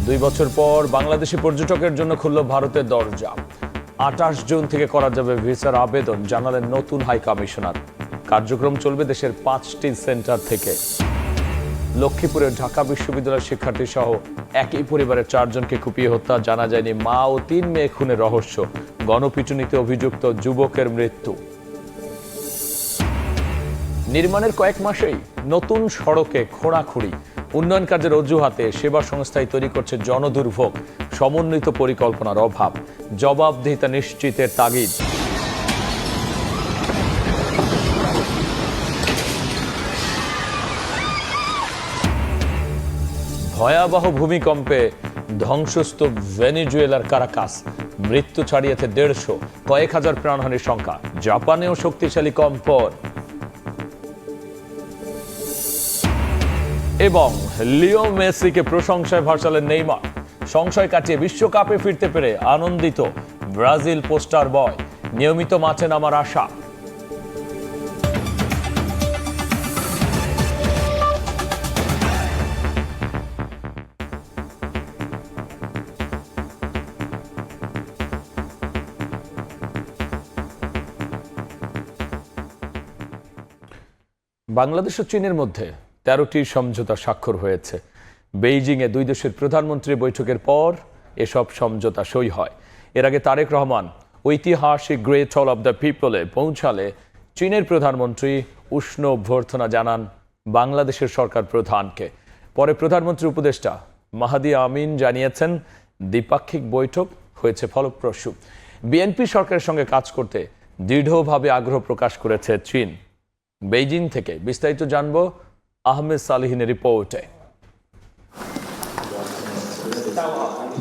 2 বছর পর বাংলাদেশি পর্যটকের জন্য খুলল ভারতের দরজা। 28 জুন থেকে করা যাবে ভিসার আবেদন, জানালেন নতুন হাই কমিশনার। কার্যক্রম চলবে দেশের 5টি সেন্টার থেকে। লক্ষ্মীপুরের ঢাকা বিশ্ববিদ্যালয়ের শিক্ষার্থী সহ একই পরিবারের 4 জনকে কুপিয়ে হত্যা, জানা যায়নি মা ও 3 মেয়ে খুনের রহস্য। গণপিটুনিতে অভিযুক্ত যুবকের মৃত্যু। নির্মাণের কয়েক মাসেই নতুন সড়কে খোঁড়াখুঁড়ি, উন্নয়ন কাজের অজুহাতে সেবা সংস্থায় তৈরি করছে জনদুর্ভোগ, সমন্বিত পরিকল্পনার অভাব, জবাবদিহিতা নিশ্চিতের তাগিদ। ভয়াবহ ভূমিকম্পে ধ্বংসস্তূপ ভেনেজুয়েলার কারাকাস, মৃত্যু ছাড়িয়েছে 150, কয়েক হাজার প্রাণহানির সংখ্যা। জাপানেও শক্তিশালী কম্পন। এবং লিও মেসিকে প্রশংসায় ভাসালেন নেইমার। সংশয় কাটিয়ে বিশ্বকাপে ফিরতে পেরে আনন্দিত ব্রাজিল পোস্টার বয়। নিয়মিত মাঠে নামার আশা। বাংলাদেশ ও চীনের মধ্যে 13টি সমঝোতা স্বাক্ষর হয়েছে। বেইজিংয়ে 2 দেশের প্রধানমন্ত্রী বৈঠকের পর এসব সমঝোতা সই হয়। এর আগে তারেক রহমান ঐতিহাসিক গ্রেট হল অব দ্য পিপলে পৌঁছালে চীনের প্রধানমন্ত্রী উষ্ণ অভ্যর্থনা জানান বাংলাদেশের সরকার প্রধানকে। পরে প্রধানমন্ত্রী উপদেষ্টা মাহাদি আমিন জানিয়েছেন, দ্বিপাক্ষিক বৈঠক হয়েছে ফলপ্রসূ। বিএনপি সরকারের সঙ্গে কাজ করতে দৃঢ়ভাবে আগ্রহ প্রকাশ করেছে চীন। বেইজিং থেকে বিস্তারিত জানবো আহমেদ সালেহিনের রিপোর্টে।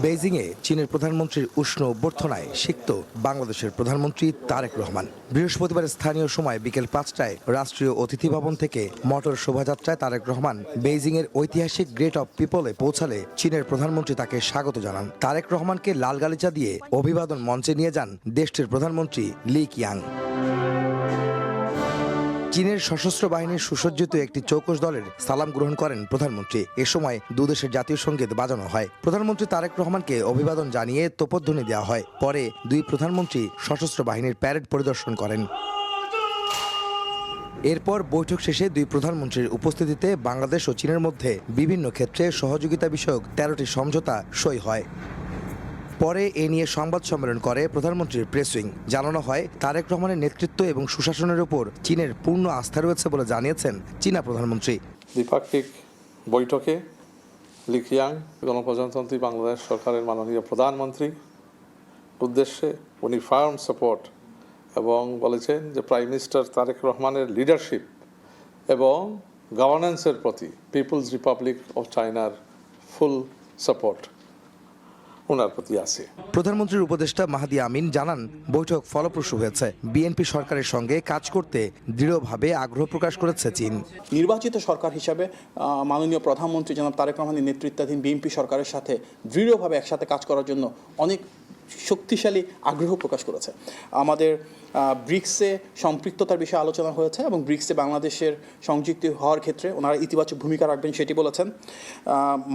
বেইজিংয়ে চীনের প্রধানমন্ত্রীর উষ্ণ অভ্যর্থনায় সিক্ত বাংলাদেশের প্রধানমন্ত্রী তারেক রহমান। বৃহস্পতিবার স্থানীয় সময় বিকেল 5টায় রাষ্ট্রীয় অতিথি ভবন থেকে মোটর শোভাযাত্রায় তারেক রহমান বেইজিংয়ের ঐতিহাসিক গ্রেট অফ পিপলে পৌঁছালে চীনের প্রধানমন্ত্রী তাকে স্বাগত জানান। তারেক রহমানকে লাল গালিচা দিয়ে অভিবাদন মঞ্চে নিয়ে যান দেশটির প্রধানমন্ত্রী লি কিয়াং। চীনের সশস্ত্র বাহিনীর সুসজ্জিত একটি চৌকস দলের সালাম গ্রহণ করেন প্রধানমন্ত্রী। এ সময় 2 দেশের জাতীয় সঙ্গীত বাজানো হয়। প্রধানমন্ত্রী তারেক রহমানকে অভিবাদন জানিয়ে তোপধ্বনি দেওয়া হয়। পরে 2 প্রধানমন্ত্রী সশস্ত্র বাহিনীর প্যারেড পরিদর্শন করেন। এরপর বৈঠক শেষে 2 প্রধানমন্ত্রীর উপস্থিতিতে বাংলাদেশ ও চীনের মধ্যে বিভিন্ন ক্ষেত্রে সহযোগিতা বিষয়ক 13টি সমঝোতা সই হয়। পরে এ নিয়ে সংবাদ সম্মেলন করে প্রধানমন্ত্রীর প্রেস উইং। জানানো হয়, তারেক রহমানের নেতৃত্ব এবং সুশাসনের উপর চীনের পূর্ণ আস্থা রয়েছে বলে জানিয়েছেন চীনা প্রধানমন্ত্রী। দ্বিপাক্ষিক বৈঠকে লি কিয়াং গণপ্রজাতন্ত্রী বাংলাদেশ সরকারের মাননীয় প্রধানমন্ত্রী উদ্দেশ্যে উনি ফার্ম সাপোর্ট এবং বলেছেন যে প্রাইম মিনিস্টার তারেক রহমানের লিডারশিপ এবং গভর্নেন্সের প্রতি পিপলস রিপাবলিক অফ চায়নার ফুল সাপোর্ট ওনার প্রতি আছে। প্রধানমন্ত্রীর উপদেষ্টা মাহাদি আমিন জানান, বৈঠক ফলপ্রসূ হয়েছে। বিএনপি সরকারের সঙ্গে কাজ করতে দৃঢ়ভাবে আগ্রহ প্রকাশ করেছে চীন। নির্বাচিত সরকার হিসাবে মাননীয় প্রধানমন্ত্রী জনাব তারেক রহমানের নেতৃত্বাধীন বিএনপি সরকারের সাথে দৃঢ়ভাবে একসাথে কাজ করার জন্য অনেক শক্তিশালী আগ্রহ প্রকাশ করেছে। আমাদের ব্রিক্সে সম্পৃক্ততার বিষয়ে আলোচনা হয়েছে এবং ব্রিক্সে বাংলাদেশের সংযুক্ত হওয়ার ক্ষেত্রে ওনারা ইতিবাচক ভূমিকা রাখবেন সেটি বলেছেন।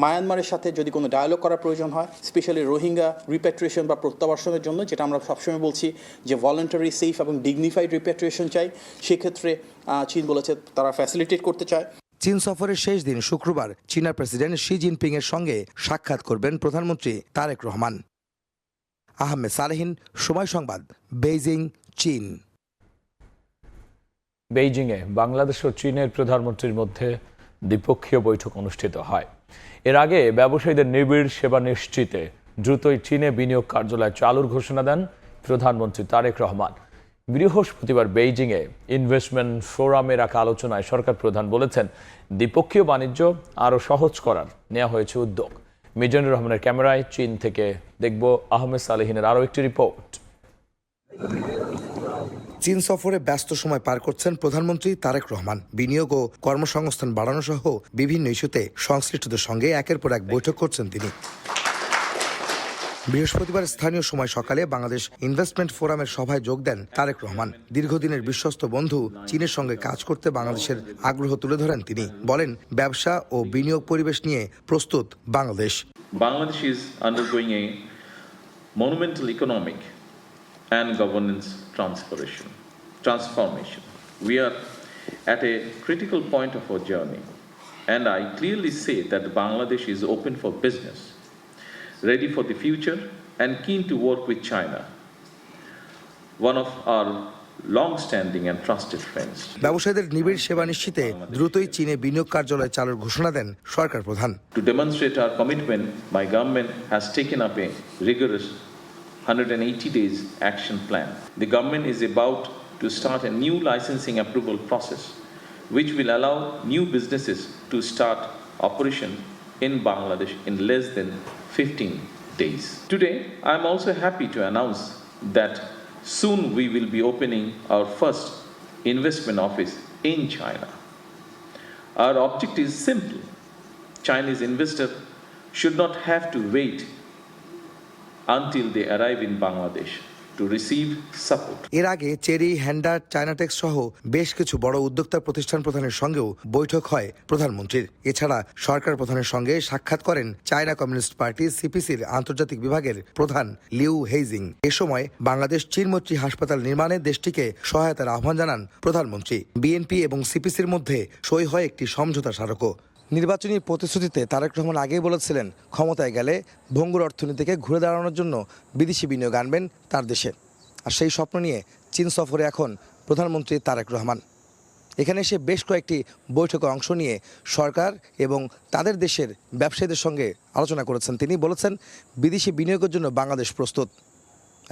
মায়ানমারের সাথে যদি কোনো ডায়ালগ করার প্রয়োজন হয়, স্পেশালি রোহিঙ্গা রিপ্যাট্রিয়েশন বা প্রত্যাবাসনের জন্য, যেটা আমরা সবসময় বলছি যে ভলান্টারি, সেফ এবং ডিগনিফাইড রিপ্যাট্রিয়েশন চাই, সেক্ষেত্রে চীন বলেছে তারা ফ্যাসিলিটেট করতে চায়। চীন সফরের শেষ দিন শুক্রবার চীনা প্রেসিডেন্ট শি জিনপিং এর সঙ্গে সাক্ষাৎ করবেন প্রধানমন্ত্রী তারেক রহমান। আহমেদ সালেহিন, সময় সংবাদ, বেইজিং, চীন। বেইজিংয়ে বাংলাদেশ ও চীনের প্রধানমন্ত্রীর মধ্যে দ্বিপক্ষীয় বৈঠক অনুষ্ঠিত হয়। এর আগে ব্যবসায়ীদের নিবিড় সেবা নিশ্চিতে দ্রুতই চীনে বিনিয়োগ কার্যালয় চালুর ঘোষণা দেন প্রধানমন্ত্রী তারেক রহমান। বৃহস্পতিবার বেইজিংয়ে ইনভেস্টমেন্ট ফোরামে রাখা আলোচনায় সরকার প্রধান বলেছেন, দ্বিপক্ষীয় বাণিজ্য আরও সহজ করার নেওয়া হয়েছে উদ্যোগ। মিজানুর রহমানের ক্যামেরায় চীন থেকে দেখব আহমেদ সালেহিনের আরও একটি রিপোর্ট। চীন সফরে ব্যস্ত সময় পার করছেন প্রধানমন্ত্রী তারেক রহমান। বিনিয়োগ ও কর্মসংস্থান বাড়ানো সহ বিভিন্ন ইস্যুতে সংশ্লিষ্টদের সঙ্গে একের পর এক বৈঠক করছেন তিনি। বৃহস্পতিবার স্থানীয় সময় সকালে বাংলাদেশ ইনভেস্টমেন্ট ফোরামের সভায় যোগ দেন তারেক রহমান। দীর্ঘদিনের বিশ্বস্ত বন্ধু চীনের সঙ্গে কাজ করতে বাংলাদেশের আগ্রহ তুলে ধরেন তিনি। বলেন, ব্যবসা ও বিনিয়োগ পরিবেশ নিয়ে প্রস্তুত Bangladesh. Bangladesh is undergoing a monumental economic and governance transformation. We are at a critical point of our journey, and I clearly say that Bangladesh is open for business, ready for the future, and keen to work with China, one of our long-standing and trusted friends. ব্যবসায়ীদের নিবিড় সেবা নিশ্চিতে দ্রুতই চীনে বিনিয়োগ কার্যালয় চালুর ঘোষণা দেন সরকার প্রধান। To demonstrate our commitment, my government has taken up a rigorous 180 days action plan. The government is about to start a new licensing approval process, which will allow new businesses to start operation in Bangladesh in less than 15 days. Today, I am also happy to announce that soon we will be opening our first investment office in China. Our objective is simple. Chinese investors should not have to wait until they arrive in Bangladesh to receive support. এর আগে cherry, hander, চায়নাটেক্স সহ বেশ কিছু বড় উদ্যোক্তা প্রতিষ্ঠান প্রধানের সঙ্গেও বৈঠক হয় প্রধানমন্ত্রীর। এছাড়া সরকার প্রধানের সঙ্গে সাক্ষাৎ করেন চায়না কমিউনিস্ট পার্টি সিপিসির আন্তর্জাতিক বিভাগের প্রধান লিউ হেইজিং। এ সময় বাংলাদেশ চীন মৈত্রী হাসপাতাল নির্মাণে দেশটিকে সহায়তার আহ্বান জানান প্রধানমন্ত্রী। বিএনপি এবং সিপিসির মধ্যে সই হয় একটি সমঝোতা স্মারকও। নির্বাচনী প্রতিশ্রুতিতে তারেক রহমান আগেই বলেছিলেন, ক্ষমতায় গেলে ভঙ্গুর অর্থনীতিকে ঘুরে দাঁড়ানোর জন্য বিদেশি বিনিয়োগ আনবেন তার দেশে। আর সেই স্বপ্ন নিয়ে চীন সফরে এখন প্রধানমন্ত্রী তারেক রহমান। এখানে এসে বেশ কয়েকটি বৈঠকে অংশ নিয়ে সরকার এবং তাদের দেশের ব্যবসায়ীদের সঙ্গে আলোচনা করেছেন তিনি। বলেছেন, বিদেশি বিনিয়োগের জন্য বাংলাদেশ প্রস্তুত।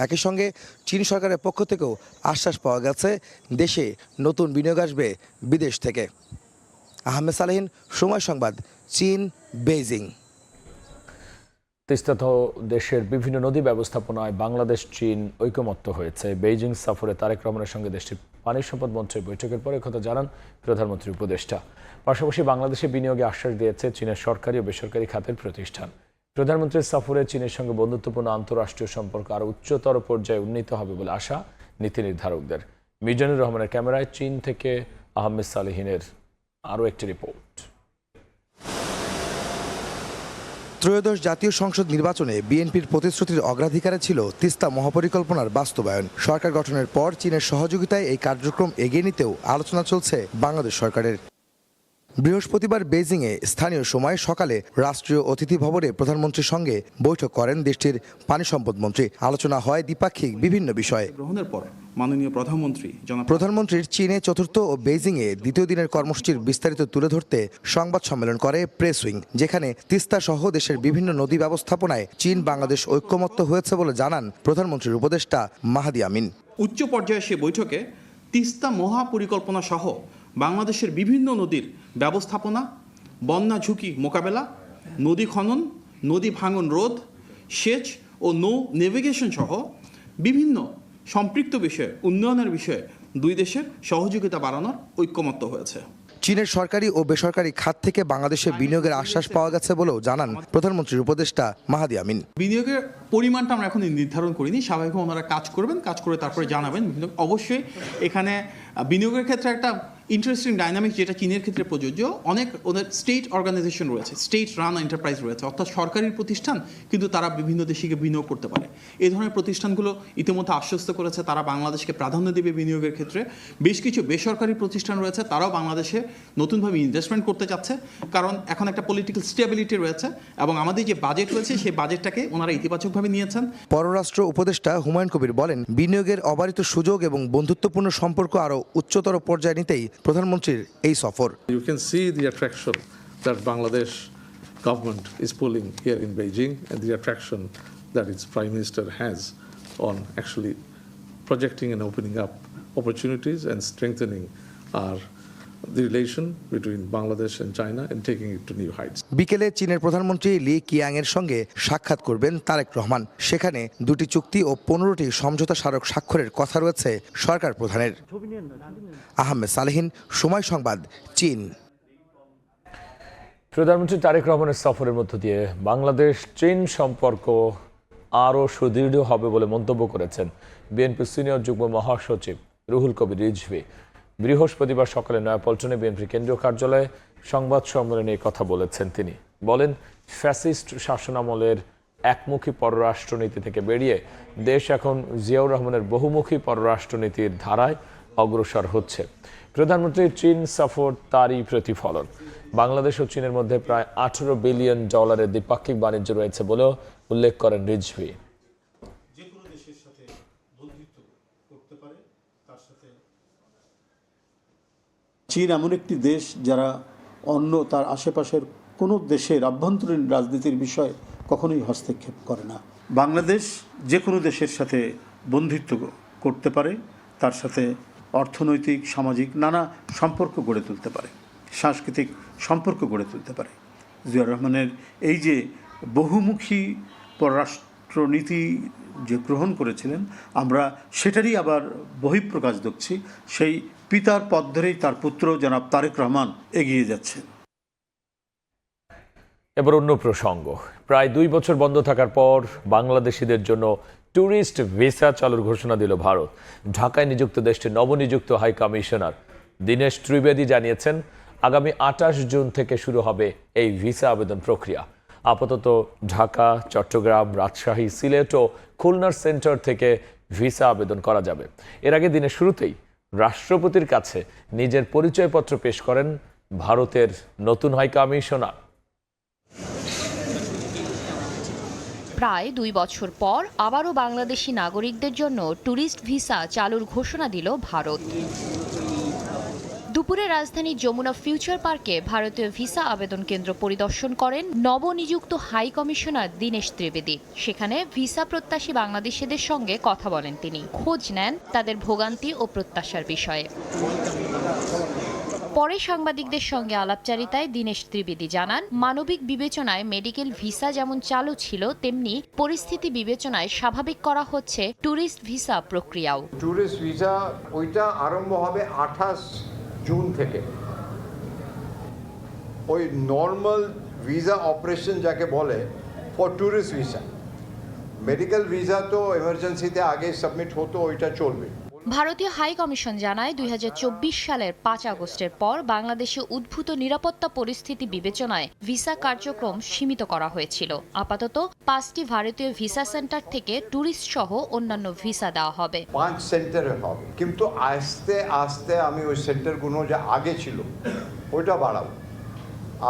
একই সঙ্গে চীন সরকারের পক্ষ থেকেও আশ্বাস পাওয়া গেছে, দেশে নতুন বিনিয়োগ আসবে বিদেশ থেকে। আহমেদ সালেহিন, সময় সংবাদ, চীন, বেইজিং। তিস্তাসহ দেশের বিভিন্ন নদী ব্যবস্থাপনায় বাংলাদেশ চীন ঐকমত্য হয়েছে। বেইজিং সফরে তারেক রহমানের সঙ্গে দেশটির পানি সম্পদ মন্ত্রীর বৈঠকের পরে কথা জানান প্রধানমন্ত্রীর উপদেষ্টা। পাশাপাশি বাংলাদেশে বিনিয়োগে আশ্বাস দিয়েছে চীনের সরকারি ও বেসরকারি খাতের প্রতিষ্ঠান। প্রধানমন্ত্রীর সফরে চীনের সঙ্গে বন্ধুত্বপূর্ণ আন্তঃরাষ্ট্রীয় সম্পর্ক আরও উচ্চতর পর্যায়ে উন্নীত হবে বলে আশা নীতি নির্ধারকদের। মিজানুর রহমানের ক্যামেরায় চীন থেকে আহমেদ সালেহিনের আরও একটি রিপোর্ট। ত্রয়োদশ জাতীয় সংসদ নির্বাচনে বিএনপির প্রতিশ্রুতির অগ্রাধিকারে ছিল তিস্তা মহাপরিকল্পনার বাস্তবায়ন। সরকার গঠনের পর চীনের সহযোগিতায় এই কার্যক্রম এগিয়ে নিতেও আলোচনা চলছে বাংলাদেশ সরকারের। বৃহস্পতিবার বেইজিংয়ে স্থানীয় সময় সকালে রাষ্ট্রীয় অতিথি ভবনে প্রধানমন্ত্রীর সঙ্গে বৈঠক করেন দেশটির পানি সম্পদ মন্ত্রী। আলোচনা হয় দ্বিপাক্ষিক বিভিন্ন বিষয়ে। গ্রহণের পর মাননীয় প্রধানমন্ত্রীর চীনে চতুর্থ ও বেইজিংয়ে দ্বিতীয় দিনের কর্মসূচির বিস্তারিত তুলে ধরতে সংবাদ সম্মেলন করে প্রেস উইং, যেখানে তিস্তা সহ দেশের বিভিন্ন নদী ব্যবস্থাপনায় চীন বাংলাদেশ ঐক্যমত্য হয়েছে বলে জানান প্রধানমন্ত্রীর উপদেষ্টা মাহাদি আমিন। উচ্চ পর্যায়ে সে বৈঠকে তিস্তা মহাপরিকল্পনা সহ বাংলাদেশের বিভিন্ন নদীর ব্যবস্থাপনা, বন্যা ঝুঁকি মোকাবেলা, নদী খনন, নদী ভাঙন রোধ, সেচ ও নৌ নেভিগেশন সহ বিভিন্ন সম্পৃক্ত বিষয়ে উন্নয়নের বিষয়ে দুই দেশের সহযোগিতা বাড়ানোর ঐক্যমত্য হয়েছে। চীনের সরকারি ও বেসরকারি খাত থেকে বাংলাদেশে বিনিয়োগের আশ্বাস পাওয়া গেছে বলেও জানান প্রধানমন্ত্রীর উপদেষ্টা মাহাদি আমিন। বিনিয়োগের পরিমাণটা আমরা এখন নির্ধারণ করিনি, স্বাভাবিকভাবে ওনারা কাজ করবেন, কাজ করে তারপরে জানাবেন। অবশ্যই এখানে বিনিয়োগের ক্ষেত্রে একটা ইন্টারেস্টিং ডাইনামিক যেটা চীনের ক্ষেত্রে প্রযোজ্য, অনেক ওদের স্টেট অর্গানাইজেশন রয়েছে, স্টেট রান এন্টারপ্রাইজ রয়েছে, অর্থাৎ সরকারি প্রতিষ্ঠান, কিন্তু তারা বিভিন্ন দেশে বিনিয়োগ করতে পারে। এই ধরনের প্রতিষ্ঠানগুলো ইতিমধ্যে আশ্বস্ত করেছে তারা বাংলাদেশকে প্রাধান্য দেবে বিনিয়োগের ক্ষেত্রে। বেশ কিছু বেসরকারি প্রতিষ্ঠান রয়েছে, তারাও বাংলাদেশে নতুনভাবে ইনভেস্টমেন্ট করতে চাচ্ছে, কারণ এখন একটা পলিটিক্যাল স্টেবিলিটি রয়েছে এবং আমাদের যে বাজেট রয়েছে সেই বাজেটটাকে ওনারা ইতিবাচকভাবে নিয়েছেন। পররাষ্ট্র উপদেষ্টা হুমায়ুন কবির বলেন, বিনিয়োগের অবারিত সুযোগ এবং বন্ধুত্বপূর্ণ সম্পর্ক আরও উচ্চতর পর্যায়ে নিতেই প্রধানমন্ত্রীর এই সফর। You can see the attraction that Bangladesh government is pulling here in Beijing and the attraction that its Prime Minister has on actually projecting and opening up opportunities and strengthening the relation between Bangladesh and China and taking it to new heights. বিকেলে চীনের প্রধানমন্ত্রী লি কিয়াং এর সঙ্গে সাক্ষাৎ করবেন তারেক রহমান। সেখানে 2টি চুক্তি ও 15টি সমঝোতা স্মারক স্বাক্ষরের কথা রয়েছে সরকার প্রধানের। আহমেদ সালেহিন, সময় সংবাদ, চীন। প্রধানমন্ত্রী তারেক রহমানের সফরের মধ্য দিয়ে বাংলাদেশ চীন সম্পর্ক আরও সুদৃঢ় হবে বলে মন্তব্য করেছেন বিএনপি সিনিয়র যুগ্ম মহাসচিব রুহুল কবির রিজভী। বৃহস্পতিবার সকালে নয়াপল্টনে বিএনপির কেন্দ্রীয় কার্যালয়ে সংবাদ সম্মেলনে এই কথা বলেছেন তিনি। বলেন, ফ্যাসিস্ট শাসনামলের একমুখী পররাষ্ট্রনীতি থেকে বেরিয়ে দেশ এখন জিয়াউর রহমানের বহুমুখী পররাষ্ট্রনীতির ধারায় অগ্রসর হচ্ছে। প্রধানমন্ত্রীর চীন সফর তারই প্রতিফলন। বাংলাদেশ ও চীনের মধ্যে প্রায় $18 বিলিয়ন দ্বিপাক্ষিক বাণিজ্য রয়েছে বলেও উল্লেখ করেন রিজভী। চীন এমন একটি দেশ যারা অন্য তার আশেপাশের কোনো দেশের আভ্যন্তরীণ রাজনীতির বিষয়ে কখনোই হস্তক্ষেপ করে না। বাংলাদেশ যে কোনো দেশের সাথে বন্ধুত্ব করতে পারে, তার সাথে অর্থনৈতিক, সামাজিক নানা সম্পর্ক গড়ে তুলতে পারে, সাংস্কৃতিক সম্পর্ক গড়ে তুলতে পারে। জিয়াউর রহমানের এই যে বহুমুখী পররাষ্ট্রনীতি যে গ্রহণ করেছিলেন, আমরা সেটারই আবার বহিঃপ্রকাশ দেখছি। সেই পিতার পথ ধরেই তার পুত্র জনাব তারেক রহমান এগিয়ে যাচ্ছেন। এবার অন্য প্রসঙ্গ। প্রায় 2 বছর বন্ধ থাকার পর বাংলাদেশিদের জন্য ট্যুরিস্ট ভিসা চালুর ঘোষণা দিল ভারত। ঢাকায় নিযুক্ত দেশটির নবনিযুক্ত হাই কমিশনার দীনেশ ত্রিবেদী জানিয়েছেন, আগামী 28 জুন থেকে শুরু হবে এই ভিসা আবেদন প্রক্রিয়া। আপাতত ঢাকা, চট্টগ্রাম, রাজশাহী, সিলেট ও খুলনার সেন্টার থেকে ভিসা আবেদন করা যাবে। এর আগে দিনের শুরুতেই রাষ্ট্রপতির কাছে নিজের পরিচয়পত্র পেশ করেন ভারতের নতুন হাই কমিশনার। প্রায় 2 বছর পর আবারও বাংলাদেশি নাগরিকদের জন্য ট্যুরিস্ট ভিসা চালুর ঘোষণা দিল ভারত। দুপুরে রাজধানীর যমুনা ফিউচার পার্কে ভারতীয় ভিসা আবেদন কেন্দ্র পরিদর্শন করেন নবনিযুক্ত হাই কমিশনার দীনেশ ত্রিবেদী। সেখানে ভিসা প্রত্যাশী বাংলাদেশিদের সঙ্গে কথা বলেন তিনি, খোঁজ নেন তাদের ভোগান্তি ও প্রত্যাশার বিষয়ে। পরে সাংবাদিকদের সঙ্গে আলাপচারিতায় দীনেশ ত্রিবেদী জানান, মানবিক বিবেচনায় মেডিকেল ভিসা যেমন চালু ছিল, তেমনি পরিস্থিতি বিবেচনায় স্বাভাবিক করা হচ্ছে ট্যুরিস্ট ভিসা প্রক্রিয়াও। ট্যুরিস্ট ভিসা ওইটা আরম্ভ হবে 28 জুন থেকে। ওই নর্মাল ভিসা অপারেশন যাকে বলে for tourist visa, medical visa তো এমার্জেন্সিতে আগে সাবমিট হতো, ওইটা চলবে। ভারতীয় হাই কমিশন জানায়, 2024 সালের 5 আগস্টের পর বাংলাদেশে উদ্ভূত নিরাপত্তা পরিস্থিতি বিবেচনায় ভিসা কার্যক্রম সীমিত করা হয়েছিল। আপাতত 5টি ভারতীয় ভিসা সেন্টার থেকে ট্যুরিস্ট সহ অন্যান্য ভিসা দেওয়া হবে। 5 সেন্টারে হবে, কিন্তু আস্তে আস্তে আমি ওই সেন্টারগুলো যা আগে ছিল ওইটা বাড়াবো,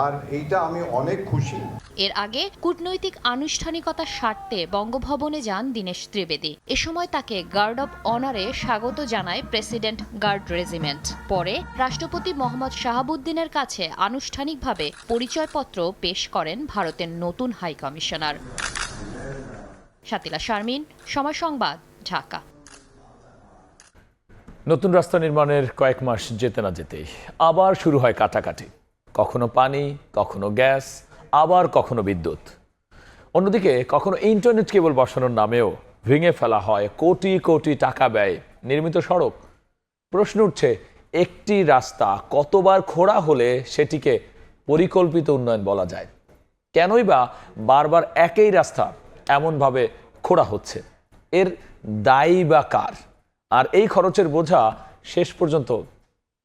আর এইটা আমি অনেক খুশি। এর আগে কূটনৈতিক আনুষ্ঠানিকতার স্বার্থে বঙ্গভবনে যান দীনেশ ত্রিবেদী। এ সময় তাকে গার্ড অব অনারে স্বাগত জানায় প্রেসিডেন্ট গার্ড রেজিমেন্ট। পরে রাষ্ট্রপতি মোহাম্মদ শাহাবুদ্দিনের কাছে আনুষ্ঠানিকভাবে পরিচয়পত্র পেশ করেন ভারতের নতুন হাই কমিশনার। শাতিলা শারমিন, সময় সংবাদ, ঢাকা। নতুন রাস্তা নির্মাণের কয়েক মাস যেতে না যেতেই আবার শুরু হয় কাটাকাটি। কখনো পানি, কখনো গ্যাস, আবার কখনো বিদ্যুৎ। অন্যদিকে কখনো ইন্টারনেট কেবল বসানোর নামেও ভেঙে ফেলা হয় কোটি কোটি টাকা ব্যয়ে নির্মিত সড়ক। প্রশ্ন উঠছে, একটি রাস্তা কতবার খোঁড়া হলে সেটিকে পরিকল্পিত উন্নয়ন বলা যায়? কেনই বা বারবার একই রাস্তা এমনভাবে খোঁড়া হচ্ছে? এর দায়ী বা কার? আর এই খরচের বোঝা শেষ পর্যন্ত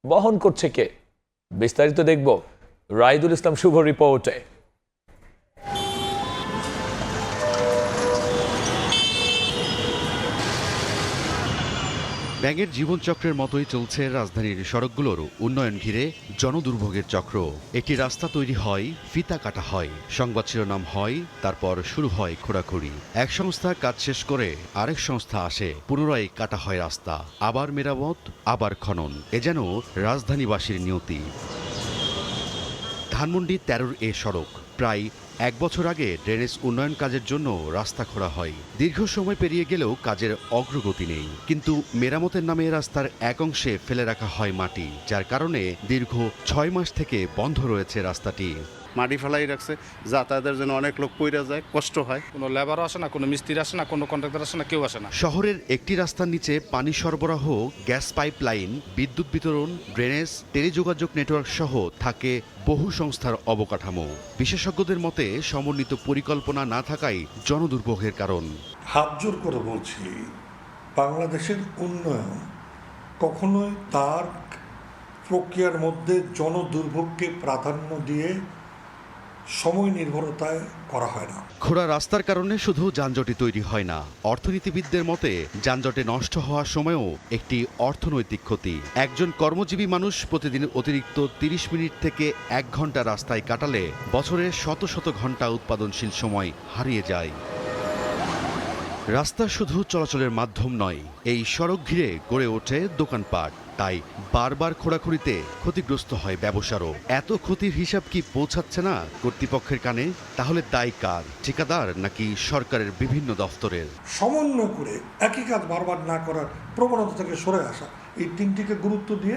বহন করছে কে? বিস্তারিত দেখব রাইদুল ইসলাম শুভ রিপোর্টে। ব্যাঙের জীবনচক্রের মতোই চলছে রাজধানীর সড়কগুলোর উন্নয়ন ঘিরে জনদুর্ভোগের চক্র। একটি রাস্তা তৈরি হয়, ফিতা কাটা হয়, সংবাদ শিরোনাম হয়, তারপর শুরু হয় খোঁড়াখুড়ি। এক সংস্থা কাজ শেষ করে আরেক সংস্থা আসে, পুনরায় কাটা হয় রাস্তা, আবার মেরামত, আবার খনন। এ যেন রাজধানীবাসীর নিয়তি। ধানমন্ডি 13 এ সড়ক প্রায় 1 বছর আগে ড্রেনেজ উন্নয়ন কাজের জন্য রাস্তা খোঁড়া হয়। দীর্ঘ সময় পেরিয়ে গেলেও কাজের অগ্রগতি নেই। কিন্তু মেরামতের নামে রাস্তার এক অংশে ফেলে রাখা হয় মাটি, যার কারণে দীর্ঘ 6 মাস থেকে বন্ধ রয়েছে রাস্তাটি। মাটি ফেলাই রাখছে, যাতায়াতের জন্য অনেক লোক পইরা যায়, কষ্ট হয়। কোনো লেবারও আসে না, কোনো মিস্ত্রি আসে না, কোনো কন্ট্রাক্টর আসে না, কেউ আসে না। শহরের একটি রাস্তার নিচে পানি সরবরাহ, গ্যাস পাইপলাইন, বিদ্যুৎ বিতরণ, ড্রেনেজ, টেলিযোগাযোগ নেটওয়ার্ক সহ থাকে বহু সংস্থার অবকাঠামো। বিশেষজ্ঞদের মতে সমন্বিত পরিকল্পনা না থাকাই জনদুর্ভোগের কারণ। হাত জোর করে বলছি, বাংলাদেশের উন্নয়ন কখনোই তার প্রক্রিয়ার মধ্যে জনদুর্ভোগকে প্রাধান্য দিয়ে সময় নির্ভরতায় করা হয় না। খোঁড়া রাস্তার কারণে শুধু যানজটই তৈরি হয় না, অর্থনীতিবিদদের মতে যানজটে নষ্ট হওয়ার সময়ও একটি অর্থনৈতিক ক্ষতি। একজন কর্মজীবী মানুষ প্রতিদিন অতিরিক্ত 30 মিনিট থেকে 1 ঘন্টা রাস্তায় কাটালে বছরে শত শত ঘন্টা উৎপাদনশীল সময় হারিয়ে যায়। রাস্তা শুধু চলাচলের মাধ্যম নয়, এই সড়ক ঘিরে গড়ে ওঠে দোকানপাট। তাই বারবার খোঁড়াখুড়িতে ক্ষতিগ্রস্ত হয় ব্যবসারও। এত ক্ষতির হিসাব কি পৌঁছাচ্ছে না কর্তৃপক্ষের কানে? তাহলে দায় কার? ঠিকাদার নাকি সরকারের বিভিন্ন দফতরের? সমন্বয় করে একই কাজ বারবার না করার প্রবণতা থেকে সরে আসা, এই তিনটিকে গুরুত্ব দিয়ে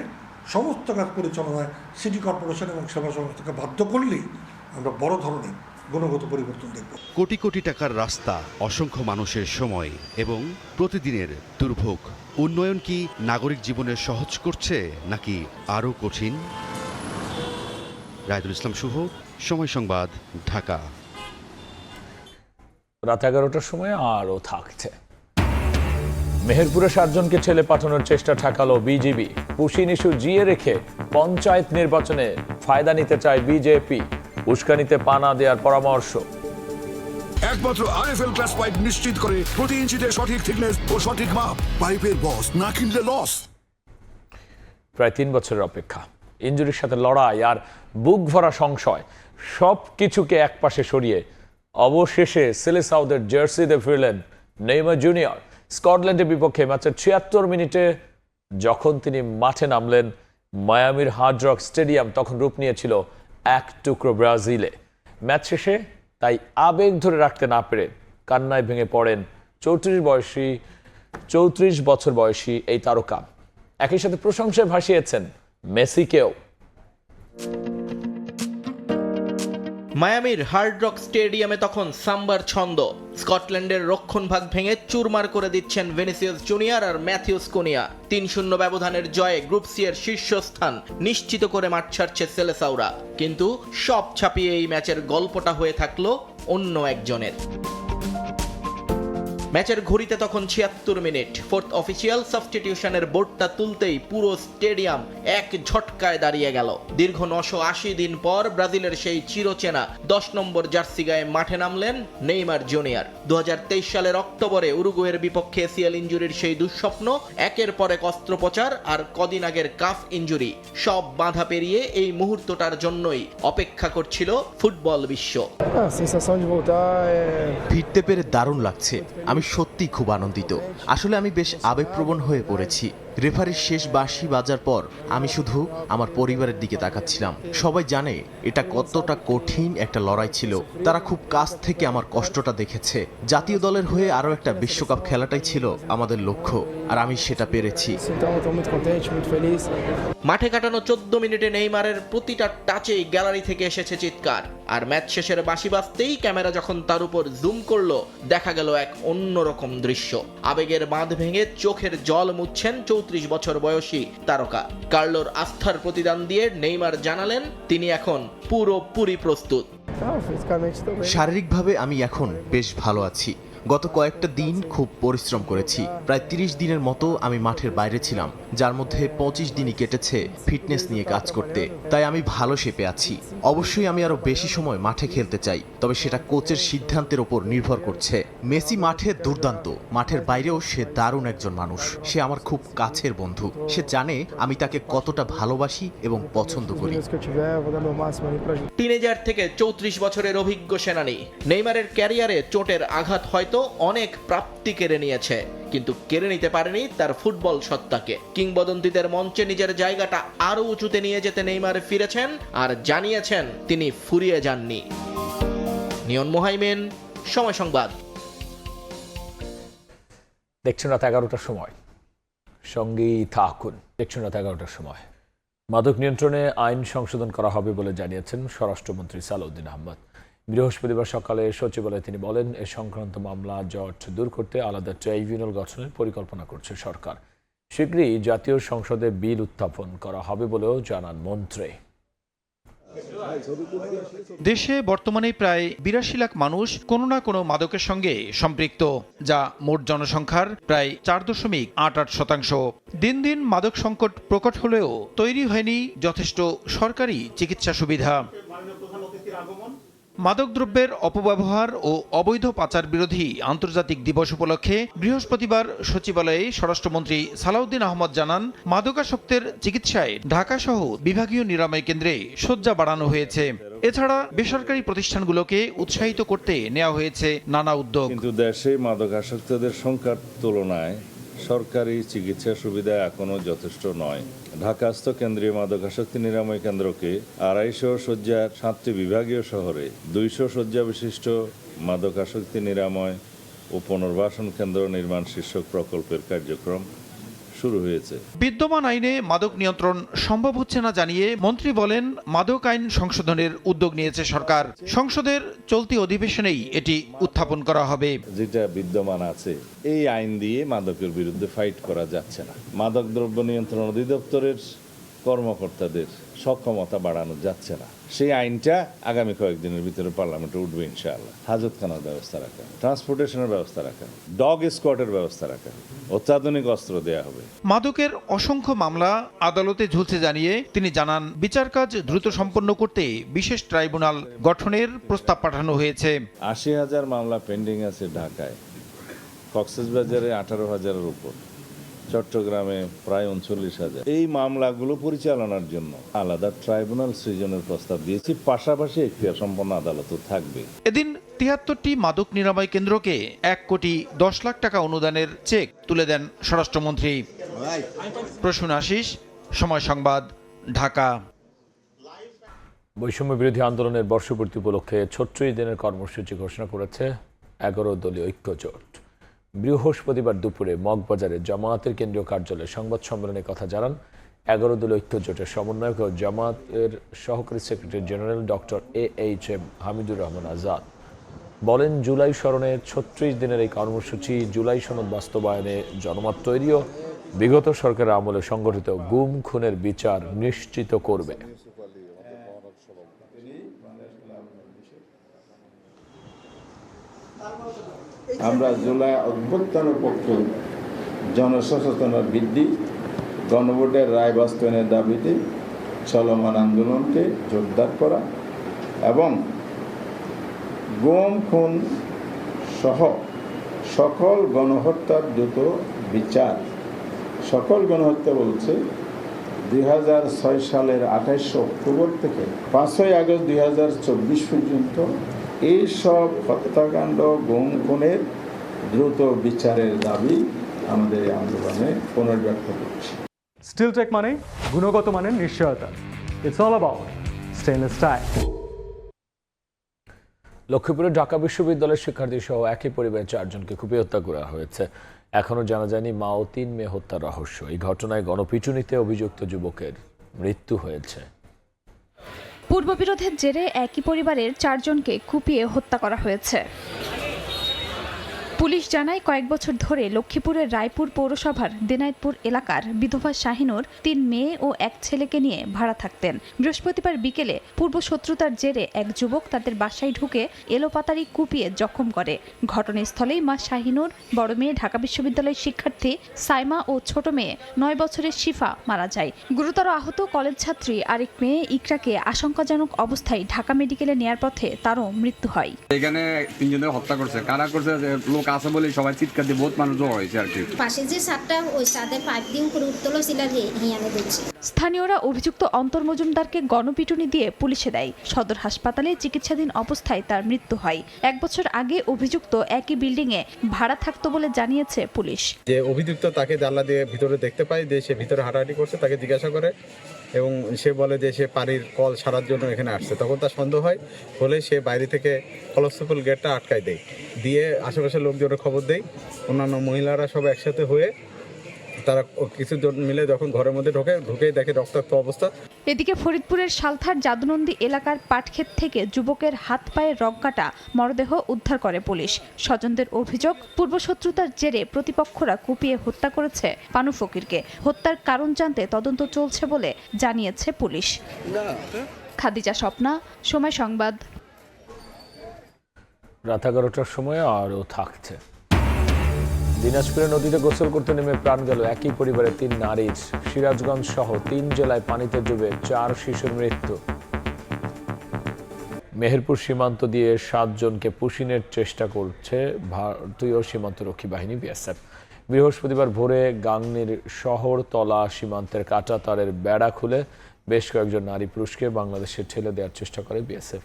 সমস্ত কাজ পরিচালনায় সিটি কর্পোরেশন এবং সেবা সংস্থাকে বাধ্য করলেই আমরা বড় ধরনের গুণগত পরিবর্তন দেখব। কোটি কোটি টাকার রাস্তা, অসংখ্য মানুষের সময় এবং প্রতিদিনের দুর্ভোগ। উন্নয়ন কি নাগরিক জীবনে সহজ করছে নাকি আরও কঠিন? রায়দুল ইসলাম শুভ, সময় সংবাদ, ঢাকা। রাত 11টার সময় আরও থাকছে। মেহেরপুরে 7 জনকে ঠেলে পাঠানোর চেষ্টা ঠেকালো বিজিবি। পুশিন ইস্যু জিয়ে রেখে পঞ্চায়েত নির্বাচনে ফায়দা নিতে চায় বিজেপি। উস্কানিতে পা না দেওয়ার পরামর্শ। একমাত্র আরএফএল ক্লাস পাইপ নিশ্চিত করে প্রতি ইঞ্চিতে সঠিক থিকনেস ও সঠিক মাপ। পাইপের বস, না কিনলে লস। প্রায় 3 বছরের অপেক্ষা, ইনজুরির সাথে লড়াই আর বুক ভরা সংশয়, সব কিছুকে একপাশে সরিয়ে অবশেষে সিলেসাউদের জার্সিতে ফিরলেন নেইমার জুনিয়র। স্কটল্যান্ডের বিপক্ষে ম্যাচের 76 মিনিটে যখন তিনি মাঠে নামলেন মায়ামির হার্ড রক স্টেডিয়াম তখন রূপ নিয়েছিল এক টুকরো ব্রাজিলে। ম্যাচ শেষে তাই আবেগ ধরে রাখতে না পেরে কান্নায় ভেঙে পড়েন 34 বছর বয়সী এই তারকা। একই সাথে প্রশংসায় ভাসিয়েছেন মেসিকেও। মায়ামির হার্ড রক স্টেডিয়ামে তখন সাম্বার ছন্দ। স্কটল্যান্ডের রক্ষণভাগ ভেঙে চুরমার করে দিচ্ছেন ভিনিসিয়াস জুনিয়র আর ম্যাথিউস কুনিয়া। 3-0 ব্যবধানের জয়ে গ্রুপ সি এর শীর্ষস্থান নিশ্চিত করে মাঠ ছাড়ছে সেলেসাউরা। কিন্তু সব ছাপিয়ে এই ম্যাচের গল্পটা হয়ে থাকলো অন্য একজনের। ম্যাচের ঘড়িতে তখন 76 মিনিট। ফোর্থ অফিসিয়াল সাবস্টিটিউশনের বোর্ডটা তুলতেই পুরো স্টেডিয়াম এক ঝটকায় দাঁড়িয়ে গেল। দীর্ঘ 980 দিন পর ব্রাজিলের সেই চিরচেনা 10 নম্বর জার্সি গায়ে মাঠে নামলেন নেইমার জুনিয়র। 2023 সালের অক্টোবরে উরুগুয়ের বিপক্ষে এসিএল ইনজুরির সেই দুঃস্বপ্ন, একের পর এক অস্ত্রোপচার আর কদিন আগের কাফ ইনজুরি, সব বাধা পেরিয়ে এই মুহূর্তটার জন্যই অপেক্ষা করছিল ফুটবল বিশ্ব। ফিরতে পেরে দারুণ লাগছে। আমি সত্যি খুব আনন্দিত। আসলে আমি বেশ আবেগপ্রবণ হয়ে পড়েছি। রেফারির শেষ বাঁশি বাজার পর আমি শুধু আমার পরিবারের দিকে তাকাচ্ছিলাম। সবাই জানে এটা কতটা কঠিন একটা লড়াই ছিল। তারা খুব কাছ থেকে আমার কষ্টটা দেখেছে। জাতীয় দলের হয়ে আরও একটা বিশ্বকাপ খেলাটাই ছিল আমাদের লক্ষ্য, আর আমি সেটা পেরেছি। মাঠে কাটানো 14 মিনিটে নেইমারের প্রতিটা টাচেই গ্যালারি থেকে এসেছে চিৎকার। আর ম্যাচ শেষের বাঁশি বাজতেই ক্যামেরা যখন তার উপর জুম করলো, দেখা গেল এক অন্যরকম দৃশ্য। আবেগের বাঁধ ভেঙে চোখের জল মুছছেন 34 বছর বয়সী তারকা। কার্লোর আস্থার প্রতিদান দিয়ে নেইমার জানালেন তিনি এখন পুরোপুরি প্রস্তুত। শারীরিকভাবে আমি এখন বেশ ভালো আছি। গত কয়েকটা দিন খুব পরিশ্রম করেছি। প্রায় 30 দিনের মতো আমি মাঠের বাইরে ছিলাম, যার মধ্যে 25 দিনই কেটেছে ফিটনেস নিয়ে কাজ করতে। তাই আমি ভালো শেপে আছি। অবশ্যই আমি আরো বেশি সময় মাঠে খেলতে চাই, তবে সেটা কোচের সিদ্ধান্তের উপর নির্ভর করছে। মেসি মাঠে দুর্দান্ত, মাঠের বাইরেও সে দারুণ একজন মানুষ। সে আমার খুব কাছের বন্ধু। সে জানে আমি তাকে কতটা ভালোবাসি এবং পছন্দ করি। টিনেজার থেকে 34 বছরের অভিজ্ঞ সেনানী নেইমারের ক্যারিয়ারে চোটের আঘাত হয়তো অনেক প্রাপ্তি কেড়ে নিয়েছে, কিন্তু কেড়ে নিতে পারেনি তার ফুটবল সত্তাকে। কিংবদন্তিদের মঞ্চে নিজের জায়গাটা আরো উঁচুতে নিয়ে যেতে নেইমার ফিরেছেন আর জানিয়েছেন তিনি ফুরিয়ে যাননি। নিয়ন মোহাইমেন, সময় সংবাদ। দেখছেন রাত 11টার সময়, সঙ্গেই থাকুন। দেখছেন রাত 11টার সময়। মাদক নিয়ন্ত্রণে আইন সংশোধন করা হবে বলে জানিয়েছেন স্বরাষ্ট্রমন্ত্রী সালাউদ্দিন আহমদ। বৃহস্পতিবার সকালে সচিবালয়ে তিনি বলেন, এ সংক্রান্ত মামলা জট দূর করতে আলাদা ট্রাইব্যুনাল গঠনের পরিকল্পনা করছে সরকার। শীঘ্রই জাতীয় সংসদে বিল উত্থাপন করা হবে বলেও জানান মন্ত্রী। দেশে বর্তমানে প্রায় ৮২ লাখ মানুষ কোনো না কোনো মাদকের সঙ্গে সম্পৃক্ত, যা মোট জনসংখ্যার প্রায় ৪.৮৮%। দিন দিন মাদক সংকট প্রকট হলেও তৈরি হয়নি যথেষ্ট সরকারি চিকিৎসা সুবিধা। মাদকদ্রব্যের অপব্যবহার ও অবৈধ পাচার বিরোধী আন্তর্জাতিক দিবস উপলক্ষে বৃহস্পতিবার সচিবালয়ে স্বরাষ্ট্রমন্ত্রী সালাউদ্দিন আহমদ জানান, মাদকাসক্তের চিকিৎসায় ঢাকাসহ বিভাগীয় নিরাময় কেন্দ্রে শয্যা বাড়ানো হয়েছে। এছাড়া বেসরকারি প্রতিষ্ঠানগুলোকে উৎসাহিত করতে নেওয়া হয়েছে নানা উদ্যোগ। কিন্তু দেশে মাদকাসক্তদের সংখ্যার তুলনায় সরকারি চিকিৎসা সুবিধা এখনো যথেষ্ট নয়। ঢাকাস্থ কেন্দ্রীয় মাদকাসক্তি নিরাময় কেন্দ্রকে ২৫০ শয্যার ৭টি বিভাগীয় শহরে ২০০ শয্যা বিশিষ্ট মাদকাসক্তি নিরাময় ও পুনর্বাসন কেন্দ্র নির্মাণ শীর্ষক প্রকল্পের কার্যক্রম শুরু হয়েছে। বিদ্যমান আইনে মাদক নিয়ন্ত্রণ সম্ভব হচ্ছে না জানিয়ে মন্ত্রী বলেন, মাদক আইন সংশোধনের উদ্যোগ নিয়েছে সরকার। সংসদের চলতি অধিবেশনেই এটি উত্থাপন করা হবে। যেটা বিদ্যমান আছে এই আইন দিয়ে মাদকের বিরুদ্ধে ফাইট করা যাচ্ছে না। মাদক দ্রব্য নিয়ন্ত্রণ অধিদপ্তরের কর্মকর্তাদের সক্ষমতা বাড়ানো যাচ্ছে না। সেই আইনটা আগামী কয়েকদিনের ভিতরে পার্লামেন্টে উঠবে ইনশাআল্লাহ। হাজতখানার ব্যবস্থা রাখা, ট্রান্সপোর্টেশনের ব্যবস্থা রাখা, ডগ স্কোয়াডের ব্যবস্থা রাখা, অত্যাধুনিক অস্ত্র দেয়া হবে। মাদকের অসংখ্য মামলা আদালতে ঝুলছে জানিয়ে তিনি জানান, বিচার কাজ দ্রুত সম্পন্ন করতে বিশেষ ট্রাইব্যুনাল গঠনের প্রস্তাব পাঠানো হয়েছে। ৮০,০০০ মামলা পেন্ডিং আছে ঢাকায়, কক্সবাজারে ১৮,০০০-এর উপর, চট্টগ্রামে প্রায় ৩৯,০০০। এই মামলাগুলো পরিচালনার জন্য আলাদা ট্রাইব্যুনাল সৃজনের প্রস্তাব দিয়েছি। পাশাপাশি এখতিয়ার সম্পন্ন আদালতও থাকবে। এদিন ৭৩টি মাদক নিরাময় কেন্দ্রকে ১,১০ লাখ টাকা অনুদানের চেক তুলে দেন স্বরাষ্ট্রমন্ত্রী। প্রসূন আশিস, সময় সংবাদ, ঢাকা। বৈষম্য বিরোধী আন্দোলনের বর্ষপূর্তি উপলক্ষে ৩৬ দিনের কর্মসূচি ঘোষণা করেছে ১১ দলীয় ঐক্যজোট। বৃহস্পতিবার দুপুরে মগবাজারে জামায়াতের কেন্দ্রীয় কার্যালয়ে সংবাদ সম্মেলনে কথা জানান ১১ দলীয় ঐক্যজোটের সমন্বয়ক ও জামায়াতের সহকারী secretary general doctor AHM Hamidur Rahman Azad. বলেন, জুলাই স্মরণে ৩৬ দিনের এই কর্মসূচি জুলাই সনদ বাস্তবায়নে জনমত তৈরি ও বিগত সরকারের আমলে সংগঠিত গুম খুনের বিচার নিশ্চিত করবে। আমরা জুলাই অভ্যুত্থানের পক্ষে জনসচেতনতা বৃদ্ধি, গণভোটের রায় বাস্তবায়নের দাবিতে চলমান আন্দোলনকে জোরদার করা এবং গুম খুন সহ সকল গণহত্যার দ্রুত বিচার। সকল গণহত্যা বলছে ২০০৬ সালের ২৮ অক্টোবর থেকে ৫ই আগস্ট ২০২৪ পর্যন্ত এই সব হত্যাকাণ্ড গুম খুনের দ্রুত বিচারের দাবি আমাদের এই আন্দোলনে পুনর্ব্যক্ত করছি। স্টিলটেক মানে গুণগত মানের নিশ্চয়তা। It's all about stainless style. লক্ষ্মীপুরে ঢাকা বিশ্ববিদ্যালয়ের শিক্ষার্থী সহ একই পরিবারের ৪ জনকে কুপিয়ে হত্যা করা হয়েছে। এখনও জানা যায়নি মা ও ৩ মেয়ে হত্যার রহস্য। এই ঘটনায় গণপিটুনিতে অভিযুক্ত যুবকের মৃত্যু হয়েছে। পূর্ববিরোধের জেরে একই পরিবারের ৪ জনকে কুপিয়ে হত্যা করা হয়েছে। পুলিশ জানায়, কয়েক বছর ধরে লক্ষ্মীপুরের রায়পুর পৌরসভার দিনাইতপুর এলাকার বিধবা শাহিনুর ৩ মেয়ে ও ১ ছেলেকে নিয়ে ভাড়া থাকতেন। বৃহস্পতিবার বিকেলে পূর্ব শত্রুতার জেরে এক যুবক তাদের বাসায় ঢুকে এলোপাতাড়ি কুপিয়ে জখম করে। ঘটনাস্থলেই মা শাহিনুর, বড় মেয়ে ঢাকা বিশ্ববিদ্যালয়ের শিক্ষার্থী সাইমা ও ছোট মেয়ে ৯ বছরের শিফা মারা যায়। গুরুতর আহত কলেজ ছাত্রী আরেক মেয়ে ইকরাকে আশঙ্কাজনক অবস্থায় ঢাকা মেডিকেলে নেয়ার পথে তারও মৃত্যু হয়। এখানে ৩ জনের হত্যা করছে, কারা করছে লোক আছে বলে সবাই চিৎকার দিয়ে বহুত মানুষ জড়ো হয়েছে আর কি। পাশে যে ছাদটা, ওই ছাদের পাইপ দিয়ে উপরে উত্তোলন ছিল হিয়ানে দিচ্ছে। স্থানীয়রা অভিযুক্ত অন্তর মজুমদারকে গণপিটুনি দিয়ে পুলিশে দেয়। সদর হাসপাতালে চিকিৎসাধীন অবস্থায় তার মৃত্যু হয়। ১ বছর আগে অভিযুক্ত একই বিল্ডিংয়ে ভাড়া থাকতো বলে জানিয়েছে পুলিশ। যে অভিযুক্ত তাকে জানলা দিয়ে ভিতরে দেখতে পায়, যে সে ভিতরে হাঁটাহাঁটি করছে, তাকে জিজ্ঞাসা করে এবং সে বলে যে সে পানির কল সারার জন্য এখানে আসছে। তখন তার সন্দেহ হয়, ফলে সে বাইরে থেকে কলস্তফল গেটটা আটকায় দেয়, দিয়ে আশেপাশের লোকজনের খবর দেয়। অন্যান্য মহিলারা সব একসাথে হয়ে তারা কিছুজন মিলে যখন ঘরের মধ্যে ঢুকেই দেখে রক্তাক্ত অবস্থা। এদিকে ফরিদপুরের সালথার জাদুনন্দী এলাকার পাটক্ষেত থেকে যুবকের হাত পায়ের রগকাটা মরদেহ উদ্ধার করে পুলিশ। স্বজনদের অভিযোগ, পূর্বশত্রুতার জেরে প্রতিপক্ষরা কুপিয়ে হত্যা করেছে পানু ফকিরকে। হত্যার কারণ জানতে তদন্ত চলছে বলে জানিয়েছে পুলিশ। খাদিজা স্বপ্না, সময় সংবাদ। রাত 11টার সময় আরও থাকছে। দিনাজপুরে নদীতে গোসল করতে নেমে প্রাণ গেল একই পরিবারের 3 নারীর। সিরাজগঞ্জ সহ 3 জেলায় পানিতে ডুবে 4 শিশুর মৃত্যু। মেহেরপুর সীমান্ত দিয়ে 7 জনকে পুশিনের চেষ্টা করছে ভারতীয় সীমান্তরক্ষী বাহিনী বিএসএফ। বৃহস্পতিবার ভোরে গাংনীর শহরতলা সীমান্তের কাঁটাতারের বেড়া খুলে বেশ কয়েকজন নারী পুরুষকে বাংলাদেশে ঠেলে দেওয়ার চেষ্টা করে বিএসএফ।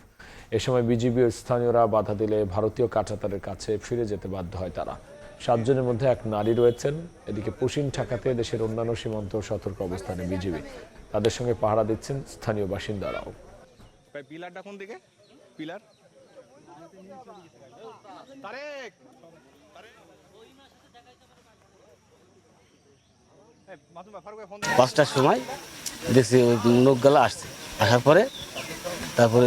এ সময় বিজিবি ও স্থানীয়রা বাধা দিলে ভারতীয় কাঁটাতারের কাছে ফিরে যেতে বাধ্য হয় তারা। 7 জনের মধ্যে 1 নারী রয়েছেন। এদিকে পুশিন ঠেকাতে দেশের অন্যান্য সীমান্ত সতর্ক অবস্থানে বিজিবি। তাদের সঙ্গে পাহারা দিচ্ছেন স্থানীয় বাসিন্দারাও। পিলারটা কোন দিকে? পিলার 5টার সময় দেখছি ওই লোকগুলো আসছে, আসার পরে তারপরে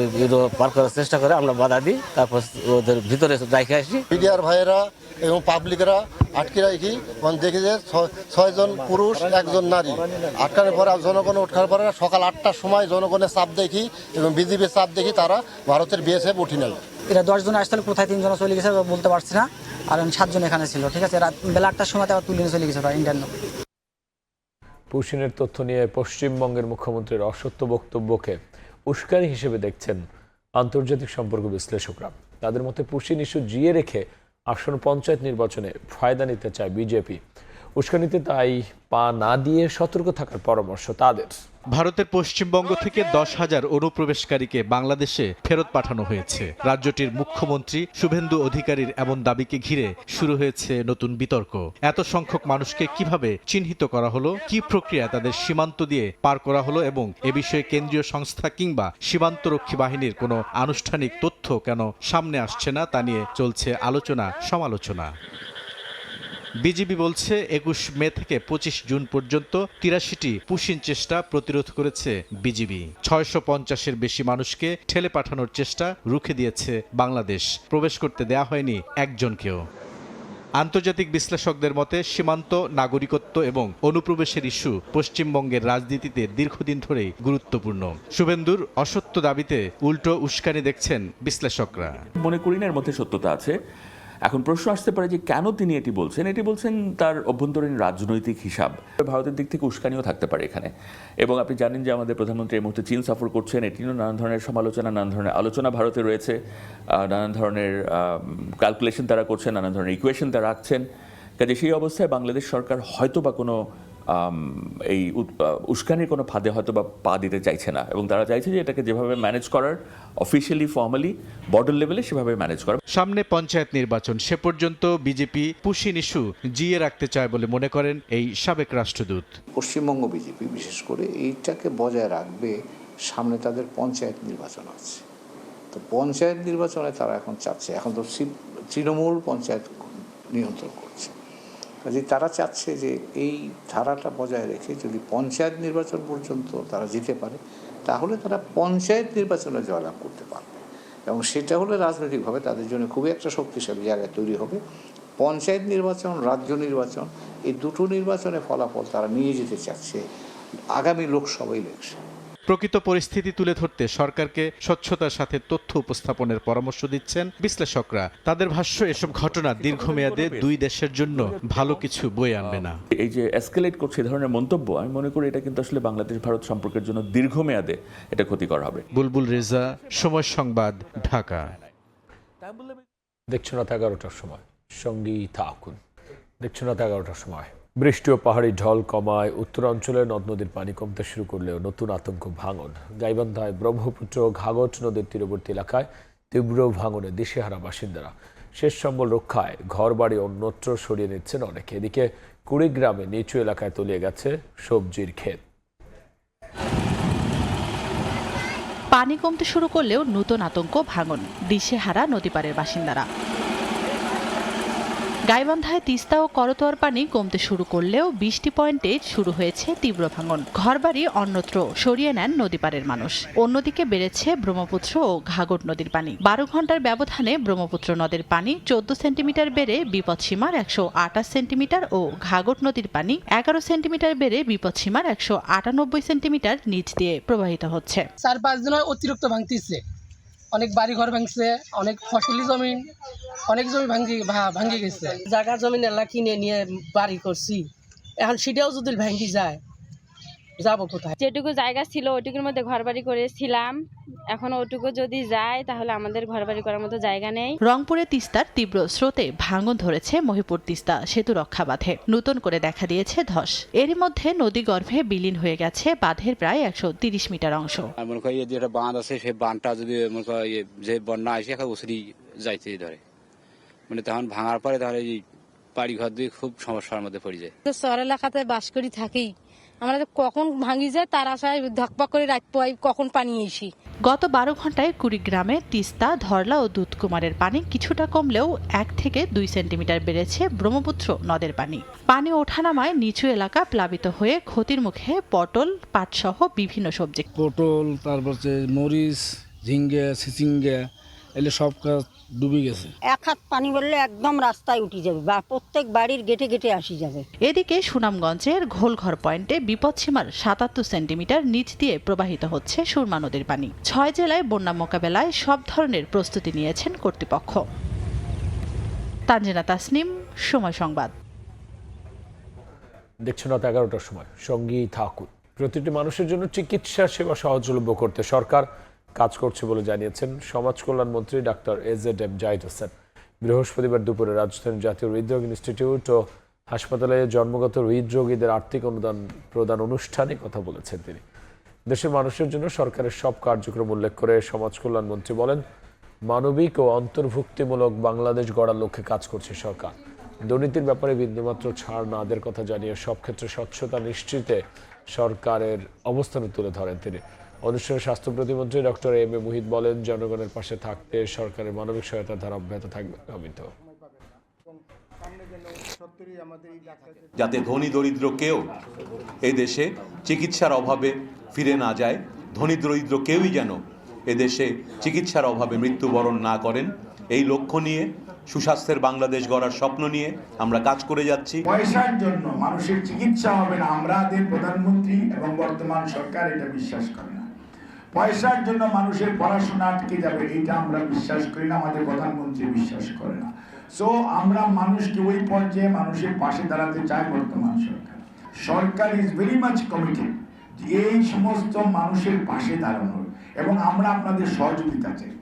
পার করার চেষ্টা করে, আমরা বাধা দিই, তারপর ওদের ভিতরে রেখে আসি। মিডিয়ার ভাইয়েরা এবং পাবলিকরা আটকে রাখি, দেখি যে 6 জন পুরুষ 1 জন নারী আটকানোর পরে জনগণ ওঠার পরে সকাল 8টার সময় জনগণের চাপ দেখি এবং বিজিবির চাপ দেখি তারা ভারতের বিএসএফ উঠি নেয়। এরা 10 জন আসলে কোথায় 3 জন চলে গেছে বলতে পারছি না, আর 7 জন এখানে ছিল। ঠিক আছে, রাত বেলা 8টার সময় আবার তুলে নিয়ে চলে গেছে ইন্ডিয়ান। পুশিনের তথ্য নিয়ে পশ্চিমবঙ্গের মুখ্যমন্ত্রীর অসত্য বক্তব্যকে উস্কানি হিসেবে দেখছেন আন্তর্জাতিক সম্পর্ক বিশ্লেষকরা। তাদের মতে পুশিন ইস্যু জিয়ে রেখে আসন্ন পঞ্চায়েত নির্বাচনে ফায়দা নিতে চায় বিজেপি। উস্কানিতে তাই পা না দিয়ে সতর্ক থাকার পরামর্শ তাদের। ভারতের পশ্চিমবঙ্গ থেকে 10,000 অনুপ্রবেশকারীকে বাংলাদেশে ফেরত পাঠানো হয়েছে। রাজ্যটির মুখ্যমন্ত্রী শুভেন্দু অধিকারীর এমন দাবিকে ঘিরে শুরু হয়েছে নতুন বিতর্ক। এত সংখ্যক মানুষকে কিভাবে চিহ্নিত করা হলো, কি প্রক্রিয়া তাদের সীমান্ত দিয়ে পার করা হলো এবং এ বিষয়ে কেন্দ্রীয় সংস্থা কিংবা সীমান্তরক্ষী বাহিনীর কোনো আনুষ্ঠানিক তথ্য কেন সামনে আসছে না, তা নিয়ে চলছে আলোচনা সমালোচনা। বিজিবি বলছে 21 মে থেকে 25 জুন পর্যন্ত 83টি পুশিন চেষ্টা প্রতিরোধ করেছে বিজিবি। 650-এর বেশি মানুষকে ঠেলে পাঠানোর চেষ্টা রুখে দিয়েছে বাংলাদেশ। প্রবেশ করতে দেয়া হয়নি একজনকেও। আন্তর্জাতিক বিশ্লেষকদের মতে সীমান্ত, নাগরিকত্ব এবং অনুপ্রবেশের ইস্যু পশ্চিমবঙ্গের রাজনীতিতে দীর্ঘদিন ধরেই গুরুত্বপূর্ণ। শুভেন্দুর অসত্য দাবিতে উল্টো উস্কানি দেখছেন বিশ্লেষকরা। মনে করি না এর মধ্যে সত্যতা আছে। এখন প্রশ্ন আসতে পারে যে কেন তিনি এটি বলছেন তার অভ্যন্তরীণ রাজনৈতিক হিসাব। ভারতের দিক থেকে উস্কানিও থাকতে পারে এখানে। এবং আপনি জানেন যে আমাদের প্রধানমন্ত্রী এই মুহূর্তে চীন সফর করছেন, এটিও নানান ধরনের সমালোচনা, নানান ধরনের আলোচনা ভারতে রয়েছে, নানান ধরনের ক্যালকুলেশন তারা করছেন, নানান ধরনের ইকুয়েশন তারা রাখছেন। কাজে সেই অবস্থায় বাংলাদেশ সরকার হয়তো বা কোনো এই উস্কানির কোনো ফাঁদে হয়তো বা পা দিতে চাইছে না, এবং তারা চাইছে যে এটাকে যেভাবে ম্যানেজ করার অফিসিয়ালি ফর্মালি বর্ডার লেভেলে সেভাবে ম্যানেজ করা। সামনে পঞ্চায়েত নির্বাচন, সে পর্যন্ত বিজেপি পুশিন ইস্যু জিয়ে রাখতে চায় বলে মনে করেন এই সাবেক রাষ্ট্রদূত। পশ্চিমবঙ্গ বিজেপি বিশেষ করে এইটাকে বজায় রাখবে। সামনে তাদের পঞ্চায়েত নির্বাচন আছে, তো পঞ্চায়েত নির্বাচনে তারা এখন চাচ্ছে, এখন তো তৃণমূল পঞ্চায়েত নিয়ন্ত্রণ করছে, কাজে তারা চাচ্ছে যে এই ধারাটা বজায় রেখে যদি পঞ্চায়েত নির্বাচন পর্যন্ত তারা যেতে পারে তাহলে তারা পঞ্চায়েত নির্বাচনে জয়লাভ করতে পারবে, এবং সেটা হলে রাজনৈতিকভাবে তাদের জন্য খুবই একটা শক্তিশালী জায়গা তৈরি হবে। পঞ্চায়েত নির্বাচন, রাজ্য নির্বাচন, এই দুটো নির্বাচনে ফলাফল তারা নিয়ে যেতে চাচ্ছে আগামী লোকসভা ইলেকশন। প্রকৃত পরিস্থিতি তুলে ধরতে সরকারকে স্বচ্ছতার সাথে তথ্য উপস্থাপনের পরামর্শ দিচ্ছেন বিশ্লেষকরা। তাদের ভাষ্য, এসব ঘটনা দীর্ঘমেয়াদে দুই দেশের জন্য ভালো কিছু বয়ে আনবে না। এই যে এসকেলেট করছে এই ধরনের মন্তব্য, আমি মনে করি এটা কিন্তু আসলে বাংলাদেশ ভারত সম্পর্কের জন্য দীর্ঘমেয়াদে এটা ক্ষতিকর হবে। বুলবুল রেজা, সময় সংবাদ, ঢাকা। দেখছেন রাত 11টার সময়, সঙ্গী থাকুন। দেখছেন রাত 11টার সময়। বৃষ্টি ও পাহাড়ি ঢল কমায় উত্তরাঞ্চলে নদ নদীর পানি কমতে শুরু করলেও নতুন আতঙ্ক ভাঙন। গাইবান্ধায় ব্রহ্মপুত্র ঘাঘট নদীর তীরবর্তী এলাকায় তীব্র ভাঙনে দিশেহারা বাসিন্দারা। শেষ সম্বল রক্ষায় ঘরবাড়ি অন্যত্র সরিয়ে নিচ্ছেন অনেকে। এদিকে কুড়িগ্রামে নিচু এলাকায় তলিয়ে গেছে সবজির ক্ষেত। পানি কমতে শুরু করলেও নতুন আতঙ্ক ভাঙন, দিশেহারা নদীপাড়ের বাসিন্দারা। গাইবান্ধায় তিস্তা ও করতোয়ার পানি কমতে শুরু করলেও 20টি পয়েন্টে শুরু হয়েছে তীব্র ভাঙন। ঘরবাড়ি অন্যত্র সরিয়ে নেন নদীপাড়ের মানুষ। অন্যদিকে বেড়েছে ব্রহ্মপুত্র ও ঘাঘট নদীর পানি। 12 ঘন্টার ব্যবধানে ব্রহ্মপুত্র নদের পানি 14 সেন্টিমিটার বেড়ে বিপদসীমার 128 সেন্টিমিটার ও ঘাঘট নদীর পানি 11 সেন্টিমিটার বেড়ে বিপদসীমার 198 সেন্টিমিটার নিচ দিয়ে প্রবাহিত হচ্ছে। 4-5 দিন অতিরিক্ত ভাঙতিছে, অনেক বাড়ি ঘর ভাঙছে, অনেক ফসলি জমি, অনেক জমি ভাঙে গেছে। জায়গা জমি এলা কিনে নিয়ে বাড়ি করছি, এখন সেটাও যদি ভাঙি যায় যাবো কোথায়? যেটুকু জায়গা ছিল ওইটুকুর মধ্যে ঘরবাড়ি করেছিলাম, এখন ওটুকু যদি যায় তাহলে আমাদের ঘরবাড়ি করার মতো জায়গা নেই। রংপুরে তিস্তার তীব্র স্রোতে ভাঙন ধরেছে মহিপুর তিস্তা সেতু রক্ষা বাঁধে। নতুন করে দেখা দিয়েছে ধস। এরই মধ্যে নদী গর্ভে বিলীন হয়ে গেছে বাঁধের প্রায় 130 মিটার অংশ। মনে করি যেটা বাঁধ আছে সেই বাঁধটা যদি মনে করি যে বন্যা আসে এখন ওসরি যাইতে ধরে, মানে তখন ভাঙার পরে তাহলে এই বাড়ি ঘর দিয়ে খুব সমস্যার মধ্যে পড়ে যায়। শহর এলাকাতে বাস করি থাকি, আমরা কখন ভাঙি যায় তার আশায় ধকপক করে রাত পাই কখন পানি এসি। গত 12 ঘন্টায় কুড়িগ্রামে তিস্তা, ধরলা ও দুধকুমারের পানি কিছুটা কমলেও 1 থেকে 2 সেন্টিমিটার বেড়েছে ব্রহ্মপুত্র নদের পানি। পানি ওঠানামায় নিচু এলাকা প্লাবিত হয়ে ক্ষতির মুখে পটল, পাটসহ বিভিন্ন সবজি। পটল, তারপর মরিচ, ঝিঙ্গা, চিচিঙ্গা এলে সব কাজ ডুবে গেছে। 1 হাত পানি বললে একদম রাস্তায় উঠে যাবে বা প্রত্যেক বাড়ির গেটে গেটে আসি যাবে। এদিকে সুনামগঞ্জের ঘোলঘর পয়েন্টে বিপদসীমার 77 সেন্টিমিটার নিচ দিয়ে প্রবাহিত হচ্ছে সুরমা নদীর পানি। 6 জেলায় বন্যা মোকাবেলায় সব ধরনের প্রস্তুতি নিয়েছেন কর্তৃপক্ষ। তানজিনা তাসনিম, সময় সংবাদ। দেখছেন রাত 11টার সময়। সঙ্গী থাকুন। প্রতিটি মানুষের জন্য চিকিৎসা সেবা সহজলভ্য করতে সরকার কাজ করছে বলে জানিয়েছেন সমাজ কল্যাণ মন্ত্রী doctor A Z M Zahid Hossain. বৃহস্পতিবার দুপুরে রাজধানীর জাতীয় হৃদরোগ ইনস্টিটিউট ও হাসপাতালে জন্মগত হৃদরোগীদের আর্থিক অনুদান প্রদান অনুষ্ঠানে কথা বলেছেন তিনি। দেশের মানুষের জন্য সরকারের সব কার্যক্রম উল্লেখ করে সমাজ কল্যাণ মন্ত্রী বলেন, মানবিক ও অন্তর্ভুক্তিমূলক বাংলাদেশ গড়ার লক্ষ্যে কাজ করছে সরকার। দুর্নীতির ব্যাপারে বিন্দুমাত্র ছাড় না দেওয়ার কথা জানিয়ে সব ক্ষেত্রে স্বচ্ছতা নিশ্চিতে সরকারের অবস্থান তুলে ধরেন তিনি। অনুষ্ঠানে স্বাস্থ্য প্রতিমন্ত্রী ডক্টর এম এ মুহিত বলেন, জনগণের পাশে থাকতে সরকারের মানবিক সহায়তার ধারা অব্যাহত থাকবে। যাতে ধনী দরিদ্র কেউ এই দেশে চিকিৎসার অভাবে ফিরে না যায়, ধনী দরিদ্র কেউই যেন এদেশে চিকিৎসার অভাবে মৃত্যুবরণ না করেন, এই লক্ষ্য নিয়ে সুস্বাস্থ্যের বাংলাদেশ গড়ার স্বপ্ন নিয়ে আমরা কাজ করে যাচ্ছি। পয়সার জন্য মানুষের চিকিৎসা হবে না, আমাদের প্রধানমন্ত্রী এবং বর্তমান সরকার এটা বিশ্বাস করে না। পয়সার জন্য মানুষের পড়াশোনা আটকে যাবে এটা আমরা বিশ্বাস করি না, আমাদের প্রধানমন্ত্রী বিশ্বাস করে না। সো আমরা মানুষকে ওই পর্যায়ে মানুষের পাশে দাঁড়াতে চাই বর্তমান সরকার। সরকার ইজ ভেরি মাচ কমিটেড এই সমস্ত মানুষের পাশে দাঁড়ানোর, এবং আমরা আপনাদের সহযোগিতা চাই।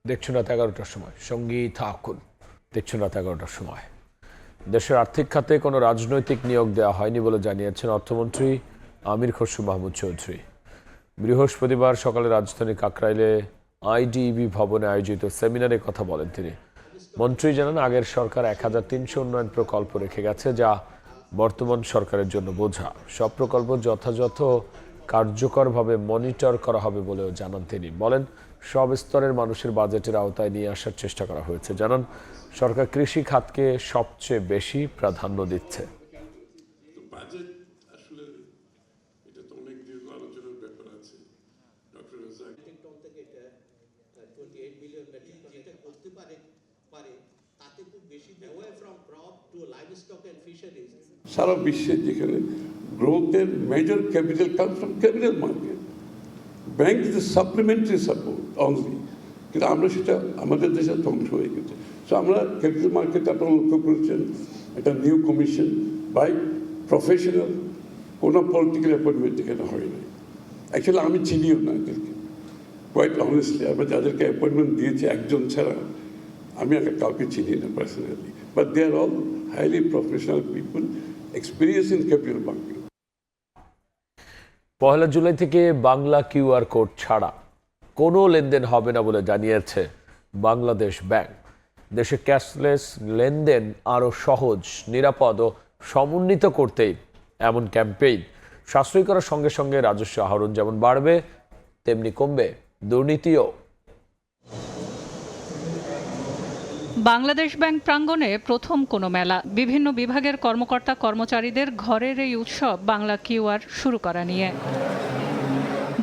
দেখছেন রাত 11টার সময়। সঙ্গী থাকুন। দেখছেন রাত 11টার সময়। দেশের আর্থিক খাতে কোনো রাজনৈতিক নিয়োগ দেওয়া হয়নি বলে জানিয়েছেন অর্থমন্ত্রী আমির খসরু মাহমুদ চৌধুরী। বৃহস্পতিবার সকালে রাজধানীর কাকরাইলে আইডিবি ভবনে আয়োজিত সেমিনারে কথা বলেন তিনি। মন্ত্রী জানান, আগের সরকার 1300 উন্নয়ন প্রকল্প রেখে গেছে, যা বর্তমান সরকারের জন্য বোঝা। সব প্রকল্প যথাযথ কার্যকরভাবে মনিটর করা হবে বলেও জানান তিনি। বলেন, সব স্তরের মানুষের বাজেটের আওতায় নিয়ে আসার চেষ্টা করা হয়েছে। জানান, সরকার কৃষি খাতকে সবচেয়ে বেশি প্রাধান্য দিচ্ছে। সারা বিশ্বে যেখানে গ্রোথের major capital comes from capital market, bank is supplementary support only, কিন্তু আমরা সেটা আমাদের দেশে ধ্বংস হয়ে গেছে। সো আমরা ক্যাপিটাল মার্কেট আপনারা লক্ষ্য করেছেন, একটা নিউ কমিশন বাই প্রফেশনাল, কোনো পলিটিক্যাল অ্যাপয়েন্টমেন্ট এখানে হয় না। অ্যাকচুয়ালি আমি চিনিও না এদেরকে, কোয়াইট অনেস্টলি। আমরা যাদেরকে অ্যাপয়েন্টমেন্ট দিয়েছি একজন ছাড়া আমি কাউকে চিনি না personally, but they are all highly professional people experience in capital market. 1 জুলাই থেকে বাংলা কিউআর কোড ছাড়া কোনো লেনদেন হবে না বলে জানিয়েছে বাংলাদেশ ব্যাংক। দেশে ক্যাশলেস লেনদেন আরও সহজ, নিরাপদ ও সমন্বিত করতেই এমন ক্যাম্পেইন। সাশ্রয়ী করার সঙ্গে সঙ্গে রাজস্ব আহরণ যেমন বাড়বে, তেমনি কমবে দুর্নীতিও। বাংলাদেশ ব্যাংক প্রাঙ্গণে প্রথম কোনো মেলা, বিভিন্ন বিভাগের কর্মকর্তা কর্মচারীদের ঘরের এই উৎসব বাংলা কিউআর শুরু করা নিয়ে।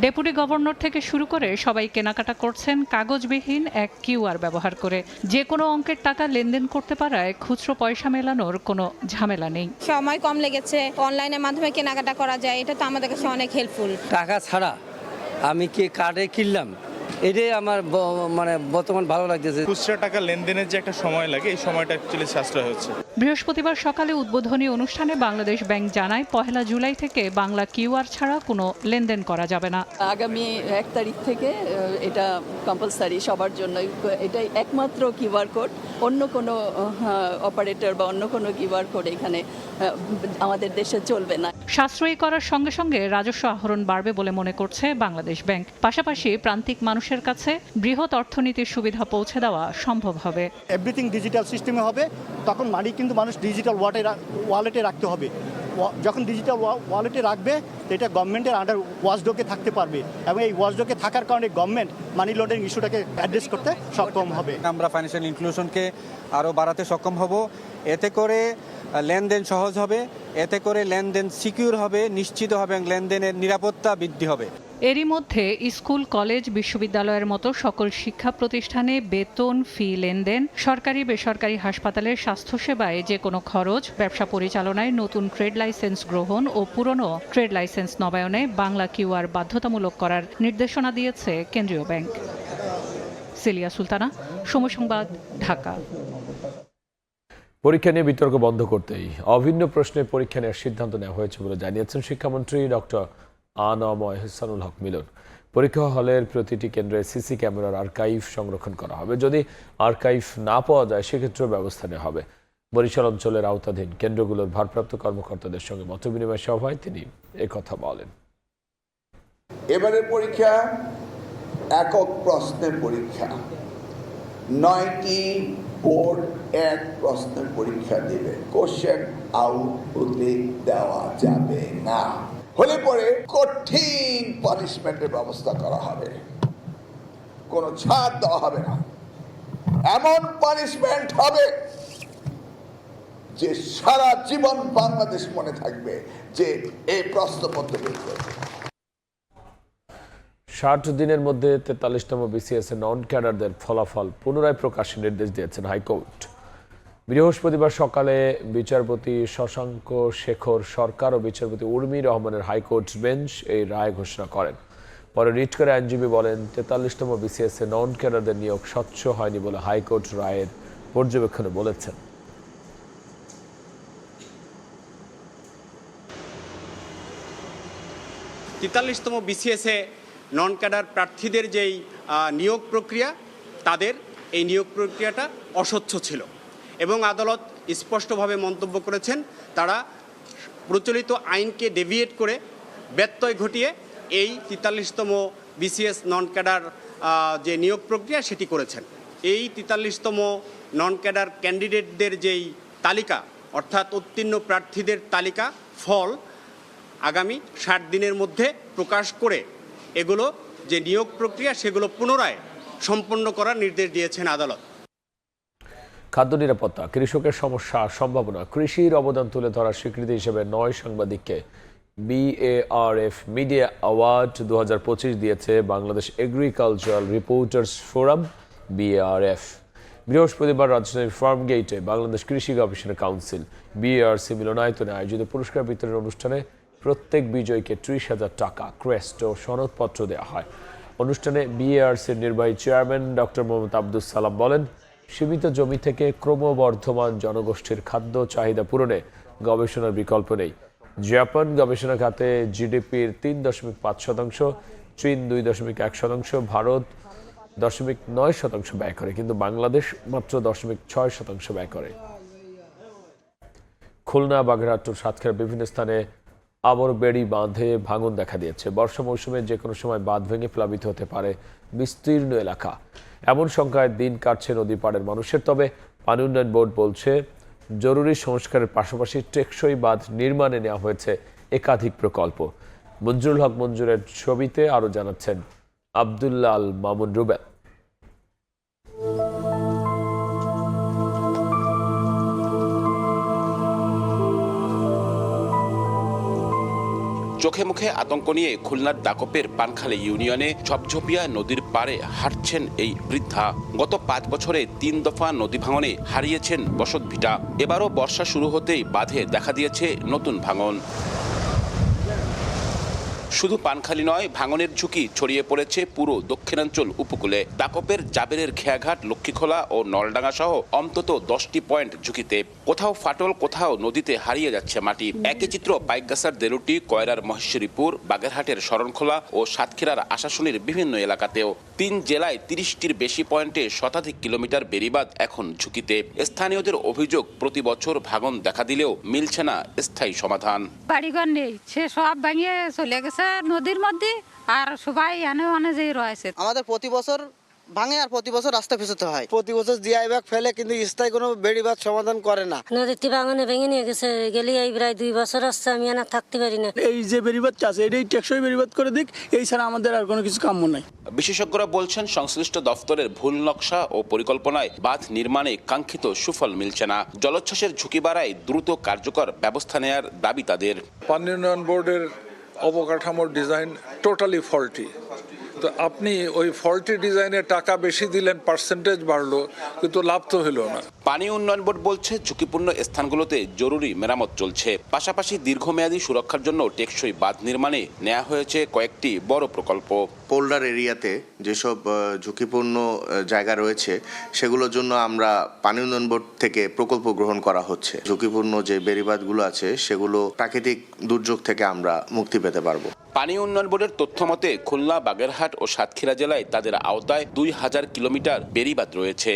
ডেপুটি গভর্নর থেকে শুরু করে সবাই কেনাকাটা করছেন কাগজবিহীন এক কিউআর ব্যবহার করে। যে কোনো অঙ্কের টাকা লেনদেন করতে পারায় খুচরো পয়সা মেলানোর কোনো ঝামেলা নেই। সময় কম লেগেছে, অনলাইনের মাধ্যমে কেনাকাটা করা যায়, এটা তো আমাদের কাছে অনেক হেল্পফুল। টাকা ছাড়া আমি কি কার্ডে কিনলাম, এটাই আমার মানে বর্তমান ভালো লাগতেছে। খুচরা টাকা লেনদেনের যে একটা সময় লাগে, এই সময়টা অ্যাকচুয়ালি সাশ্রয় হচ্ছে। বৃহস্পতিবার সকালে উদ্বোধনী অনুষ্ঠানে বাংলাদেশ ব্যাংক জানায় 1 জুলাই থেকে বাংলা কিউআর ছাড়া কোনো লেনদেন করা যাবে না। আগামী 1 তারিখ থেকে এটা কম্পালসারি সবার জন্য। এটাই একমাত্র কিউআর কোড, অন্য কোনো অপারেটর বা অন্য কোনো কিউআর কোড এখানে আমাদের দেশে চলবে না। সাশ্রয়ী করার সঙ্গে সঙ্গে রাজস্ব আহরণ বাড়বে বলে মনে করছে বাংলাদেশ ব্যাংক। পাশাপাশি প্রান্তিক মানুষের কাছে বৃহৎ অর্থনীতির সুবিধা পৌঁছে দেওয়া সম্ভব হবে। এভরিথিং ডিজিটাল সিস্টেমে হবে, তখন মানি কিন্তু মানুষ ডিজিটাল ওয়ালেটে রাখতে হবে। যখন ডিজিটাল ওয়ালেটে রাখবে, এটা গভর্নমেন্টের আন্ডার ওয়াচডগে থাকতে পারবে, এবং এই ওয়াচডগে থাকার কারণে গভর্নমেন্ট মানি লন্ডারিং ইস্যুটাকে অ্যাড্রেস করতে সক্ষম হবে। আমরা ফাইন্যান্সিয়াল ইনক্লুশনকে আরও বাড়াতে সক্ষম হব। এতে করে লেনদেন সহজ হবে, এতে করে লেনদেন সিকিউর হবে, নিশ্চিত হবে, এবং লেনদেনের নিরাপত্তা বৃদ্ধি হবে। এরই মধ্যে স্কুল, কলেজ, বিশ্ববিদ্যালয়ের মতো সকল শিক্ষা প্রতিষ্ঠানে বেতন, ফি লেনদেন, সরকারি বেসরকারি হাসপাতালের স্বাস্থ্যসেবায় যে কোনো খরচ, ব্যবসা পরিচালনায় নতুন ট্রেড লাইসেন্স গ্রহণ ও পুরনো ট্রেড লাইসেন্স নবায়নে বাংলা কিউআর বাধ্যতামূলক করার নির্দেশনা দিয়েছে কেন্দ্রীয় ব্যাংক। সিলিয়া সুলতানা, সময় সংবাদ, ঢাকা। পরীক্ষা নিয়ে বিতর্ক বন্ধ করতেই অভিন্ন প্রশ্নে পরীক্ষা নেওয়ার সিদ্ধান্ত নেওয়া হয়েছে বলে জানিয়েছেন শিক্ষামন্ত্রী ডক্টর আনম এহসানুল হক মিলন। পরীক্ষা হলের প্রতিটি কেন্দ্রে সিসি ক্যামেরার আর্কাইভ সংরক্ষণ করা হবে। যদি আর্কাইভ না পাওয়া যায়, সেক্ষেত্রে ব্যবস্থা নেওয়া হবে। বরিশাল অঞ্চলের আওতাধীন কেন্দ্রগুলোর ভারপ্রাপ্ত কর্মকর্তাদের সঙ্গে মতবিনিময় সভায় তিনি একথা বলেন। এবারের পরীক্ষা একক প্রশ্নের পরীক্ষা, 9টি বোর্ড এক প্রশ্নের পরীক্ষা দেবে। কোশ্চেন আউট হতে দেওয়া যাবে না। হলে পরে কঠিন পানিশমেন্টের ব্যবস্থা করা হবে, কোনো ছাড় দেওয়া হবে না। এমন পানিশমেন্ট হবে যে সারা জীবন বাংলাদেশ মনে থাকবে যে এই প্রশ্নপত্র বের করেছে। 60 দিনের মধ্যে 43তম বিসিএস নন ক্যাডারদের ফলাফল পুনরায় প্রকাশের নির্দেশ দিয়েছেন হাইকোর্ট। বৃহস্পতিবার সকালে বিচারপতি শশাঙ্ক শেখর সরকার ও বিচারপতি উর্মি রহমানের হাইকোর্ট বেঞ্চ এই রায় ঘোষণা করেন। পরে রিট করে আইনজীবী বলেন, 43তম বিসিএস নন ক্যাডারদের নিয়োগ স্বচ্ছ হয়নি বলে হাইকোর্ট রায়ের পর্যবেক্ষণে বলেছেন। 43তম বিসিএসে নন ক্যাডার প্রার্থীদের যেই নিয়োগ প্রক্রিয়া, তাদের এই নিয়োগ প্রক্রিয়াটা অস্বচ্ছ ছিল এবং আদালত স্পষ্টভাবে মন্তব্য করেছেন তারা প্রচলিত আইনকে ডেভিয়েট করে ব্যত্যয় ঘটিয়ে এই 43তম বিসিএস নন ক্যাডার যে নিয়োগ প্রক্রিয়া সেটি করেছেন। এই 43তম নন ক্যাডার ক্যান্ডিডেটদের যেই তালিকা, অর্থাৎ উত্তীর্ণ প্রার্থীদের তালিকা ফল আগামী 60 দিনের মধ্যে প্রকাশ করে এগুলো যে নিয়োগ প্রক্রিয়া সেগুলো পুনরায় সম্পন্ন করার নির্দেশ দিয়েছেন আদালত। খাদ্য নিরাপত্তা, কৃষকের সমস্যা, সম্ভাবনা, কৃষির অবদান তুলে ধরার স্বীকৃতি হিসেবে 9 সাংবাদিককে BARF মিডিয়া অ্যাওয়ার্ড 2025 দিয়েছে Bangladesh agricultural reporters forum BARF। বৃহস্পতিবার রাজধানীর ফার্মগেটে বাংলাদেশ কৃষি গবেষণা কাউন্সিল BARC মিলনায়তনে আয়োজিত পুরস্কার বিতরণ অনুষ্ঠানে প্রত্যেক বিজয়ীকে 30,000 টাকা, ক্রেস্ট ও সনদপত্র দেওয়া হয়। অনুষ্ঠানে BARCর নির্বাহী চেয়ারম্যান ডক্টর মোহাম্মদ আব্দুস সালাম বলেন, সীমিত জমি থেকে ক্রমবর্ধমান জনগোষ্ঠীর খাদ্য চাহিদা পূরণে গবেষণার বিকল্প নেই। জাপান গবেষণা খাতে জিডিপির 3.5%, চীন 2.1%, ভারত 0.9% ব্যয় করে, কিন্তু বাংলাদেশ মাত্র 0.6% ব্যয় করে। খুলনা, বাগেরহাট ও সাতক্ষীরার বিভিন্ন স্থানে আবর বেড়ি বাঁধে ভাঙন দেখা দিয়েছে। বর্ষা মৌসুমে যে কোনো সময় বাঁধ ভেঙে প্লাবিত হতে পারে বিস্তীর্ণ এলাকা। এমন সংখ্যায় দিন কাটছে নদী পাড়ের মানুষের। তবে পানি উন্নয়ন বোর্ড বলছে, জরুরি সংস্কারের পাশাপাশি টেকসই বাঁধ নির্মাণে নেওয়া হয়েছে একাধিক প্রকল্প। মঞ্জুরুল হক মঞ্জুরের ছবিতে আরও জানাচ্ছেন আব্দুল্লাহ আল মামুন রুবেল। চোখে মুখে আতঙ্ক নিয়ে খুলনার দাকপের পানখালী ইউনিয়নে ঝপঝপিয়া নদীর পাড়ে হাঁটছেন এই বৃদ্ধা। গত 5 বছরে 3 দফা নদী ভাঙনে হারিয়েছেন বসতভিটা। এবারও বর্ষা শুরু হতেই বাঁধে দেখা দিয়েছে নতুন ভাঙন। শুধু পানখালী নয়, ভাঙনের ঝুঁকি ছড়িয়ে পড়েছে পুরো দক্ষিণাঞ্চল উপকূলে। দাকপের জাবেরের খেয়াঘাট, লক্ষ্মীখোলা ও নলডাঙ্গা সহ অন্তত 10টি পয়েন্ট ঝুঁকিতে। কোথাও ফাটল, কোথাও নদীতে হারিয়ে যাচ্ছে মাটি। একই চিত্র পাইকগাছার দেরুটি, কয়রার মহেশ্বরীপুর, বাগেরহাটের শরণখোলা ও সাতক্ষীরার আশাশুনির বিভিন্ন এলাকাতেও। 3 জেলায় 30টির বেশি পয়েন্টে শতাধিক কিলোমিটার বেড়িবাঁধ এখন ঝুঁকিতে। স্থানীয়দের অভিযোগ, প্রতি বছর ভাঙন দেখা দিলেও মিলছে না স্থায়ী সমাধান। বাড়িঘর নেই, সে সব ভাঙিয়ে চলে গেছে নদীর মধ্যে, আর সবাই এনে যে রয়েছে। আমাদের প্রতি বছর ভাঙে আর প্রতি বছর রাস্তা ফেসাতে হয়। প্রতি বছর জিআই ব্যাগ ফেলে, কিন্তু স্থায়ী কোনো বেড়িবাঁধ সমাধান করে না। নদীতে ভাঙনে ভেঙে নিয়ে গেছে, গেলে এই প্রায় 2 বছর আসছে, আমি আর থাকতে পারি না। এই যে বেড়িবাঁধটা আছে, এটাই টেকসই বেড়িবাঁধ করে দিক, এই ছাড়া আমাদের আর কোনো কিছু কাম্য নাই। বিশেষজ্ঞরা বলছেন, সংশ্লিষ্ট দফতরের ভুল নকশা ও পরিকল্পনায় বাঁধ নির্মাণে কাঙ্ক্ষিত সুফল মিলছে না। জলোচ্ছ্বাসের ঝুঁকি বাড়ায় দ্রুত কার্যকর ব্যবস্থা নেয়ার দাবি তাদের। পানি উন্নয়ন বোর্ডের অবকাঠামোর ডিজাইন টোটালি ফল্টি। তো আপনি ওই ফল্টি ডিজাইনের টাকা বেশি দিলেন, পার্সেন্টেজ বাড়লো, কিন্তু লাভ তো হলো না। পানি উন্নয়ন বোর্ড বলছে, ঝুঁকিপূর্ণ স্থানগুলোতে জরুরি মেরামত চলছে। পাশাপাশি দীর্ঘমেয়াদী সুরক্ষার জন্য টেকসই বাঁধ নির্মাণে নেওয়া হয়েছে কয়েকটি বড় প্রকল্প। পোল্ডার এরিয়াতে যেসব ঝুঁকিপূর্ণ জায়গা রয়েছে, সেগুলোর জন্য আমরা পানি উন্নয়ন বোর্ড থেকে প্রকল্প গ্রহণ করা হচ্ছে। ঝুঁকিপূর্ণ যে বেড়িবাঁধগুলো আছে, সেগুলো প্রাকৃতিক দুর্যোগ থেকে আমরা মুক্তি পেতে পারবো। পানি উন্নয়ন বোর্ডের তথ্য মতে, খুলনা, বাগেরহাট ও সাতক্ষীরা জেলায় তাদের আওতায় 2000 কিলোমিটার বেড়িবাঁধ রয়েছে।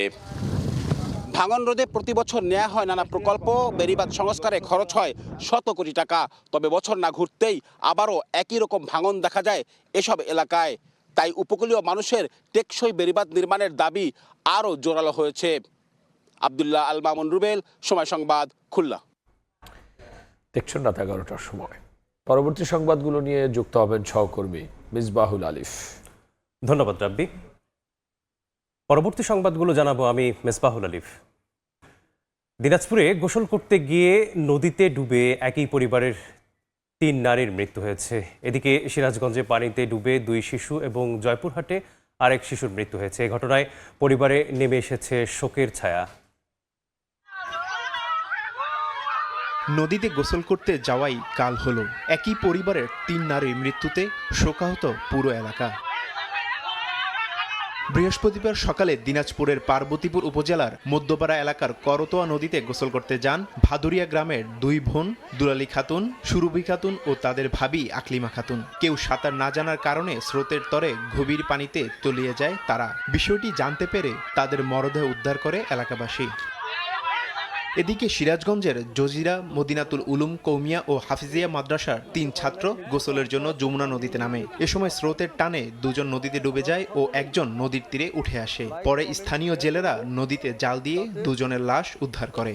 ভাঙন রোধে প্রতি বছর নেওয়া হয় নানা প্রকল্প। বেড়িবাঁধ সংস্কারে খরচ হয় শত কোটি টাকা। তবে বছর না ঘুরতেই আবারও একই রকম ভাঙন দেখা যায় এসব এলাকায়। তাই উপকূলীয় মানুষের টেকসই বেড়িবাঁধ নির্মাণের দাবি আরও জোরালো হয়েছে। আব্দুল্লাহ আল মামুন রুবেল, সময় সংবাদ, খুলনা। দেখছেন রাত 11টার সময়। পরবর্তী সংবাদগুলো নিয়ে যুক্ত হবেন সহকর্মী মিসবাহুল আলিফ। ধন্যবাদ রাব্বি। পরবর্তী সংবাদগুলো জানাবো আমি মিসবাহুল আলিফ। দিনাজপুরে গোসল করতে গিয়ে নদীতে ডুবে একই পরিবারের 3 নারীর মৃত্যু হয়েছে। এদিকে সিরাজগঞ্জে পানিতে ডুবে 2 শিশু এবং জয়পুরহাটে আরেক শিশুর মৃত্যু হয়েছে। এই ঘটনায় পরিবারে নেমে এসেছে শোকের ছায়া। নদীতে গোসল করতে যাওয়াই কাল হলো। একই পরিবারের 3 নারীর মৃত্যুতে শোকাহত পুরো এলাকা। বৃহস্পতিবার সকালে দিনাজপুরের পার্বতীপুর উপজেলার মধ্যপাড়া এলাকার করতোয়া নদীতে গোসল করতে যান ভাদুরিয়া গ্রামের 2 বোন দুলালী খাতুন, সুরভি খাতুন ও তাদের ভাবি আকলিমা খাতুন। কেউ সাঁতার না জানার কারণে স্রোতের তরে গভীর পানিতে তলিয়ে যায় তারা। বিষয়টি জানতে পেরে তাদের মরদেহ উদ্ধার করে এলাকাবাসী। এদিকে সিরাজগঞ্জের জজিরা মদিনাতুল উলুম কৌমিয়া ও হাফিজিয়া মাদ্রাসার 3 ছাত্র গোসলের জন্য যমুনা নদীতে নামে। এ সময় স্রোতের টানে 2 জন নদীতে ডুবে যায় ও 1 জন নদীর তীরে উঠে আসে। পরে স্থানীয় জেলেরা নদীতে জাল দিয়ে 2 জনের লাশ উদ্ধার করে।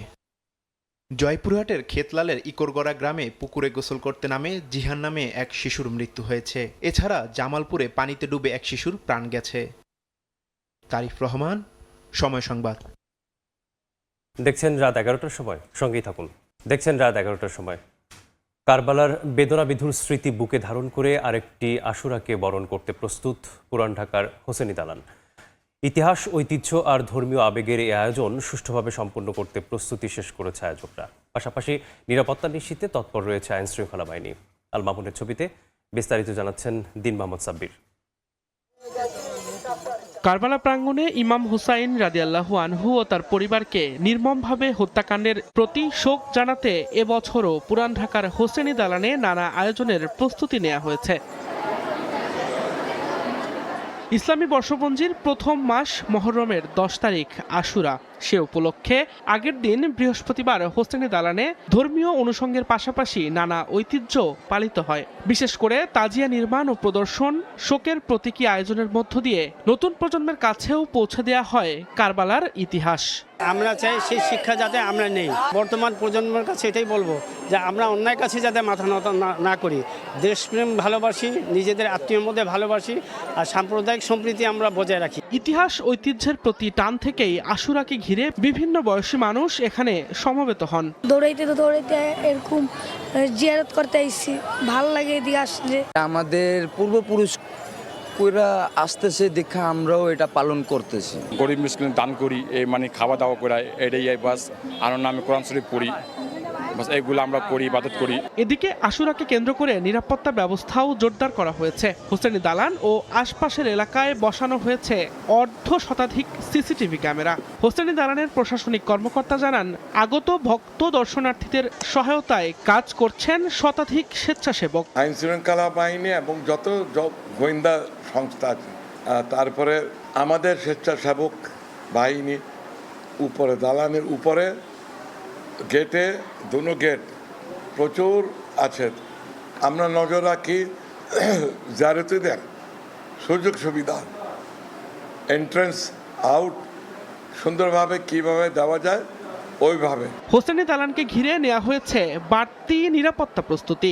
জয়পুরহাটের খেতলালের ইকরগড়া গ্রামে পুকুরে গোসল করতে নামে জিহান নামে এক শিশুর মৃত্যু হয়েছে। এছাড়া জামালপুরে পানিতে ডুবে এক শিশুর প্রাণ গেছে। তারিফ রহমান, সময় সংবাদ। দেখছেন রাত 11টার সময়, সঙ্গেই থাকুন। দেখছেন রাত 11টার সময়। কারবালার বেদনা বিধুর স্মৃতি বুকে ধারণ করে আরেকটি আশুরাকে বরণ করতে প্রস্তুত পুরান ঢাকার হোসেনি দালান। ইতিহাস, ঐতিহ্য আর ধর্মীয় আবেগের এই আয়োজন সুষ্ঠুভাবে সম্পন্ন করতে প্রস্তুতি শেষ করেছে আয়োজকরা। পাশাপাশি নিরাপত্তা নিশ্চিতে তৎপর রয়েছে আইন শৃঙ্খলা বাহিনী। আল মামুনের ছবিতে বিস্তারিত জানাচ্ছেন দিন মোহাম্মদ সাব্বির। কারবালা প্রাঙ্গণে ইমাম হুসাইন রাদিয়াল্লাহু আনহু ও তার পরিবারকে নির্মমভাবে হত্যাকাণ্ডের প্রতি শোক জানাতে এবছরও পুরান ঢাকার হোসেনি দালানে নানা আয়োজনের প্রস্তুতি নেওয়া হয়েছে। ইসলামী বর্ষপঞ্জির প্রথম মাস মহরমের 10 তারিখ আশুরা। সে উপলক্ষে আগের দিন বৃহস্পতিবার হোসেনি দালানে ধর্মীয় অনুষঙ্গের পাশাপাশি নানা ঐতিহ্য পালিত হয়। বিশেষ করে তাজিয়া নির্মাণ ও প্রদর্শন, শোকের প্রতীকী আয়োজনের মধ্য দিয়ে নতুন প্রজন্মের কাছেও পৌঁছে দেওয়া হয় কারবালার ইতিহাস। আমরা চাই সেই শিক্ষা যাতে আমরা নেই। বর্তমান প্রজন্মের কাছে এটাই বলবো যে আমরা অন্যায়ের কাছে যাতে মাথা নত না করি, দেশপ্রেম ভালোবাসি, নিজেদের আত্মীয়ের মধ্যে ভালোবাসি আর সাম্প্রদায়িক সম্প্রীতি আমরা বজায় রাখি। ইতিহাস ঐতিহ্যের প্রতি টান থেকেই আশুরাকে ঘিরে বিভিন্ন বয়সী মানুষ এখানে সমবেত হন। দৌড়াইতে এরকম জিয়ারত করতে আইছি, ভালো লাগে এদিকে আসলে। আমাদের পূর্বপুরুষ কইরা আসতেছে দেখা আমরাও এটা পালন করতেছি। গরিব মিসকিন দান করি, এই মানে খাওয়া দাওয়া করা, এটাই বাস আনার নামে কোরআন শরীফ পড়ি, বাস এইগুলো আমরা করি, ইবাদত করি। এদিকে আশুরাকে কেন্দ্র করে নিরাপত্তা ব্যবস্থাও জোরদার করা হয়েছে। হোসেনি দালান ও আশপাশের এলাকায় বসানো হয়েছে 1/2 শতাধিক সিসিটিভি ক্যামেরা। হোসেনি দালানের প্রশাসনিক কর্মকর্তা জানান, আগত ভক্ত দর্শনার্থীদের সহায়তায় কাজ করছেন শতাধিক স্বেচ্ছাসেবক। আইন শৃঙ্খলা বাহিনী এবং যত গোয়েন্দা সংস্থা আছে, তারপরে আমাদের স্বেচ্ছাসেবক বাহিনী উপরে দালানের উপরে গেটে দুনো গেট প্রচুর আছে। আমরা নজর রাখি জারতুদের সুযোগ সুবিধা, এন্ট্রান্স আউট সুন্দরভাবে কিভাবে দেওয়া যায় ওইভাবে। হোসেনি দালানকে ঘিরে নেওয়া হয়েছে বাড়তি নিরাপত্তা প্রস্তুতি।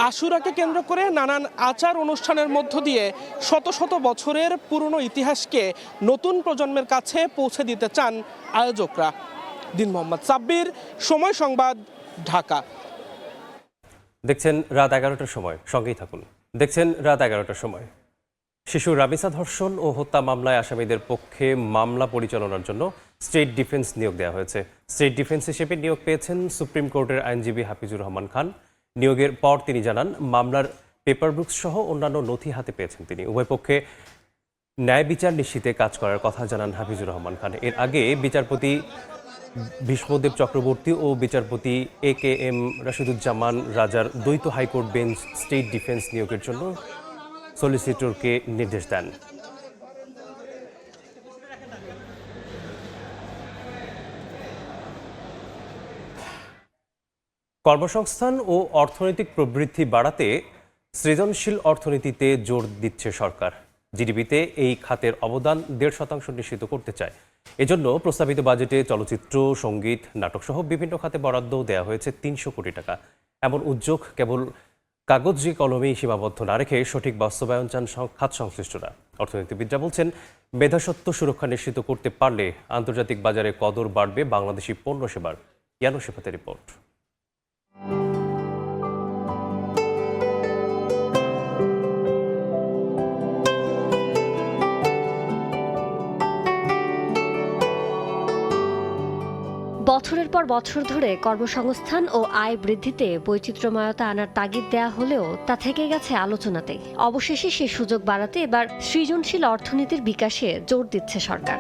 আশুরাকে কেন্দ্র করে নানান আচার অনুষ্ঠানের মধ্য দিয়ে শত শত বছরের পুরনো ইতিহাসকে নতুন প্রজন্মের কাছে পৌঁছে দিতে চান আয়োজকরা। দিন মোহাম্মদ সাব্বির, সময় সংবাদ, ঢাকা। দেখছেন রাত 11টার সময়, সঙ্গেই থাকুন। দেখছেন রাত 11টার সময়। শিশু রামিসা ধর্ষণ ও হত্যা মামলায় আসামিদের পক্ষে মামলা পরিচালনার জন্য স্টেট ডিফেন্স নিয়োগ দেওয়া হয়েছে। স্টেট ডিফেন্স হিসেবে নিয়োগ পেয়েছেন সুপ্রিম কোর্টের আইনজীবী হাফিজুর রহমান খান। নিয়োগের পর তিনি জানান, মামলার পেপার বুকস সহ অন্যান্য নথি হাতে পেয়েছেন তিনি। উভয় পক্ষে ন্যায় বিচার নিশ্চিতে কাজ করার কথা জানান হাফিজুর রহমান খান। এর আগে বিচারপতি ভীষ্মদেব চক্রবর্তী ও বিচারপতি AKM রাশিদুজ্জামান রাজার দ্বৈত হাইকোর্ট বেঞ্চ স্টেট ডিফেন্স নিয়োগের জন্য সলিসিটরকে নির্দেশ দেন। কর্মসংস্থান ও অর্থনৈতিক প্রবৃদ্ধি বাড়াতে সৃজনশীল অর্থনীতিতে জোর দিচ্ছে সরকার। জিডিপিতে এই খাতের অবদান 1.5% নিশ্চিত করতে চায়। এজন্য প্রস্তাবিত বাজেটে চলচ্চিত্র, সঙ্গীত, নাটকসহ বিভিন্ন খাতে বরাদ্দ দেওয়া হয়েছে 300 কোটি টাকা। এমন উদ্যোগ কেবল কাগজে কলমেই সীমাবদ্ধ না রেখে সঠিক বাস্তবায়ন চান খাত সংশ্লিষ্টরা। অর্থনীতিবিদরা বলছেন, মেধাস্বত্ব সুরক্ষা নিশ্চিত করতে পারলে আন্তর্জাতিক বাজারে কদর বাড়বে বাংলাদেশি পণ্য সেবার। ইয়ানো শেফাতের রিপোর্ট। বছরের পর বছর ধরে কর্মসংস্থান ও আয় বৃদ্ধিতে বৈচিত্র্যময়তা আনার তাগিদ দেয়া হলেও তা থেকে গেছে আলোচনাতেই। অবশেষে সে সুযোগ বাড়াতে এবার সৃজনশীল অর্থনীতির বিকাশে জোর দিচ্ছে সরকার।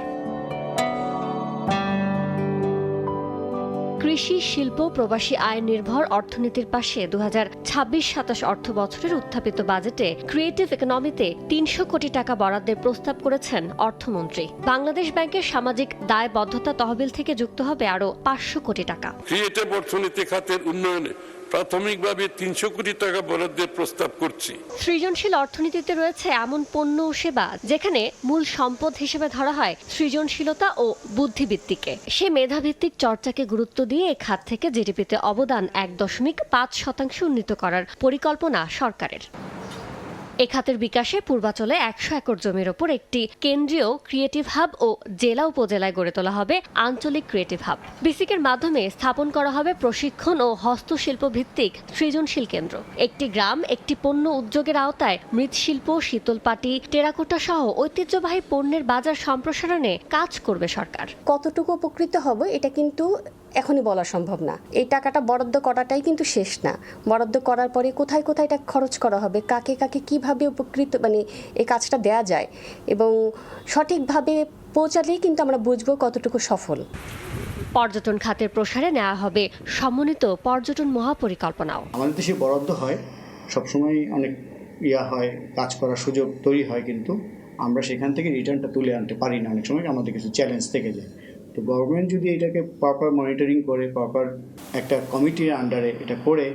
কৃষি, শিল্প, প্রবাসী আয় নির্ভর অর্থনীতির পাশে 2026-27 অর্থ বছরের উত্থাপিত বাজেটে ক্রিয়েটিভ ইকোনমিতে 300 কোটি টাকা বরাদ্দের প্রস্তাব করেছেন অর্থমন্ত্রী। বাংলাদেশ ব্যাংকের সামাজিক দায়বদ্ধতা তহবিল থেকে যুক্ত হবে আরও 500 কোটি টাকা। ক্রিয়েটিভ অর্থনীতি খাতের উন্নয়নে প্রাথমিকভাবে 300 কোটি টাকা বরাদ্দের প্রস্তাব করছি। সৃজনশীল অর্থনীতিতে রয়েছে এমন পণ্য ও সেবা যেখানে মূল সম্পদ হিসেবে ধরা হয় সৃজনশীলতা ও বুদ্ধিবৃত্তিকে। সে মেধাভিত্তিক চর্চাকে গুরুত্ব দিয়ে এ খাত থেকে জিডিপিতে অবদান 1.5% উন্নীত করার পরিকল্পনা সরকারের। এ খাতের বিকাশে পূর্বাচলে 100 একর জমির ওপর একটি কেন্দ্রীয় ক্রিয়েটিভ হাব ও জেলা উপজেলায় গড়ে তোলা হবে আঞ্চলিক ক্রিয়েটিভ হাব। বিসিকের মাধ্যমে স্থাপন করা হবে প্রশিক্ষণ ও হস্তশিল্প ভিত্তিক সৃজনশীল কেন্দ্র। একটি গ্রাম, একটি পণ্য উদ্যোগের আওতায় মৃৎশিল্প, শীতলপাটি, টেরাকোটা সহ ঐতিহ্যবাহী পণ্যের বাজার সম্প্রসারণে কাজ করবে সরকার। কতটুকু উপকৃত হবে এটা কিন্তু এখনই বলা সম্ভব না। এই টাকাটা বরাদ্দ করাটাই কিন্তু শেষ না। বরাদ্দ করার পরে কোথায় কোথায় এটা খরচ করা হবে, কাকে কাকে কিভাবে উপকৃত এই কাজটা দেয়া যায় এবং সঠিকভাবে পৌঁছালেই কিন্তু আমরা বুঝবো কতটুকু সফল। পর্যটন খাতের প্রসারে নেওয়া হবে সমন্বিত পর্যটন মহাপরিকল্পনাও। আমাদের দেশে বরাদ্দ হয়, সবসময় অনেক হয়, কাজ করার সুযোগ তৈরি হয়, কিন্তু আমরা সেখান থেকে রিটার্নটা তুলে আনতে পারি না। অনেক সময় আমাদের কিছু চ্যালেঞ্জ থেকে যায়। তো গভর্নমেন্ট যদি এটাকে প্রপার মনিটরিং করে, প্রপার একটা কমিটির আন্ডারে এটা করে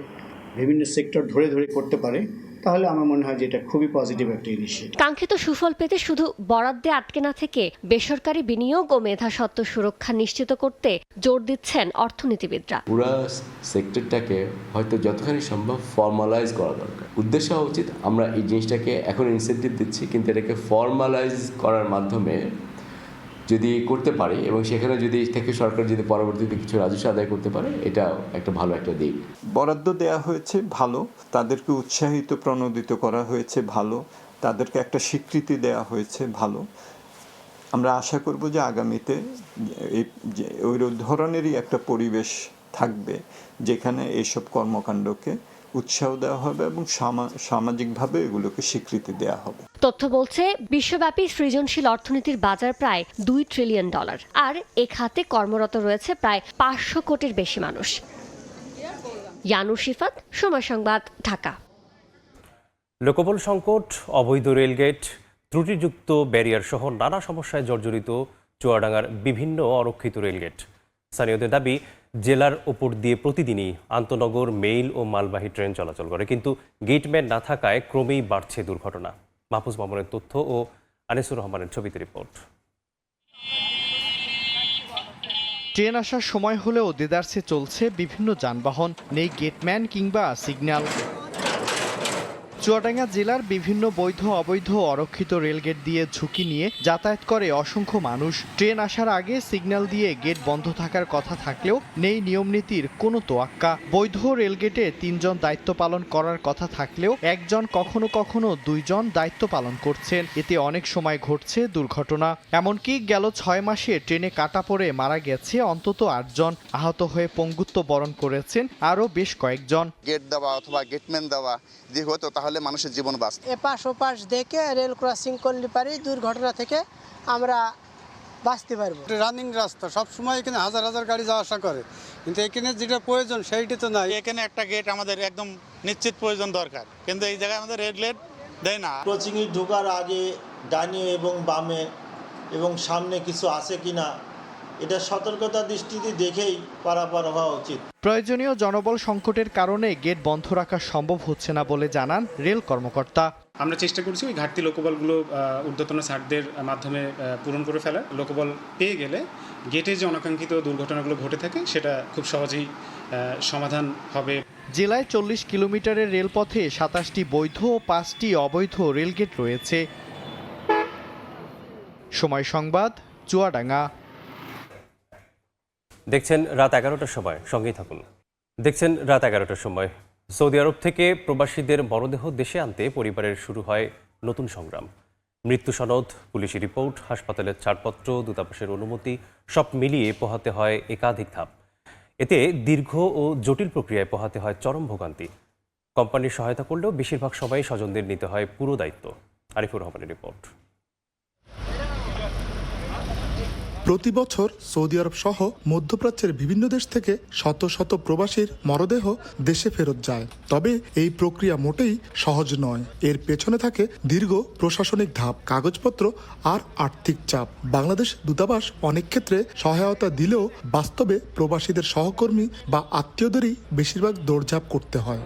বিভিন্ন সেক্টর ধরে ধরে করতে পারে, তাহলে আমার মনে হয় যে এটা খুবই পজিটিভ একটা ইনিশিয়েটিভ। কাঙ্ক্ষিত সুফল পেতে শুধু বরাদ্দে আটকে না থেকে বেসরকারি বিনিয়োগ ও মেধাস্বত্ব সুরক্ষা নিশ্চিত করতে জোর দিচ্ছেন অর্থনীতিবিদরা। পুরো সেক্টরটাকে হয়তো যতখানি সম্ভব ফর্মালাইজ করা দরকার। উদ্দেশ্য হওয়া উচিত আমরা এই জিনিসটাকে এখন ইনসেন্টিভ দিচ্ছি, কিন্তু এটাকে ফর্মালাইজ করার মাধ্যমে যদি করতে পারে এবং সেখানে যদি থেকে সরকার যদি পরবর্তীতে কিছু রাজস্ব আদায় করতে পারে, এটা একটা ভালো একটা দিক। বরাদ্দ দেওয়া হয়েছে ভালো, তাদেরকে উৎসাহিত প্রণোদিত করা হয়েছে ভালো, তাদেরকে একটা স্বীকৃতি দেওয়া হয়েছে ভালো। আমরা আশা করব যে আগামীতে ওই ধরনেরই একটা পরিবেশ থাকবে যেখানে এইসব কর্মকাণ্ডকে উৎসাহ দেওয়া হবে এবং সামাজিকভাবে এগুলোকে স্বীকৃতি দেওয়া হবে। তথ্য বলছে বিশ্বব্যাপী সৃজনশীল অর্থনীতির বাজার প্রায় $2 ট্রিলিয়ন, আর এ খাতে কর্মরত রয়েছে প্রায় 500 কোটির বেশি মানুষ। ইয়ানুর শিফাত, সময় সংবাদ, ঢাকা। লোকবল সংকট, অবৈধ রেলগেট, ত্রুটিযুক্ত ব্যারিয়ার সহ নানা সমস্যায় জর্জরিত চুয়াডাঙ্গার বিভিন্ন অরক্ষিত রেলগেট। স্থানীয়দের দাবি, জেলার ওপর দিয়ে প্রতিদিনই আন্তনগর মেইল ও মালবাহী ট্রেন চলাচল করে, কিন্তু গেটম্যান না থাকায় ক্রমেই বাড়ছে দুর্ঘটনা। মাহফুজ মামুনের তথ্য ও আনিসুর রহমানের ছবিতে রিপোর্ট। ট্রেন আসার সময় হলেও দেদারসে চলছে বিভিন্ন যানবাহন, নেই গেটম্যান কিংবা সিগন্যাল। চুয়াডাঙ্গা জেলার বিভিন্ন বৈধ অবৈধ অরক্ষিত রেলগেট দিয়ে ঝুঁকি নিয়ে যাতায়াত করে অসংখ্য মানুষ। ট্রেন আসার আগে সিগন্যাল দিয়ে গেট বন্ধ থাকার কথা থাকলেও নেই নিয়মনীতির কোনো তোয়াক্কা। বৈধ রেলগেটে 3 জন দায়িত্ব পালন করার কথা থাকলেও একজন, কখনো কখনো 2 জন দায়িত্ব পালন করছেন। এতে অনেক সময় ঘটছে দুর্ঘটনা। এমনকি গেল 6 মাসে ট্রেনে কাটা পড়ে মারা গেছে অন্তত 8 জন, আহত হয়ে পঙ্গুত্ব বরণ করেছেন আরও বেশ কয়েকজন। গেট দেওয়া অথবা গেটম্যান দেওয়া যে হতো তাহলে মানুষের জীবন বাঁচত। এপাশ ওপাশ দেখে রেল ক্রসিং করলে পারি দুর্ঘটনা থেকে আমরা বাঁচতে পারবো। রানিং রাস্তা, সব সময় এখানে হাজার হাজার গাড়ি যাওয়া আসা করে, কিন্তু এখানে যেটা প্রয়োজন সেইটা তো নাই। এখানে একটা গেট আমাদের একদম নিশ্চিত প্রয়োজন দরকার, কিন্তু এই জায়গায় আমাদের রেড লাইট দেয় না। ক্রসিংয়ে ঢোকার আগে ডানে এবং বামে এবং সামনে কিছু আছে কিনা এটা সতর্কতা দৃষ্টিতে দেখেই পারাপার হওয়া উচিত। প্রয়োজনীয় জনবল সংকটের কারণে গেট বন্ধ রাখা সম্ভব হচ্ছে না বলে জানান রেল কর্মকর্তা। আমরা চেষ্টা করছি ওই ঘাটতি লোকবলগুলো ঊর্ধ্বতন ছাড়দের মাধ্যমে পূরণ করে ফেলার। লোকবল পেয়ে গেলে গেটে যে অনাকাঙ্ক্ষিত দুর্ঘটনাগুলো ঘটে থাকে সেটা খুব সহজেই সমাধান হবে। জেলায় 40 কিলোমিটারের রেলপথে 27টি বৈধ ও 5টি অবৈধ রেলগেট রয়েছে। সময় সংবাদ, চুয়াডাঙ্গা। দেখছেন রাত 11টার সময়, সঙ্গেই থাকুন। দেখছেন রাত 11টার সময়। সৌদি আরব থেকে প্রবাসীদের মরদেহ দেশে আনতে পরিবারের শুরু হয় নতুন সংগ্রাম। মৃত্যু সনদ, পুলিশি রিপোর্ট, হাসপাতালের ছাড়পত্র, দূতাবাসের অনুমতি সব মিলিয়ে পোহাতে হয় একাধিক ধাপ। এতে দীর্ঘ ও জটিল প্রক্রিয়ায় পোহাতে হয় চরম ভোগান্তি। কোম্পানির সহায়তা করলেও বেশিরভাগ সময় স্বজনদের নিতে হয় পুরো দায়িত্ব। আরিফুর রহমানের রিপোর্ট। প্রতি বছর সৌদি আরব সহ মধ্যপ্রাচ্যের বিভিন্ন দেশ থেকে শত শত প্রবাসীর মরদেহ দেশে ফেরত যায়। তবে এই প্রক্রিয়া মোটেই সহজ নয়। এর পেছনে থাকে দীর্ঘ প্রশাসনিক ধাপ, কাগজপত্র আর আর্থিক চাপ। বাংলাদেশ দূতাবাস অনেক ক্ষেত্রে সহায়তা দিলেও বাস্তবে প্রবাসীদের সহকর্মী বা আত্মীয়দেরই বেশিরভাগ দৌড়ঝাঁপ করতে হয়।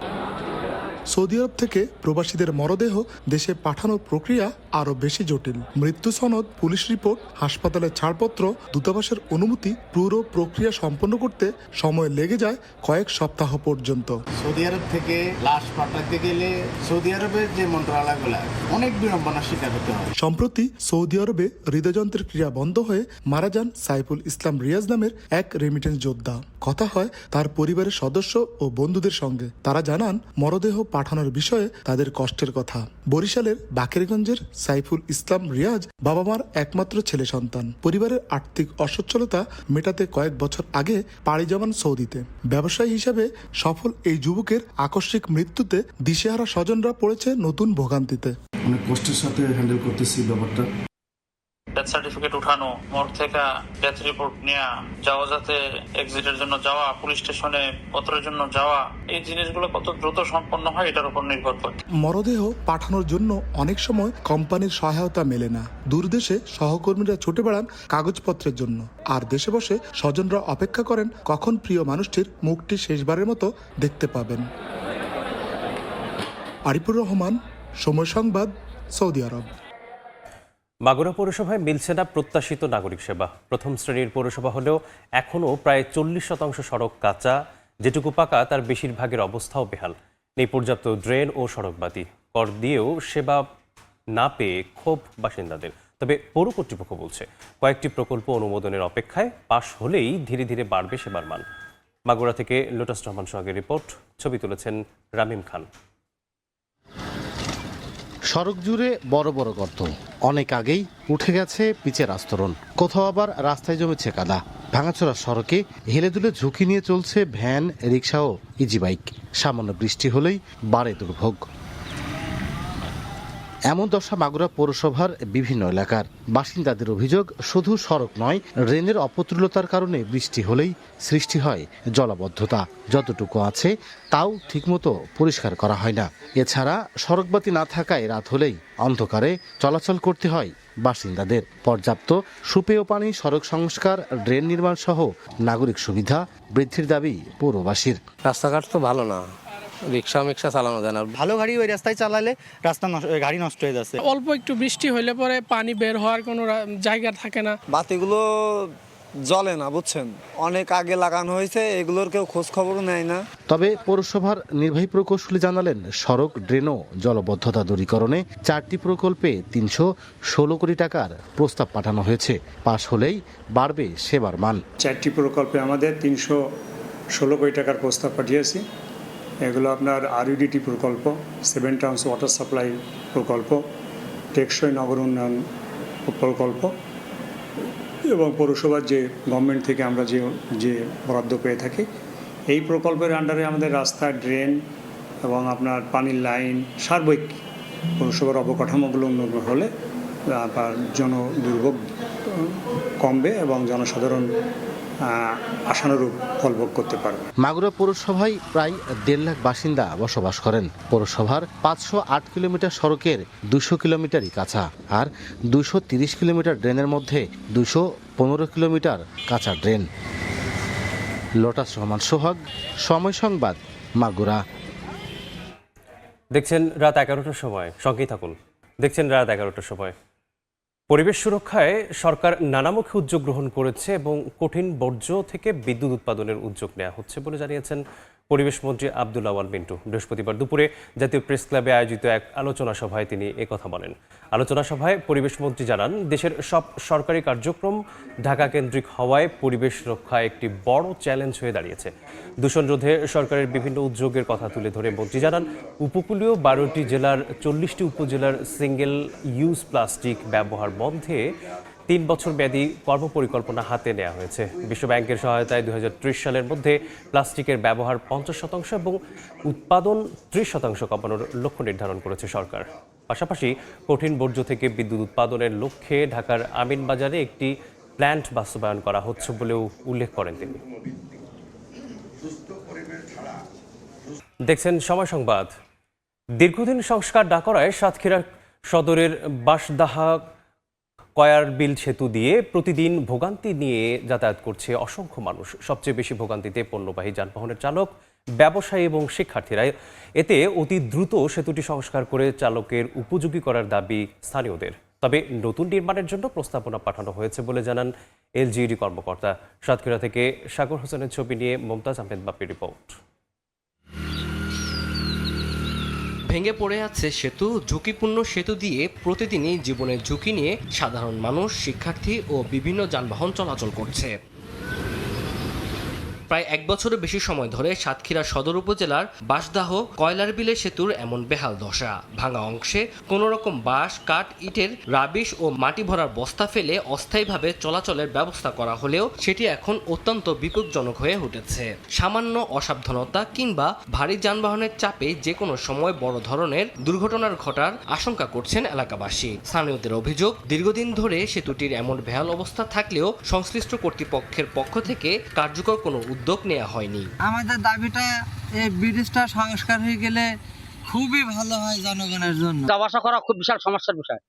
সৌদি আরব থেকে প্রবাসীদের মরদেহ দেশে পাঠানোর প্রক্রিয়া আরও বেশি জটিল। মৃত্যু সনদ, পুলিশ রিপোর্ট, হাসপাতালের ছাড়পত্র, দূতাবাসের অনুমতি, পুরো প্রক্রিয়া সম্পন্ন করতে সময় লেগে যায় কয়েক সপ্তাহ পর্যন্ত। সৌদি আরব থেকে লাশ পাঠাতে গেলে সৌদি আরবের যে মন্ত্রণালয়গুলো অনেক বিড়ম্বনার শিকার হতে হয়। সম্প্রতি সৌদি আরবে হৃদযন্ত্রের ক্রিয়া বন্ধ হয়ে মারা যান সাইফুল ইসলাম রিয়াজ নামের এক রেমিটেন্স যোদ্ধা। কথা হয় তার পরিবারের সদস্য ও বন্ধুদের সঙ্গে। তারা জানান মরদেহ পাঠানোর বিষয়ে তাদের কষ্টের কথা। বরিশালের বাকেরগঞ্জের সাইফুল ইসলাম রিয়াজ বাবা মার একমাত্র ছেলে সন্তান। পরিবারের আর্থিক অসচ্ছলতা মেটাতে কয়েক বছর আগে পাড়ি জমান সৌদিতে। ব্যবসায়ী হিসেবে সফল এই যুবকের আকস্মিক মৃত্যুতে দিশেহারা স্বজনরা পড়েছে নতুন ভোগান্তিতে। অনেক কষ্টের সাথে হ্যান্ডেল করতেছি ব্যাপারটা। ডেথ সার্টিফিকেট উঠানো, মর্গ থেকে ডেথ রিপোর্ট নেওয়া, যাওয়াতে এক্সিটের জন্য যাওয়া, পুলিশ স্টেশনে পত্রের জন্য যাওয়া, এই জিনিসগুলো কত দ্রুত সম্পন্ন হয় এটার উপর নির্ভর করে। মরদেহ পাঠানোর জন্য অনেক সময় কোম্পানির সহায়তা মেলে না। দূরদেশে সহকর্মীরা ছুটে বেড়ান কাগজপত্রের জন্য, আর দেশে বসে স্বজনরা অপেক্ষা করেন কখন প্রিয় মানুষটির মুখটি শেষবারের মতো দেখতে পাবেন। আরিফুর রহমান, সময় সংবাদ, সৌদি আরব। মাগুরা পৌরসভায় মিলছে না প্রত্যাশিত নাগরিক সেবা। প্রথম শ্রেণীর পৌরসভা হলেও এখনও প্রায় 40% সড়ক কাঁচা, যেটুকু পাকা তার বেশিরভাগের অবস্থাও বেহাল। নেই পর্যাপ্ত ড্রেন ও সড়কবাতি। কর দিয়েও সেবা না পেয়ে ক্ষোভ বাসিন্দাদের। তবে পৌর কর্তৃপক্ষ বলছে কয়েকটি প্রকল্প অনুমোদনের অপেক্ষায়, পাশ হলেই ধীরে ধীরে বাড়বে সেবার মান। মাগুরা থেকে লোটাস রহমান সোহাগের রিপোর্ট, ছবি তুলেছেন রামিম খান। সড়ক জুড়ে বড় বড় গর্ত, অনেক আগেই উঠে গেছে পিচের আস্তরণ, কোথাও আবার রাস্তায় জমেছে কাদা। ভাঙাচোরা সড়কে হেলে দুলে ঝুঁকি নিয়ে চলছে ভ্যান, রিক্সা ও ইজি বাইক। সামান্য বৃষ্টি হলেই বাড়ে দুর্ভোগ। এমন দশা মাগুরা পৌরসভার বিভিন্ন এলাকার বাসিন্দাদের অভিযোগ, শুধু সড়ক নয়, ড্রেনের অপতুলতার কারণে বৃষ্টি হলেই সৃষ্টি হয় জলাবদ্ধতা। যতটুকু আছে তাও ঠিকমতো পরিষ্কার করা হয় না। এছাড়া সড়কবাতি না থাকায় রাত হলেই অন্ধকারে চলাচল করতে হয় বাসিন্দাদের। পর্যাপ্ত সুপেয় পানি, সড়ক সংস্কার, ড্রেন নির্মাণ সহ নাগরিক সুবিধা বৃদ্ধির দাবি পৌরবাসীর। রাস্তাঘাট তো ভালো না, রিক্সা চালানো যায় না। ভালো গাড়ি ওই রাস্তায় চালালে গাড়ি নষ্ট হয়ে যাচ্ছে। অল্প একটু বৃষ্টি হলে পরে পানি বের হওয়ার কোনো জায়গা থাকে না। বাতিগুলো জ্বলে না, বুঝছেন, অনেক আগে লাগানো হয়েছে, এগুলোর কেউ খোঁজ খবর নেয় না। তবে পৌরসভার নির্বাহী প্রকৌশলী জানালেন, সড়ক, ড্রেন ও জলবদ্ধতা দূরীকরণে 4টি প্রকল্পে 316 কোটি টাকার প্রস্তাব পাঠানো হয়েছে। পাশ হলেই বাড়বে সেবার মান। 4টি প্রকল্পে আমাদের 316 কোটি টাকার প্রস্তাব পাঠিয়েছি। এগুলো আপনার RUDT প্রকল্প, 7 টাউনস ওয়াটার সাপ্লাই প্রকল্প, টেকসই নগর উন্নয়ন প্রকল্প এবং পৌরসভার যে গভর্নমেন্ট থেকে আমরা যে বরাদ্দ পেয়ে থাকি, এই প্রকল্পের আন্ডারে আমাদের রাস্তা, ড্রেন এবং আপনার পানির লাইন, সার্বিক পৌরসভার অবকাঠামোগুলো উন্নত হলে জন দুর্ভোগ কমবে এবং জনসাধারণ আশানুরূপ ফলভোগ করতে পারবে। মাগুরা পৌরসভায় প্রায় 1.5 লাখ বাসিন্দা বসবাস করেন। পৌরসভার 508 কিলোমিটার সড়কের 200 কিলোমিটারই কাঁচা, আর 230 কিলোমিটার ড্রেনের মধ্যে 215 কিলোমিটার কাঁচা ড্রেন। লোটাস রহমান সোহাগ, সময় সংবাদ, মাগুরা। দেখছেন রাত 11টার সময়, সঙ্গেই থাকুন। দেখছেন রাত 11টার সময়। পরিবেশ সুরক্ষায় সরকার নানামুখী উদ্যোগ গ্রহণ করেছে এবং কঠিন বর্জ্য থেকে বিদ্যুৎ উৎপাদনের উদ্যোগ নেওয়া হচ্ছে বলে জানিয়েছেন পরিবেশ মন্ত্রী আব্দুল আওয়াল মিন্টু। বৃহস্পতিবার দুপুরে জাতীয় প্রেস ক্লাবে আয়োজিত এক আলোচনা সভায় তিনি একথা বলেন। আলোচনা সভায় পরিবেশ মন্ত্রী জানান, দেশের সব সরকারি কার্যক্রম ঢাকা কেন্দ্রিক হওয়ায় পরিবেশ রক্ষা একটি বড় চ্যালেঞ্জ হয়ে দাঁড়িয়েছে। দূষণ রোধে সরকারের বিভিন্ন উদ্যোগের কথা তুলে ধরে মন্ত্রী জানান, উপকূলীয় 12টি জেলার 40টি উপজেলার সিঙ্গেল ইউজ প্লাস্টিক ব্যবহার বন্ধে 3 বছর মেয়াদী কর্মপরিকল্পনা হাতে নেওয়া হয়েছে। বিশ্বব্যাংকের সহায়তায় 2030 সালের মধ্যে প্লাস্টিকের ব্যবহার 50% এবং উৎপাদন 30% কমানোর লক্ষ্য নির্ধারণ করেছে সরকার। পাশাপাশি কঠিন বর্জ্য থেকে বিদ্যুৎ উৎপাদনের লক্ষ্যে ঢাকার আমিনবাজারে একটি প্ল্যান্ট বাস্তবায়ন করা হচ্ছে বলেও উল্লেখ করেন তিনি। দেখছেন সময় সংবাদ। দীর্ঘদিন সংস্কার না করায় সাতক্ষীরা সদরের বাঁশদাহা কয়ারবিল সেতু দিয়ে প্রতিদিন ভোগান্তি নিয়ে যাতায়াত করছে অসংখ্য মানুষ। সবচেয়ে বেশি ভোগান্তিতে পণ্যবাহী যানবাহনের চালক, ব্যবসায়ী এবং শিক্ষার্থীরা। এতে অতি দ্রুত সেতুটি সংস্কার করে চালকের উপযোগী করার দাবি স্থানীয়দের। তবে নতুন নির্মাণের জন্য প্রস্তাবনা পাঠানো হয়েছে বলে জানান এলজিইডি কর্মকর্তা। সাতক্ষীরা থেকে সাগর হোসেনের ছবি নিয়ে মমতাজ আহমেদ বাপির রিপোর্ট। ভেঙে পড়ে আছে সেতু। ঝুঁকিপূর্ণ সেতু দিয়ে প্রতিদিনই জীবনের ঝুঁকি নিয়ে সাধারণ মানুষ, শিক্ষার্থী ও বিভিন্ন যানবাহন চলাচল করছে। প্রায় 1 বছরের বেশি সময় ধরে সাতক্ষীরা সদর উপজেলার বাঁশদাহ কয়লারবিলে সেতুর এমন বেহাল দশা। ভাঙা অংশে কোনো রকম বাঁশ, কাঠ, ইটের রাবিশ ও মাটি ভরার বস্তা ফেলে অস্থায়ীভাবে চলাচলের ব্যবস্থা করা হলেও সেটি এখন অত্যন্ত বিপজ্জনক হয়ে উঠেছে। সামান্য অসাবধানতা কিংবা ভারী যানবাহনের চাপে যে কোনো সময় বড় ধরনের দুর্ঘটনার ঘটার আশঙ্কা করছেন এলাকাবাসী। স্থানীয়দের অভিযোগ, দীর্ঘদিন ধরে সেতুটির এমন বেহাল অবস্থা থাকলেও সংশ্লিষ্ট কর্তৃপক্ষের পক্ষ থেকে কার্যকর কোনো উদ্যোগ নেওয়া হয়নি। আমাদের দাবিটা এই ব্রিজটা সংস্কার হয়ে গেলে খুবই ভালো হয় জনগণের জন্য। যাওয়া আসা করা খুব বিশাল সমস্যার বিষয়,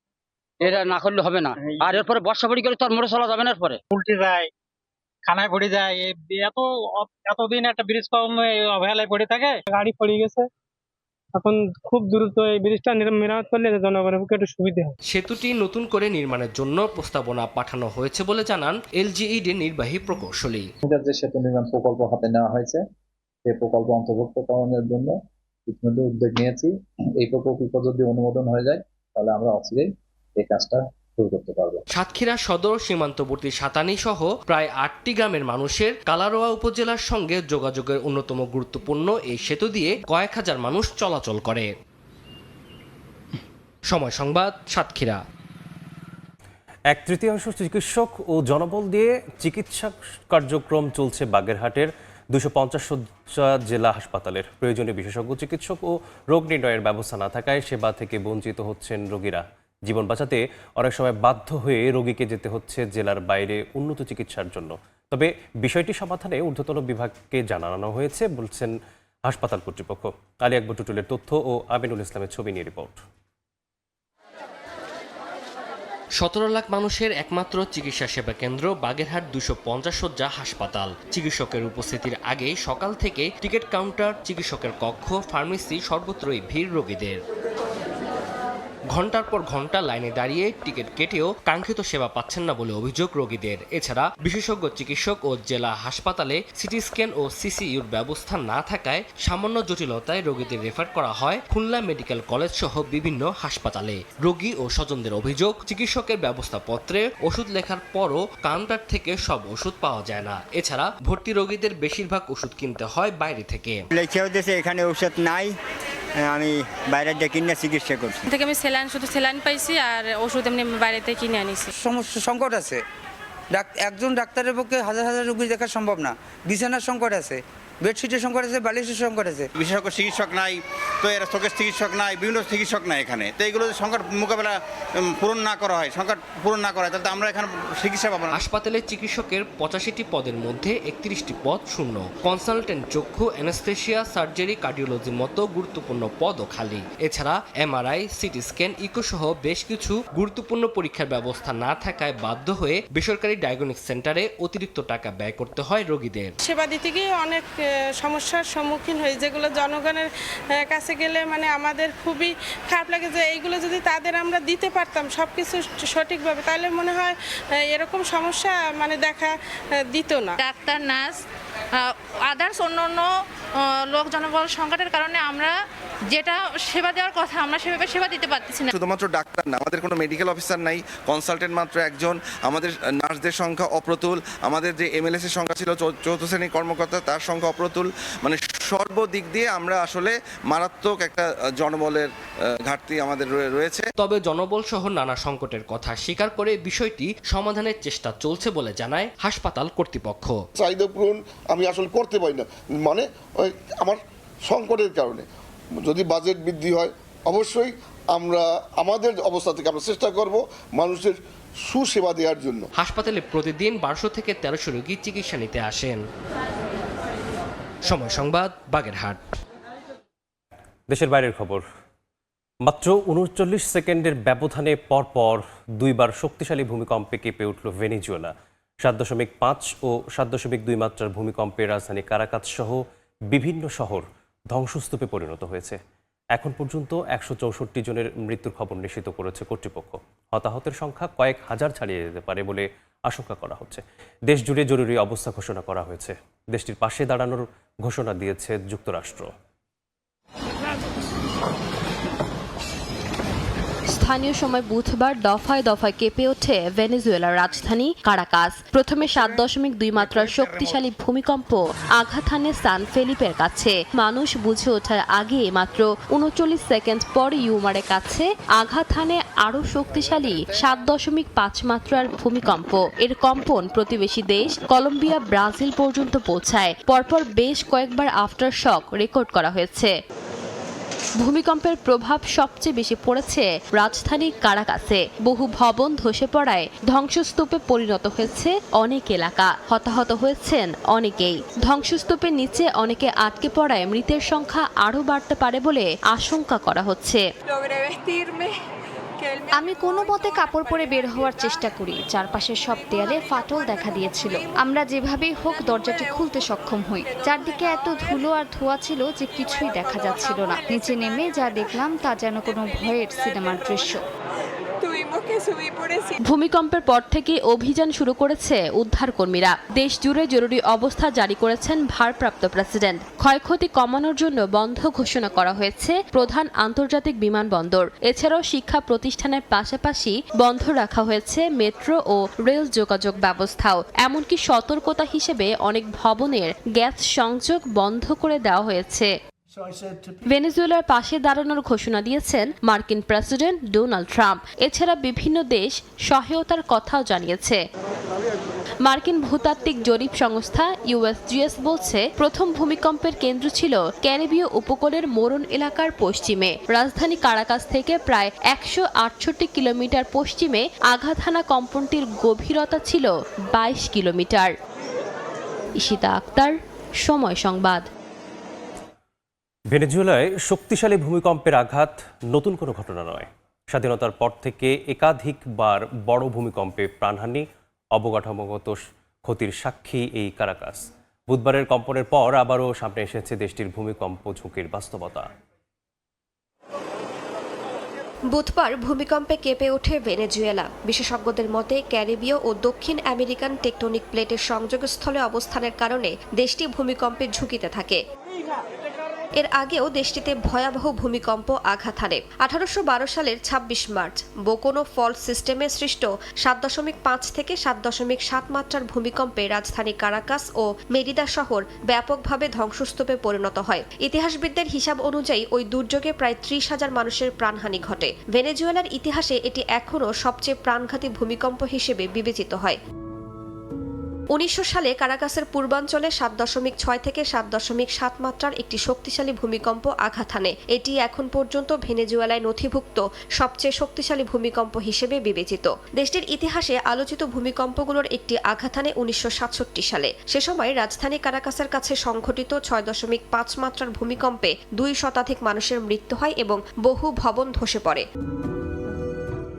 এটা না করলে হবে না। আর এরপরে বর্ষা পড়ি গেলে তো আর মোড়ে চলা যাবে না, এরপরে উল্টে যায়, খানায় পড়ে যায়। এতদিন একটা ব্রিজ কম অবহেলায় পড়ে থাকে, গাড়ি পড়ে গেছে, এখন খুব দ্রুত এই ব্রিজটা মেরামত করলে জনগণের পক্ষে একটু সুবিধা হয়। সেতুটি নতুন করে নির্মাণের জন্য প্রস্তাবনা পাঠানো হয়েছে বলে জানান এলজিইডির নির্বাহী প্রকৌশলী। যে সেতু নির্মাণ প্রকল্প হাতে নেওয়া হয়েছে সেই প্রকল্প অন্তর্ভুক্তকরণের জন্য ইতিমধ্যে উদ্যোগ নিয়েছি। এই প্রকল্প যদি অনুমোদন হয়ে যায় তাহলে আমরা অচিরেই এই কাজটা শুরু করতে পারবো। সাতক্ষীরা সদর সীমান্তবর্তী সাতানি সহ প্রায় 8টি গ্রামের মানুষের কালারোয়া উপজেলার সঙ্গে যোগাযোগের অন্যতম গুরুত্বপূর্ণ এই সেতু দিয়ে কয়েক হাজার মানুষ চলাচল করে। সময় সংবাদ, সাতক্ষীরা। 1/3 চিকিৎসক ও জনবল দিয়ে চিকিৎসা কার্যক্রম চলছে বাগেরহাটের 250 শয্যা জেলা হাসপাতালের। প্রয়োজনীয় বিশেষজ্ঞ চিকিৎসক ও রোগ নির্ণয়ের ব্যবস্থা না থাকায় সেবা থেকে বঞ্চিত হচ্ছেন রোগীরা। জীবন বাঁচাতে অনেক সময় বাধ্য হয়ে রোগীকে যেতে হচ্ছে জেলার বাইরে উন্নত চিকিৎসার জন্য। তবে বিষয়টি সমাধানে ঊর্ধ্বতন বিভাগকে জানানো হয়েছে বলছেন হাসপাতাল কর্তৃপক্ষ। আলী আকবর টুটুলের তথ্য ও আমিনুল ইসলামের ছবি নিয়ে রিপোর্ট। 17 লাখ মানুষের একমাত্র চিকিৎসা সেবা কেন্দ্র বাগেরহাট 250 শয্যা হাসপাতাল। চিকিৎসকের উপস্থিতির আগেই সকাল থেকে টিকিট কাউন্টার, চিকিৎসকের কক্ষ, ফার্মেসি সর্বত্রই ভিড় রোগীদের। ঘন্টার পর ঘন্টা লাইনে দাঁড়িয়ে টিকিট কেটেও কাঙ্ক্ষিত সেবা পাচ্ছেন না বলে অভিযোগ রোগীদের। এছাড়া বিশেষজ্ঞ চিকিৎসক ও জেলা হাসপাতালে সিটি স্ক্যান ও সিসিইউর ব্যবস্থা না থাকায় সামান্য জটিলতায় রোগীদের রেফার করা হয় খুলনা মেডিকেল কলেজ সহ বিভিন্ন হাসপাতালে। রোগী ও স্বজনদের অভিযোগ, চিকিৎসকের ব্যবস্থাপত্রে ওষুধ লেখার পরও কাউন্টার থেকে সব ওষুধ পাওয়া যায় না। এছাড়া ভর্তি রোগীদের বেশিরভাগ ওষুধ কিনতে হয় বাইরে থেকে। এখানে ওষুধ নাই, আমি বাইরে দিয়ে কিনে চিকিৎসা করছি। থেকে আমি শুধু স্যালাইন পাইছি আর ওষুধ এমনি বাইরে থেকে কিনে আনিছি। সমস্যা সংকট আছে, একজন ডাক্তারের পক্ষে হাজার হাজার রোগী দেখা সম্ভব না। বিছানার সংকট আছে, বেডশিটের সংকট আছে, বালিশের সংকট আছে। বিশেষজ্ঞ চিকিৎসক নাই, তো এরা চোখের চিকিৎসক নাই, বিভিন্ন চিকিৎসক নাই এখানে। তো এইগুলো যদি সংকট মোকাবেলা পূরণ না করা হয়, সংকট পূরণ না করা হয়, তাহলে আমরা এখানে চিকিৎসা পাবো না। হাসপাতালে চিকিৎসকের 85টি পদের মধ্যে 31টি পদ শূন্য। কনসালটেন্ট চক্ষু, অ্যানেস্থেশিয়া, সার্জারি, কার্ডিওলজির মতো গুরুত্বপূর্ণ পদও খালি। এছাড়া এমআরআই, সিটি স্ক্যান, ইকো সহ বেশ কিছু গুরুত্বপূর্ণ পরীক্ষার ব্যবস্থা না থাকায় বাধ্য হয়ে বেসরকারি ডায়াগনস্টিক সেন্টারে অতিরিক্ত টাকা ব্যয় করতে হয় রোগীদের। সেবা দিতে গিয়ে অনেক সমস্যার সম্মুখীন হই, যেগুলো জনগণের কাছে গেলে মানে আমাদের খুবই খারাপ লাগে যে এইগুলো যদি তাদের আমরা দিতে পারতাম সব কিছু সঠিকভাবে, তাহলে মনে হয় এরকম সমস্যা মানে দেখা দিত না। ডাক্তার, নার্স, আদার্স অন্য অন্য লোক জনবল সংকটের কারণে আমরা যেটা সেবা দেওয়ার কথা আমরা সেভাবে সেবা দিতে পারতেছি না। শুধুমাত্র ডাক্তার না, আমাদের কোনো মেডিকেল অফিসার নাই, কনসালটেন্ট মাত্র একজন, আমাদের নার্সদের সংখ্যা অপ্রতুল, আমাদের যে এমএলএস এর সংখ্যা ছিল 4th শ্রেণীর কর্মকর্তা তার সংখ্যা অপ্রতুল। মানে সর্বদিক দিয়ে আমরা আসলে মারাত্মক একটা জনবলের ঘাটতি আমাদের রয়েছে। তবে জনবল সহ নানা সংকটের কথা স্বীকার করে বিষয়টি সমাধানের চেষ্টা চলছে বলে জানায় হাসপাতাল কর্তৃপক্ষ। চাহিদা পূরণ আমি আসলে করতে পারি না, মানে আমার সংকটের কারণে। যদি বাজেট বৃদ্ধি হয় অবশ্যই আমরা আমাদের অবস্থা থেকে আমরা চেষ্টা করব মানুষের সুসেবা দেওয়ার জন্য। হাসপাতালে প্রতিদিন 1200 থেকে 1300 রোগী চিকিৎসা নিতে আসেন। সময় সংবাদ, বাগেরহাট। দেশের বাইরের খবর। মাত্র 39 সেকেন্ডের ব্যবধানে পরপর দুইবার শক্তিশালী ভূমিকম্পে কেঁপে উঠল ভেনেজুয়েলা। 7.5 ও 7.2 মাত্রার ভূমিকম্পে রাজধানী কারাকাস সহ বিভিন্ন শহর ধ্বংসস্তূপে পরিণত হয়েছে। এখন পর্যন্ত 164 জনের মৃত্যুর খবর নিশ্চিত করেছে কর্তৃপক্ষ। হতাহতের সংখ্যা কয়েক হাজার ছাড়িয়ে যেতে পারে বলে আশঙ্কা করা হচ্ছে। দেশ জুড়ে জরুরি অবস্থা ঘোষণা করা হয়েছে। দেশটির পাশে দাঁড়ানোর ঘোষণা দিয়েছে যুক্তরাষ্ট্র। স্থানীয় সময় বুধবার দফায় দফায় কেঁপে ওঠে ভেনেজুয়েলার রাজধানী কারাকাস। প্রথমে 7.2 মাত্রার শক্তিশালী ভূমিকম্প আঘাত হানে সান ফেলিপের কাছে। মানুষ বুঝে ওঠার আগে মাত্র 39 সেকেন্ড পর ইউমারের কাছে আঘাত হানে আরও শক্তিশালী 7.5 মাত্রার ভূমিকম্প। এর কম্পন প্রতিবেশী দেশ কলম্বিয়া, ব্রাজিল পর্যন্ত পৌঁছায়। পরপর বেশ কয়েকবার আফটার শক রেকর্ড করা হয়েছে। ভূমিকম্পের প্রভাব সবচেয়ে বেশি পড়েছে রাজধানী কারাকাসে। বহু ভবন ধসে পড়ায় ধ্বংসস্তূপে পরিণত হয়েছে অনেক এলাকা। হতাহত হয়েছেন অনেকেই। ধ্বংসস্তূপের নিচে অনেকে আটকে পড়ায় মৃতের সংখ্যা আরও বাড়তে পারে বলে আশঙ্কা করা হচ্ছে। আমি কোনো মতে কাপড় পরে বের হওয়ার চেষ্টা করি। চারপাশের সব দেয়ালে ফাটল দেখা দিয়েছিল। আমরা যেভাবেই হোক দরজাটি খুলতে সক্ষম হই। চারদিকে এত ধুলো আর ধোঁয়া ছিল যে কিছুই দেখা যাচ্ছিল না। নিচে নেমে যা দেখলাম তা যেন কোনো ভয়ের সিনেমার দৃশ্য। ভূমিকম্পের পর থেকে অভিযান শুরু করেছে উদ্ধারকর্মীরা। দেশ জুড়ে জরুরি অবস্থা জারি করেছেন ভারপ্রাপ্ত প্রেসিডেন্ট। ক্ষয়ক্ষতি কমানোর জন্য বন্ধ ঘোষণা করা হয়েছে প্রধান আন্তর্জাতিক বিমানবন্দর। এছাড়াও শিক্ষা প্রতিষ্ঠানের পাশাপাশি বন্ধ রাখা হয়েছে মেট্রো ও রেল যোগাযোগ ব্যবস্থাও। এমনকি সতর্কতা হিসেবে অনেক ভবনের গ্যাস সংযোগ বন্ধ করে দেওয়া হয়েছে। ভেনেজুয়েলার পাশে দাঁড়ানোর ঘোষণা দিয়েছেন মার্কিন প্রেসিডেন্ট ডোনাল্ড ট্রাম্প। এছাড়া বিভিন্ন দেশ সহায়তার কথাও জানিয়েছে। মার্কিন ভূতাত্ত্বিক জরিপ সংস্থা ইউএসজিএস বলছে প্রথম ভূমিকম্পের কেন্দ্র ছিল ক্যারিবীয় উপকূলের মোরন এলাকার পশ্চিমে। রাজধানী কারাকাস থেকে প্রায় 168 কিলোমিটার পশ্চিমে আঘাত হানা কম্পনটির গভীরতা ছিল 22 কিলোমিটার। ঈশিতা আক্তার, সময় সংবাদ। ভেনেজুয়েলায় শক্তিশালী ভূমিকম্পের আঘাত নতুন কোনো ঘটনা নয়। স্বাধীনতার পর থেকে একাধিকবার বড় ভূমিকম্পে প্রাণহানি, অবকাঠামোগত ক্ষতির সাক্ষী এই কারাকাস। বুধবারের কম্পনের পর আবারও সামনে এসেছে দেশটির ভূমিকম্প ঝুঁকির বাস্তবতা। বুধবার ভূমিকম্পে কেঁপে ওঠে ভেনেজুয়েলা। বিশেষজ্ঞদের মতে ক্যারিবীয় ও দক্ষিণ আমেরিকান টেকটনিক প্লেটের সংযোগস্থলে অবস্থানের কারণে দেশটি ভূমিকম্পের ঝুঁকিতে থাকে। এর আগেও দেশটিতে ভয়াবহ ভূমিকম্প আঘাত হানে। 1812 সালের 26 মার্চ বোকোনো ফল্ট সিস্টেমে সৃষ্ট 7.5 থেকে 7.7 মাত্রার ভূমিকম্পে রাজধানী কারাকাস ও মেরিদা শহর ব্যাপকভাবে ধ্বংসস্তূপে পরিণত হয়। ইতিহাসবিদদের হিসাব অনুযায়ী ওই দুর্যোগে প্রায় 30,000 মানুষের প্রাণহানি ঘটে। ভেনেজুয়েলার ইতিহাসে এটি এখনও সবচেয়ে প্রাণঘাতী ভূমিকম্প হিসেবে বিবেচিত হয়। 1900 সালে কারাকাসের পূর্বাঞ্চলে 7.6 থেকে 7.7 মাত্রার একটি শক্তিশালী ভূমিকম্প আঘাত হানে। এটি এখন পর্যন্ত ভেনেজুয়েলায় নথিভুক্ত সবচেয়ে শক্তিশালী ভূমিকম্প হিসেবে বিবেচিত। দেশটির ইতিহাসে আলোচিত ভূমিকম্পগুলোর একটি আঘাত হানে 1967 সালে। সে সময় রাজধানী কারাকাসের কাছে সংঘটিত 6.5 মাত্রার ভূমিকম্পে 2 শতাধিক মানুষের মৃত্যু হয় এবং বহু ভবন ধসে পড়ে।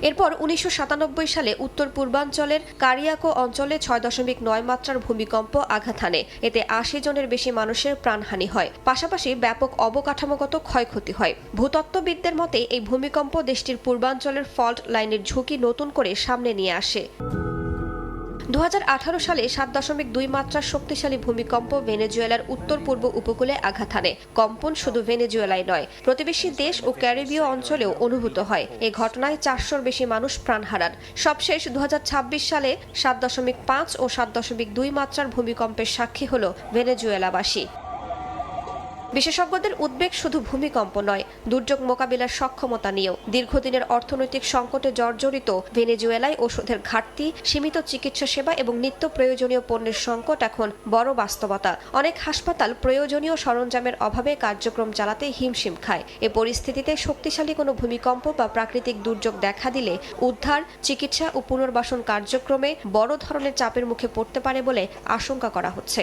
এরপর 1997 সালে উত্তর পূর্বাঞ্চলের কারিয়াকো অঞ্চলে 6.9 মাত্রার ভূমিকম্প আঘাত হানে। এতে 80 জনের বেশি মানুষের প্রাণহানি হয়। পাশাপাশি ব্যাপক অবকাঠামোগত ক্ষয়ক্ষতি হয়। ভূতত্ত্ববিদদের মতে এই ভূমিকম্প দেশটির পূর্বাঞ্চলের ফল্ট লাইনের ঝুঁকি নতুন করে সামনে নিয়ে আসে। 2018 সালে 7.2 মাত্রার শক্তিশালী ভূমিকম্প ভেনেজুয়েলার উত্তর পূর্ব উপকূলে আঘাত হানে। কম্পন শুধু ভেনেজুয়েলায় নয়, প্রতিবেশী দেশ ও ক্যারিবীয় অঞ্চলেও অনুভূত হয়। এ ঘটনায় 400-র বেশি মানুষ প্রাণ হারান। সবশেষ 2026 সালে 7.5 ও 7.2 মাত্রার ভূমিকম্পের সাক্ষী হল ভেনেজুয়েলাবাসী। বিশেষজ্ঞদের উদ্বেগ শুধু ভূমিকম্প নয়, দুর্যোগ মোকাবিলার সক্ষমতা নিয়েও। দীর্ঘদিনের অর্থনৈতিক সংকটে জর্জরিত ভেনেজুয়েলায় ওষুধের ঘাটতি, সীমিত চিকিৎসা সেবা এবং নিত্য প্রয়োজনীয় পণ্যের সংকট এখন বড় বাস্তবতা। অনেক হাসপাতাল প্রয়োজনীয় সরঞ্জামের অভাবে কার্যক্রম চালাতে হিমশিম খায়। এ পরিস্থিতিতে শক্তিশালী কোনো ভূমিকম্প বা প্রাকৃতিক দুর্যোগ দেখা দিলে উদ্ধার, চিকিৎসা ও পুনর্বাসন কার্যক্রমে বড় ধরনের চাপের মুখে পড়তে পারে বলে আশঙ্কা করা হচ্ছে।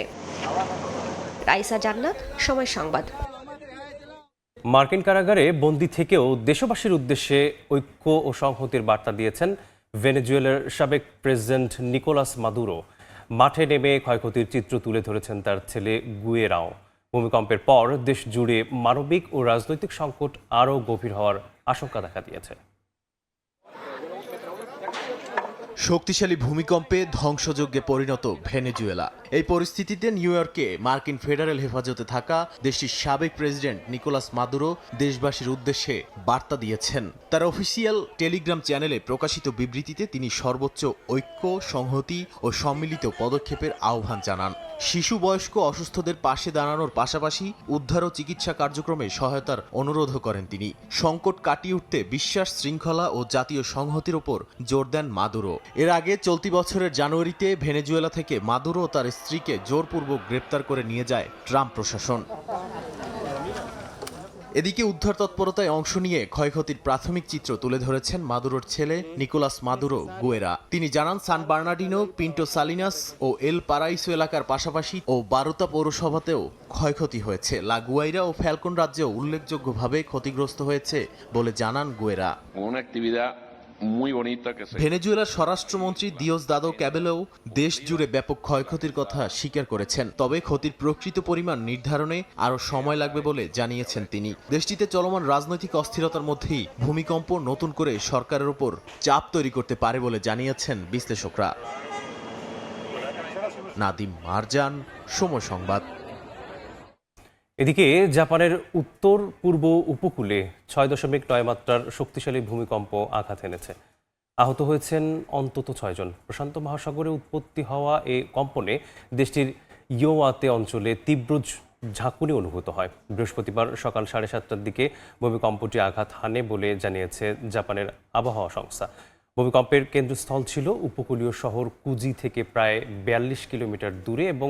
রাইসা জান্নাত, সময় সংবাদ। মার্কিন কারাগারে বন্দী থেকেও দেশবাসীর উদ্দেশ্যে ঐক্য ও সংহতির বার্তা দিয়েছেন ভেনেজুয়েলার সাবেক প্রেসিডেন্ট নিকোলাস মাদুরো। মাঠে নেমে ক্ষয়ক্ষতির চিত্র তুলে ধরেছেন তার ছেলে গুয়েরাও। ভূমিকম্পের পর দেশ জুড়ে মানবিক ও রাজনৈতিক সংকট আরও গভীর হওয়ার আশঙ্কা দেখা দিয়েছে। শক্তিশালী ভূমিকম্পে ধ্বংসযজ্ঞে পরিণত ভেনেজুয়েলা। এই পরিস্থিতিতে নিউ ইয়র্কে মার্কিন ফেডারেল হেফাজতে থাকা দেশটির সাবেক প্রেসিডেন্ট নিকোলাস মাদুরো দেশবাসীর উদ্দেশ্যে বার্তা দিয়েছেন। তার অফিসিয়াল টেলিগ্রাম চ্যানেলে প্রকাশিত বিবৃতিতে তিনি সর্বোচ্চ ঐক্য, সংহতি ও সম্মিলিত পদক্ষেপের আহ্বান জানান। শিশু, বয়স্ক, অসুস্থদের পাশে দাঁড়ানোর পাশাপাশি উদ্ধার ও চিকিৎসা কার্যক্রমে সহায়তার অনুরোধও করেন তিনি। সংকট কাটিয়ে উঠতে বিশ্বাস, শৃঙ্খলা ও জাতীয় সংহতির ওপর জোর দেন মাদুরো। এর আগে চলতি বছরের জানুয়ারিতে ভেনেজুয়েলা থেকে মাদুরো ও তার স্ত্রীকে জোরপূর্বক গ্রেপ্তার করে নিয়ে যায় ট্রাম্প প্রশাসন। এদিকে উদ্ধার তৎপরতায় অংশ নিয়ে ক্ষয়ক্ষতির প্রাথমিক চিত্র তুলে ধরেছেন মাদুরোর ছেলে নিকোলাস মাদুরো গুয়েরা। তিনি জানান সান বার্নার্ডিনো, পিন্টো সালিনাস ও এল পারাইসো এলাকার পাশাপাশি ও বারোতা পৌরসভাতেও ক্ষয়ক্ষতি হয়েছে। লা গুয়াইরা ও ফ্যালকন রাজ্যেও উল্লেখযোগ্যভাবে ক্ষতিগ্রস্ত হয়েছে বলে জানান গুয়েরা। ভেনেজুয়েলার স্বরাষ্ট্রমন্ত্রী দিওসদাদো ক্যাবেলো দেশ জুড়ে ব্যাপক ক্ষয়ক্ষতির কথা স্বীকার করেছেন, তবে ক্ষতির প্রকৃত পরিমাণ নির্ধারণে আরও সময় লাগবে বলে জানিয়েছেন তিনি। দেশটিতে চলমান রাজনৈতিক অস্থিরতার মধ্যেই ভূমিকম্প নতুন করে সরকারের উপর চাপ তৈরি করতে পারে বলে জানিয়েছেন বিশ্লেষকরা। নাদিম মারজান, সময় সংবাদ। এদিকে জাপানের উত্তর পূর্ব উপকূলে 6.9 মাত্রার শক্তিশালী ভূমিকম্প আঘাত এনেছে। আহত হয়েছেন অন্তত 6 জন। প্রশান্ত মহাসাগরে উৎপত্তি হওয়া এই কম্পনে দেশটির ইয়োয়াতে অঞ্চলে তীব্র ঝাঁকুনি অনুভূত হয়। বৃহস্পতিবার সকাল 7:30টার দিকে ভূমিকম্পটি আঘাত হানে বলে জানিয়েছে জাপানের আবহাওয়া সংস্থা। ভূমিকম্পের কেন্দ্রস্থল ছিল উপকূলীয় শহর কুজি থেকে প্রায় 42 কিলোমিটার দূরে এবং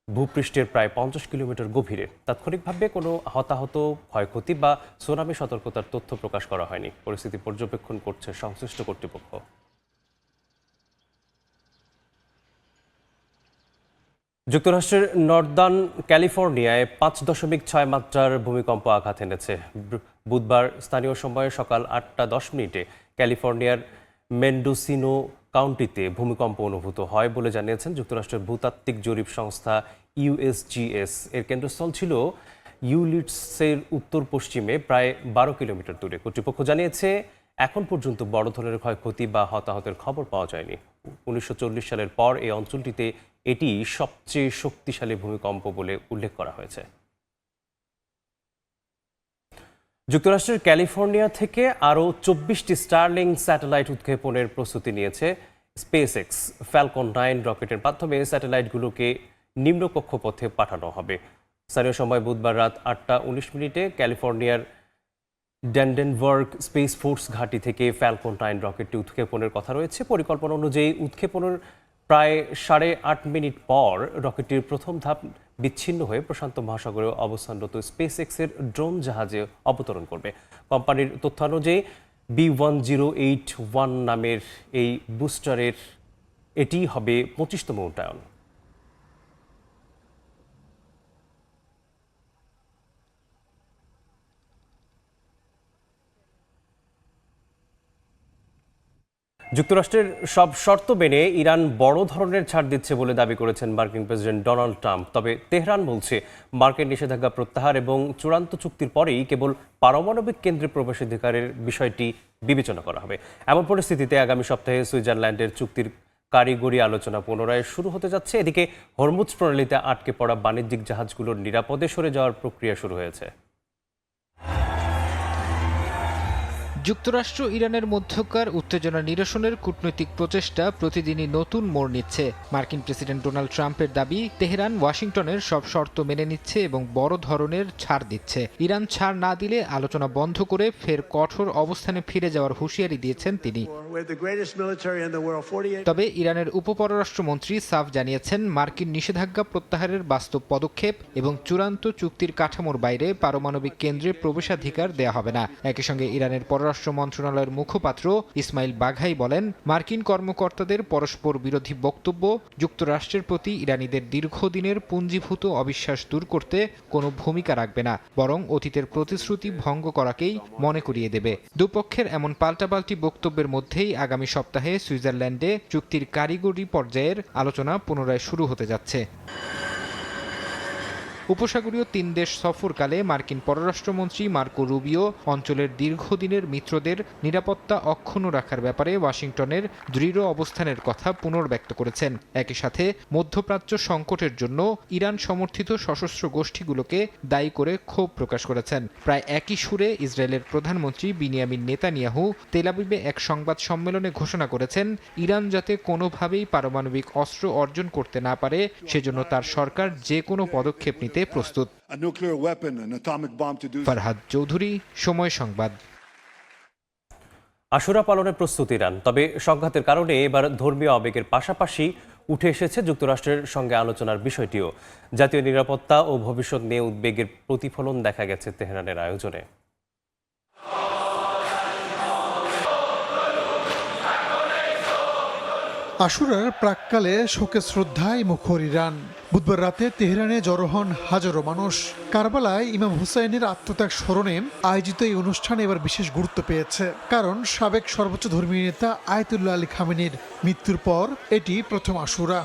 ভূপৃষ্ঠের প্রায় 50 কিলোমিটার গভীরে। তাৎক্ষণিকভাবে কোনো হতাহত, ক্ষয়ক্ষতি বা সুনামি সতর্কতার তথ্য প্রকাশ করা হয়নি। পরিস্থিতি পর্যবেক্ষণ করছে সংশ্লিষ্ট কর্তৃপক্ষ। যুক্তরাষ্ট্রের নর্দার্ন ক্যালিফোর্নিয়ায় 5.6 মাত্রার ভূমিকম্প আঘাত এনেছে। বুধবার স্থানীয় সময়ে সকাল 8:10 ক্যালিফোর্নিয়ার মেন্ডোসিনো কাউন্টিতে ভূমিকম্প অনুভূত হয় বলে জানিয়েছেন যুক্তরাষ্ট্রের ভূতাত্ত্বিক জরিপ সংস্থা ইউএসজিএস। এর কেন্দ্রস্থল ছিল ইউলিটসের উত্তর পশ্চিমে প্রায় 12 কিলোমিটার দূরে। কর্তৃপক্ষ জানিয়েছে এখন পর্যন্ত বড় ধরনের ক্ষয়ক্ষতি বা হতাহতের খবর পাওয়া যায়নি। 1940 সালের পর এই অঞ্চলটিতে এটি সবচেয়ে শক্তিশালী ভূমিকম্প বলে উল্লেখ করা হয়েছে। যুক্তরাষ্ট্রের ক্যালিফোর্নিয়া থেকে আরও 24টি স্টারলিং স্যাটেলাইট উৎক্ষেপণের প্রস্তুতি নিয়েছে স্পেসএক্স। ফ্যালকন 9 রকেটের মাধ্যমে স্যাটেলাইটগুলোকে নিম্ন কক্ষপথে পাঠানো হবে। স্থানীয় সময় বুধবার রাত 8:19 ক্যালিফোর্নিয়ার ড্যান্ডেনবার্গ স্পেস ফোর্স ঘাঁটি থেকে ফ্যালকন 9 রকেটটি উৎক্ষেপণের কথা রয়েছে। পরিকল্পনা অনুযায়ী উৎক্ষেপণের প্রায় 8.5 মিনিট পর রকেটটির প্রথম ধাপ বিচ্ছিন্ন হয়ে প্রশান্ত মহাসাগরে অবস্থানরত স্পেসএক্সের ড্রোন জাহাজে অবতরণ করবে। কোম্পানির তথ্যানুযায়ী B1081 নামের এই বুস্টারের এটি হবে 25তম উড্ডয়ন। যুক্তরাষ্ট্রের সব শর্ত মেনে ইরান বড় ধরনের ছাড় দিচ্ছে বলে দাবি করেছেন মার্কিন প্রেসিডেন্ট ডোনাল্ড ট্রাম্প। তবে তেহরান বলছে মার্কিন নিষেধাজ্ঞা প্রত্যাহার এবং চূড়ান্ত চুক্তির পরেই কেবল পারমাণবিক কেন্দ্রে প্রবেশাধিকারের বিষয়টি বিবেচনা করা হবে। এমন পরিস্থিতিতে আগামী সপ্তাহে সুইজারল্যান্ডের চুক্তির কারিগরি আলোচনা পুনরায় শুরু হতে যাচ্ছে। এদিকে হরমুজ প্রণালীতে আটকে পড়া বাণিজ্যিক জাহাজগুলোর নিরাপদে সরে যাওয়ার প্রক্রিয়া শুরু হয়েছে। যুক্তরাষ্ট্র ইরানের মধ্যকার উত্তেজনা নিরসনের কূটনৈতিক প্রচেষ্টা প্রতিদিনই নতুন মোড় নিচ্ছে। মার্কিন প্রেসিডেন্ট ডোনাল্ড ট্রাম্পের দাবি, তেহরান ওয়াশিংটনের সব শর্ত মেনে নিচ্ছে এবং বড় ধরনের ছাড় দিচ্ছে। ইরান ছাড় না দিলে আলোচনা বন্ধ করে ফের কঠোর অবস্থানে ফিরে যাওয়ার হুঁশিয়ারি দিয়েছেন তিনি। তবে ইরানের উপপররাষ্ট্রমন্ত্রী সাফ জানিয়েছেন, মার্কিন নিষেধাজ্ঞা প্রত্যাহারের বাস্তব পদক্ষেপ এবং চূড়ান্ত চুক্তির কাঠামোর বাইরে পারমাণবিক কেন্দ্রে প্রবেশাধিকার দেয়া হবে না। একই সঙ্গে ইরানের পররাষ্ট্র মন্ত্রণালয়ের মুখপাত্র ইসমাইল বাঘাই বলেন, মার্কিন কর্মকর্তাদের পরস্পর বিরোধী বক্তব্য যুক্তরাষ্ট্রের প্রতি ইরানিদের দীর্ঘদিনের পুঞ্জীভূত অবিশ্বাস দূর করতে কোনো ভূমিকা রাখবে না, বরং অতীতের প্রতিশ্রুতি ভঙ্গ করাকেই মনে করিয়ে দেবে। দুপক্ষের এমন পাল্টাপাল্টি বক্তব্যের মধ্যেই আগামী সপ্তাহে সুইজারল্যান্ডে চুক্তির কারিগরি পর্যায়ের আলোচনা পুনরায় শুরু হতে যাচ্ছে। উপসাগরীয় 3 দেশ সফরকালে মার্কিন পররাষ্ট্রমন্ত্রী মার্কো রুবিও অঞ্চলের দীর্ঘদিনের মিত্রদের নিরাপত্তা অক্ষুণ্ণ রাখার ব্যাপারে ওয়াশিংটনের দৃঢ় অবস্থানের কথা পুনর্ব্যক্ত করেছেন। একই সাথে মধ্যপ্রাচ্য সংকটের জন্য ইরান সমর্থিত সশস্ত্র গোষ্ঠীগুলোকে দায়ী করে ক্ষোভ প্রকাশ করেছেন। প্রায় একই সুরে ইসরায়েলের প্রধানমন্ত্রী বিনিয়ামিন নেতানিয়াহু তেল আবিবে এক সংবাদ সম্মেলনে ঘোষণা করেছেন, ইরান যাতে কোনোভাবেই পারমাণবিক অস্ত্র অর্জন করতে না পারে সেজন্য তার সরকার যে কোনো পদক্ষেপ নিতে প্রস্তুত। ফারহাদ চৌধুরী, সময় সংবাদ। আশুরা পালনের প্রস্তুতি ইরান, তবে সংঘাতের কারণে এবার ধর্মীয় আবেগের পাশাপাশি উঠে এসেছে যুক্তরাষ্ট্রের সঙ্গে আলোচনার বিষয়টিও। জাতীয় নিরাপত্তা ও ভবিষ্যৎ নিয়ে উদ্বেগের প্রতিফলন দেখা গেছে তেহরানের আয়োজনে। আশুরার প্রাক্কালে শোকে শ্রদ্ধায় মুখর ইরান। বুধবার রাতে তেহরানে জড়ো হন হাজারো মানুষ। কারবালায় ইমাম হুসাইনের আত্মত্যাগ স্মরণে আয়োজিত এই অনুষ্ঠান এবার বিশেষ গুরুত্ব পেয়েছে, কারণ সাবেক সর্বোচ্চ ধর্মীয় নেতা আয়াতুল্লাহ আলী খামেনির মৃত্যুর পর এটি প্রথম আশুরা।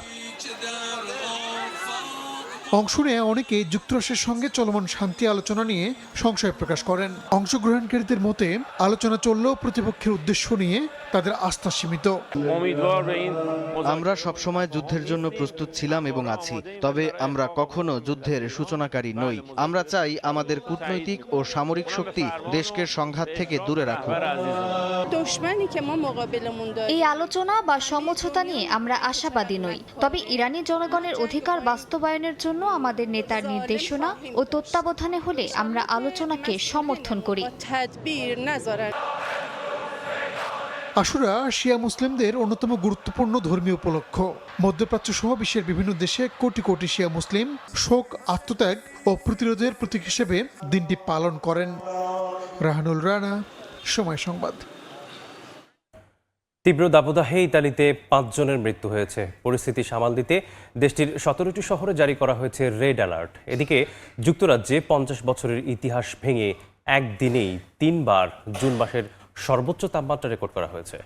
অংশ নিয়ে অনেকে যুক্তরাষ্ট্রের সঙ্গে চলমান শান্তি আলোচনা নিয়ে সংশয় প্রকাশ করেন। অংশগ্রহণকারীদের মতে আলোচনা চললেও প্রতিপক্ষের উদ্দেশ্য নিয়ে তাদের আস্থা সীমিত। আমরা সবসময় যুদ্ধের জন্য প্রস্তুত ছিলাম এবং আছি, তবে আমরা কখনো যুদ্ধের সূচনাকারী নই। আমরা চাই আমাদের কূটনৈতিক ও সামরিক শক্তি দেশকে সংঘাত থেকে দূরে রাখুক। এই আলোচনা বা সমঝোতা নিয়ে আমরা আশাবাদী নই, তবে ইরানি জনগণের অধিকার বাস্তবায়নের জন্য আমাদের নেতার নির্দেশনা ও তত্ত্বাবধানে হলে আমরা আলোচনাকে সমর্থন করি। আশুরা শিয়া মুসলিমদের অন্যতম গুরুত্বপূর্ণ ধর্মীয় উপলক্ষ। মধ্যপ্রাচ্য সহ বিশ্বের বিভিন্ন দেশে কোটি কোটি শিয়া মুসলিম শোক, আত্মত্যাগ ও প্রতিরোধের প্রতীক হিসেবে দিনটি পালন করেন। রাহানুল রানা, সময় সংবাদ। তীব্র দাবদাহে ইতালিতে 5 জনের মৃত্যু হয়েছে। পরিস্থিতি সামাল দিতে দেশটির 17টি শহরে জারি করা হয়েছে রেড অ্যালার্ট। এদিকে যুক্তরাজ্যে 50 বছরের ইতিহাস ভেঙে একদিনেই 3 বার জুন মাসের সর্বোচ্চ তাপমাত্রা রেকর্ড করা হয়েছে।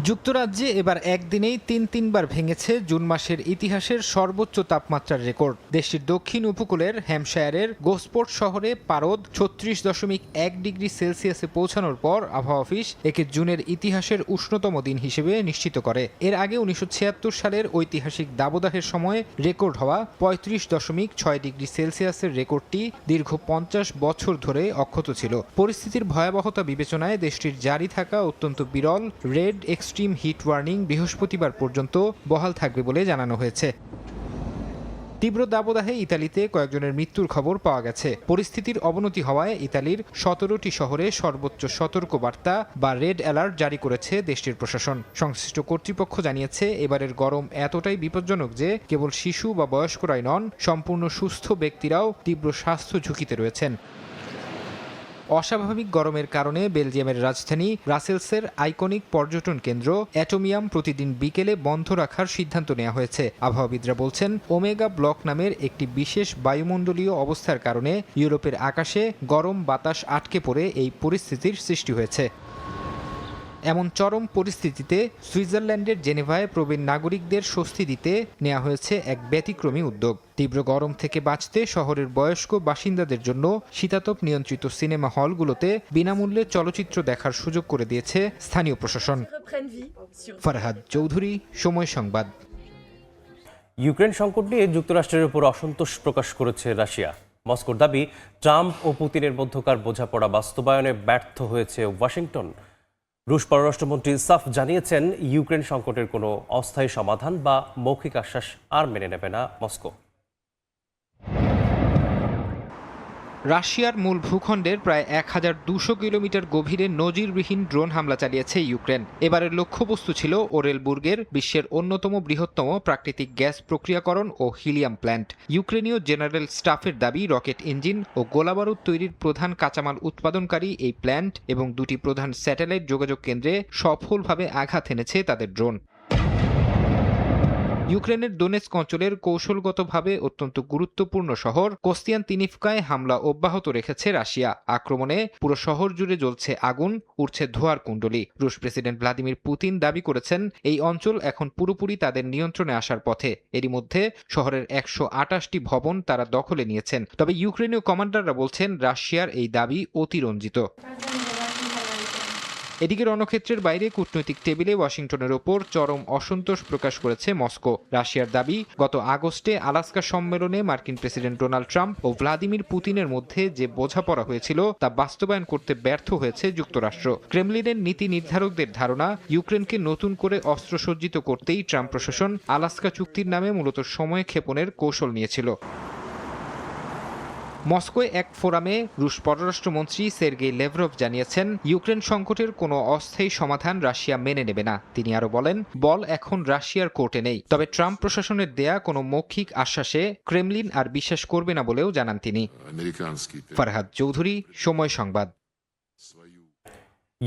যুক্তরাজ্যে এবার একদিনেই তিনবার ভেঙেছে জুন মাসের ইতিহাসের সর্বোচ্চ তাপমাত্রার রেকর্ড। দেশটির দক্ষিণ উপকূলের হ্যাম্পশায়ারের গোসপোর্ট শহরে পারদ 36.1 ডিগ্রি সেলসিয়াসে পৌঁছানোর পর আবহাওয়া অফিস একে জুনের ইতিহাসের উষ্ণতম দিন হিসেবে নিশ্চিত করে। এর আগে 1976 সালের ঐতিহাসিক দাবদাহের সময় রেকর্ড হওয়া 35.6 ডিগ্রি সেলসিয়াসের রেকর্ডটি দীর্ঘ 50 বছর ধরে অক্ষত ছিল। পরিস্থিতির ভয়াবহতা বিবেচনায় দেশটির জারি থাকা অত্যন্ত বিরল রেড এক্সট্রিম হিট ওয়ার্নিং বৃহস্পতিবার পর্যন্ত বহাল থাকবে বলে জানানো হয়েছে। তীব্র দাবদাহে ইতালিতে কয়েকজনের মৃত্যুর খবর পাওয়া গেছে। পরিস্থিতির অবনতি হওয়ায় ইতালির 17টি শহরে সর্বোচ্চ সতর্কবার্তা বা রেড অ্যালার্ট জারি করেছে দেশটির প্রশাসন। সংশ্লিষ্ট কর্তৃপক্ষ জানিয়েছে, এবারের গরম এতটাই বিপজ্জনক যে কেবল শিশু বা বয়স্করাই নন, সম্পূর্ণ সুস্থ ব্যক্তিরাও তীব্র স্বাস্থ্য ঝুঁকিতে রয়েছেন। অস্বাভাবিক গরমের কারণে বেলজিয়ামের রাজধানী ব্রাসেলসের আইকনিক পর্যটন কেন্দ্র অ্যাটোমিয়াম প্রতিদিন বিকেলে বন্ধ রাখার সিদ্ধান্ত নেওয়া হয়েছে। আবহাওয়াবিদরা বলছেন, ওমেগা ব্লক নামের একটি বিশেষ বায়ুমণ্ডলীয় অবস্থার কারণে ইউরোপের আকাশে গরম বাতাস আটকে পড়ে এই পরিস্থিতির সৃষ্টি হয়েছে। এমন চরম পরিস্থিতিতে সুইজারল্যান্ডের জেনেভায় প্রবীণ নাগরিকদের স্বস্তি দিতে নেওয়া হয়েছে এক ব্যতিক্রমী উদ্যোগ। তীব্র গরম থেকে বাঁচতে শহরের বয়স্ক বাসিন্দাদের জন্য শীতাতপ নিয়ন্ত্রিত সিনেমা হলগুলোতে বিনামূল্যে চলচ্চিত্র দেখার সুযোগ করে দিয়েছে স্থানীয় প্রশাসন। ফারহাদ চৌধুরী, সময় সংবাদ। ইউক্রেন সংকট নিয়ে যুক্তরাষ্ট্রের উপর অসন্তোষ প্রকাশ করেছে রাশিয়া। মস্কোর দাবি, ট্রাম্প ও পুতিনের মধ্যকার বোঝাপড়া বাস্তবায়নে ব্যর্থ হয়েছে ওয়াশিংটন। রুশ পররাষ্ট্রমন্ত্রী সাফ জানিয়েছেন, ইউক্রেন সংকটের কোনো অস্থায়ী সমাধান বা মৌখিক আশ্বাস আর মেনে নেবে না মস্কো। রাশিয়ার মূল ভূখণ্ডের প্রায় 1200 কিলোমিটার গভীরে নজিরবিহীন ড্রোন হামলা চালিয়েছে ইউক্রেন। এবারের লক্ষ্যবস্তু ছিল ওরেলবুর্গের বিশ্বের অন্যতম বৃহত্তম প্রাকৃতিক গ্যাস প্রক্রিয়াকরণ ও হিলিয়াম প্ল্যান্ট। ইউক্রেনীয় জেনারেল স্টাফের দাবি, রকেট ইঞ্জিন ও গোলাবারুদ তৈরির প্রধান কাঁচামাল উৎপাদনকারী এই প্ল্যান্ট এবং 2টি প্রধান স্যাটেলাইট যোগাযোগ কেন্দ্রে সফলভাবে আঘাত এনেছে তাদের ড্রোন। ইউক্রেনের দোনেৎস্ক অঞ্চলের কৌশলগতভাবে অত্যন্ত গুরুত্বপূর্ণ শহর কোস্তিয়ান্তিনিভকায় হামলা অব্যাহত রেখেছে রাশিয়া। আক্রমণে পুরো শহর জুড়ে জ্বলছে আগুন, উঠছে ধোঁয়ার কুণ্ডলী। রুশ প্রেসিডেন্ট ভ্লাদিমির পুতিন দাবি করেছেন, এই অঞ্চল এখন পুরোপুরি তাদের নিয়ন্ত্রণে আসার পথে। এরই মধ্যে শহরের 128টি ভবন তারা দখলে নিয়েছেন। তবে ইউক্রেনীয় কমান্ডাররা বলছেন, রাশিয়ার এই দাবি অতিরঞ্জিত। এদিকে রণক্ষেত্রের বাইরে কূটনৈতিক টেবিলে ওয়াশিংটনের ওপর চরম অসন্তোষ প্রকাশ করেছে মস্কো। রাশিয়ার দাবি, গত আগস্টে আলাস্কা সম্মেলনে মার্কিন প্রেসিডেন্ট ডোনাল্ড ট্রাম্প ও ভ্লাদিমির পুতিনের মধ্যে যে বোঝাপড়া হয়েছিল তা বাস্তবায়ন করতে ব্যর্থ হয়েছে যুক্তরাষ্ট্র। ক্রেমলিনের নীতি নির্ধারকদের ধারণা, ইউক্রেনকে নতুন করে অস্ত্রসজ্জিত করতেই ট্রাম্প প্রশাসন আলাস্কা চুক্তির নামে মূলত সময় ক্ষেপণের কৌশল নিয়েছিল। মস্কোয় এক ফোরামে রুশ পররাষ্ট্রমন্ত্রী সের্গেই লেভরভ জানিয়েছেন, ইউক্রেন সংকটের কোনো অস্থায়ী সমাধান রাশিয়া মেনে নেবে না। তিনি আরো বলেন, বল এখন রাশিয়ার কোর্টে নেই। তবে ট্রাম্প প্রশাসনের দেয়া কোনো মৌখিক আশ্বাসে ক্রেমলিন আর বিশ্বাস করবে না বলেও জানান তিনি। ফারহাদ চৌধুরী, সময় সংবাদ।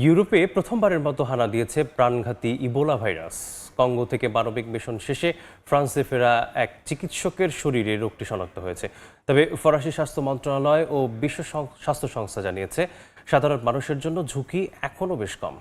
ইউরোপে প্রথমবারের মতো হানা দিয়েছে প্রাণঘাতী ইবোলা ভাইরাস। কঙ্গো থেকে মানবিক মিশন শেষে ফ্রান্সে ফেরা এক চিকিৎসকের শরীরে রোগটি শনাক্ত হয়েছে। তবে ফরাসি স্বাস্থ্য মন্ত্রণালয় ও বিশ্ব স্বাস্থ্য সংস্থা জানিয়েছে সাধারণ মানুষের জন্য ঝুঁকি এখনও বেশ কম।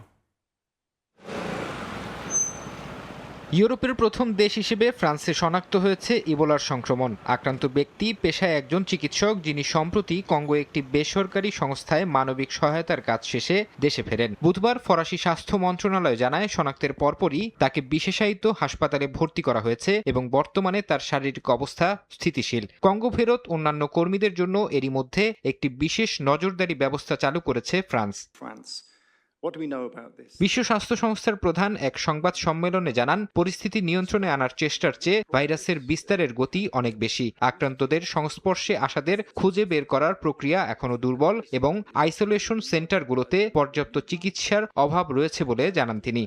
ইউরোপের প্রথম দেশ হিসেবে ফ্রান্সে শনাক্ত হয়েছে ইবোলার সংক্রমণ। আক্রান্ত ব্যক্তি পেশায় একজন চিকিৎসক, যিনি সম্প্রতি কঙ্গো একটি বেসরকারি সংস্থায় মানবিক সহায়তার কাজ শেষে দেশে ফেরেন। বুধবার ফরাসি স্বাস্থ্য মন্ত্রণালয় জানায়, শনাক্তের পরপরই তাকে বিশেষায়িত হাসপাতালে ভর্তি করা হয়েছে এবং বর্তমানে তার শারীরিক অবস্থা স্থিতিশীল। কঙ্গো ফেরত অন্যান্য কর্মীদের জন্য এরই মধ্যে একটি বিশেষ নজরদারি ব্যবস্থা চালু করেছে ফ্রান্স। বিশ্ব স্বাস্থ্য সংস্থার প্রধান এক সংবাদ সম্মেলনে জানান, পরিস্থিতি নিয়ন্ত্রণে আনার চেষ্টার চেয়ে ভাইরাসের বিস্তারের গতি অনেক বেশি। আক্রান্তদের সংস্পর্শে আসাদের খুঁজে বের করার প্রক্রিয়া এখনো দুর্বল এবং আইসোলেশন সেন্টারগুলোতে পর্যাপ্ত চিকিৎসার অভাব রয়েছে বলে জানান তিনি।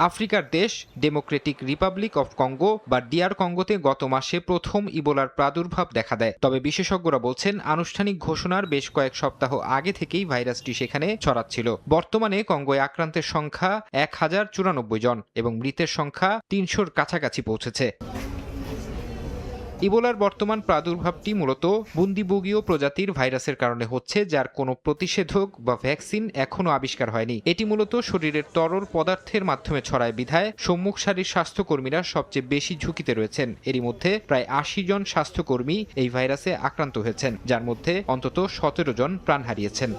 আফ্রিকার দেশ ডেমোক্রেটিক রিপাবলিক অফ কঙ্গো বা ডিআর কঙ্গোতে গত মাসে প্রথম ইবোলার প্রাদুর্ভাব দেখা দেয়। তবে বিশেষজ্ঞরা বলছেন, আনুষ্ঠানিক ঘোষণার বেশ কয়েক সপ্তাহ আগে থেকেই ভাইরাসটি সেখানে ছড়াচ্ছিল। বর্তমানে কঙ্গোয় আক্রান্তের সংখ্যা 1094 জন এবং মৃতের সংখ্যা 300-র কাছাকাছি পৌঁছেছে। ইবোলার বর্তমান প্রাদুর্ভাবটি মূলত বুন্দিবুগীয় প্রজাতির ভাইরাসের কারণে হচ্ছে, যার কোনো প্রতিষেধক বা ভ্যাকসিন এখনো আবিষ্কার হয়নি। এটি মূলত শরীরের তরল পদার্থের মাধ্যমে ছড়ায় বিধায় সম্মুখ সারির স্বাস্থ্যকর্মীরা সবচেয়ে বেশি ঝুঁকিতে রয়েছেন। এরই মধ্যে প্রায় 80 জন স্বাস্থ্যকর্মী এই ভাইরাসে আক্রান্ত হয়েছেন, যার মধ্যে অন্তত 17 জন প্রাণ হারিয়েছেন।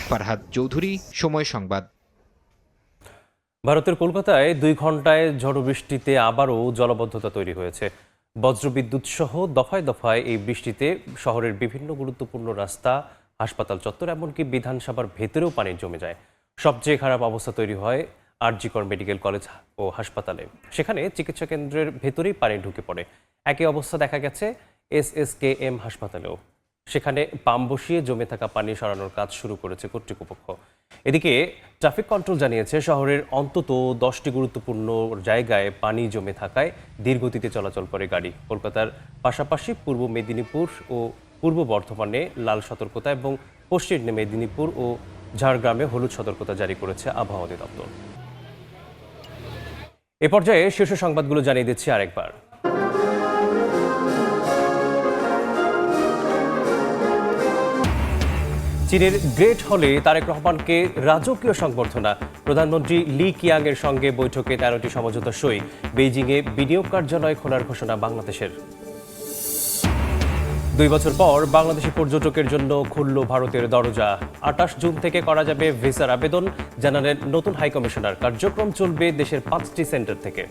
ফারহাদ চৌধুরী, সময় সংবাদ। ভারতের কলকাতায় 2 ঘন্টায় ঝড় বৃষ্টিতে আবারও জলাবদ্ধতা তৈরি হয়েছে। বজ্রবিদ্যুৎ সহ দফায় দফায় এই বৃষ্টিতে শহরের বিভিন্ন গুরুত্বপূর্ণ রাস্তা, হাসপাতাল চত্বর, এমনকি বিধানসভার ভেতরেও পানি জমে যায়। সবচেয়ে খারাপ অবস্থা তৈরি হয় আরজিকর মেডিকেল কলেজ ও হাসপাতালে। সেখানে চিকিৎসা কেন্দ্রের ভেতরেই পানি ঢুকে পড়ে। একই অবস্থা দেখা গেছে SSKM হাসপাতালেও। সেখানে পাম্প বসিয়ে জমে থাকা পানি সরানোর কাজ শুরু করেছে কর্তৃপক্ষ। এদিকে ট্রাফিক কন্ট্রোল জানিয়েছে, শহরের অন্তত 10টি গুরুত্বপূর্ণ জায়গায় পানি জমে থাকায় ধীরগতিতে চলাচল করে গাড়ি। কলকাতার পাশাপাশি পূর্ব মেদিনীপুর ও পূর্ব বর্ধমানে লাল সতর্কতা এবং পশ্চিম মেদিনীপুর ও ঝাড়গ্রামে হলুদ সতর্কতা জারি করেছে আবহাওয়া অধিদপ্তর। এ পর্যায়ে শীর্ষ সংবাদগুলো জানিয়ে দিচ্ছি আরেকবার। চীনের গ্রেট হলে তারেক রহমানকে রাজকীয় সংবর্ধনা। প্রধানমন্ত্রী লি কিয়াংয়ের সঙ্গে বৈঠকে 13টি সমঝোতা সই। বেইজিংয়ে বিনিয়োগ কার্যালয় খোলার ঘোষণা বাংলাদেশের। 2 বছর পর বাংলাদেশি পর্যটকের জন্য খুলল ভারতের দরজা। 28 জুন থেকে করা যাবে ভিসার আবেদন, জানালেন নতুন হাইকমিশনার। কার্যক্রম চলবে দেশের 5টি সেন্টার থেকে।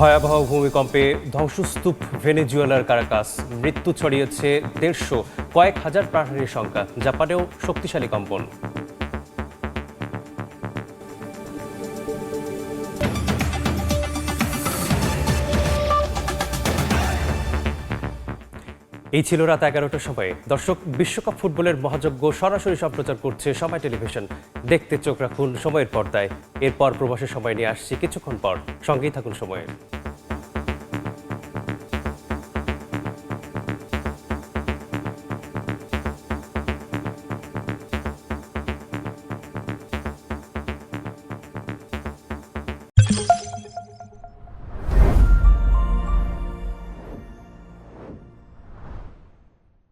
ভয়াবহ ভূমিকম্পে ধ্বংসস্তূপ ভেনেজুয়েলার কারাকাস। মৃত্যু ছড়িয়েছে 150, কয়েক হাজার প্রাণহানির সংখ্যা। জাপানেও শক্তিশালী কম্পন। এই ছিল রাত 11টার সময়। দর্শক, বিশ্বকাপ ফুটবলের মহাযজ্ঞ সরাসরি সম্প্রচার করছে সময় টেলিভিশন। দেখতে চোখ রাখুন সময়ের পর্দায়। এরপর প্রবাসের সময় নিয়ে আসছি কিছুক্ষণ পর। সঙ্গেই থাকুন সময়ের।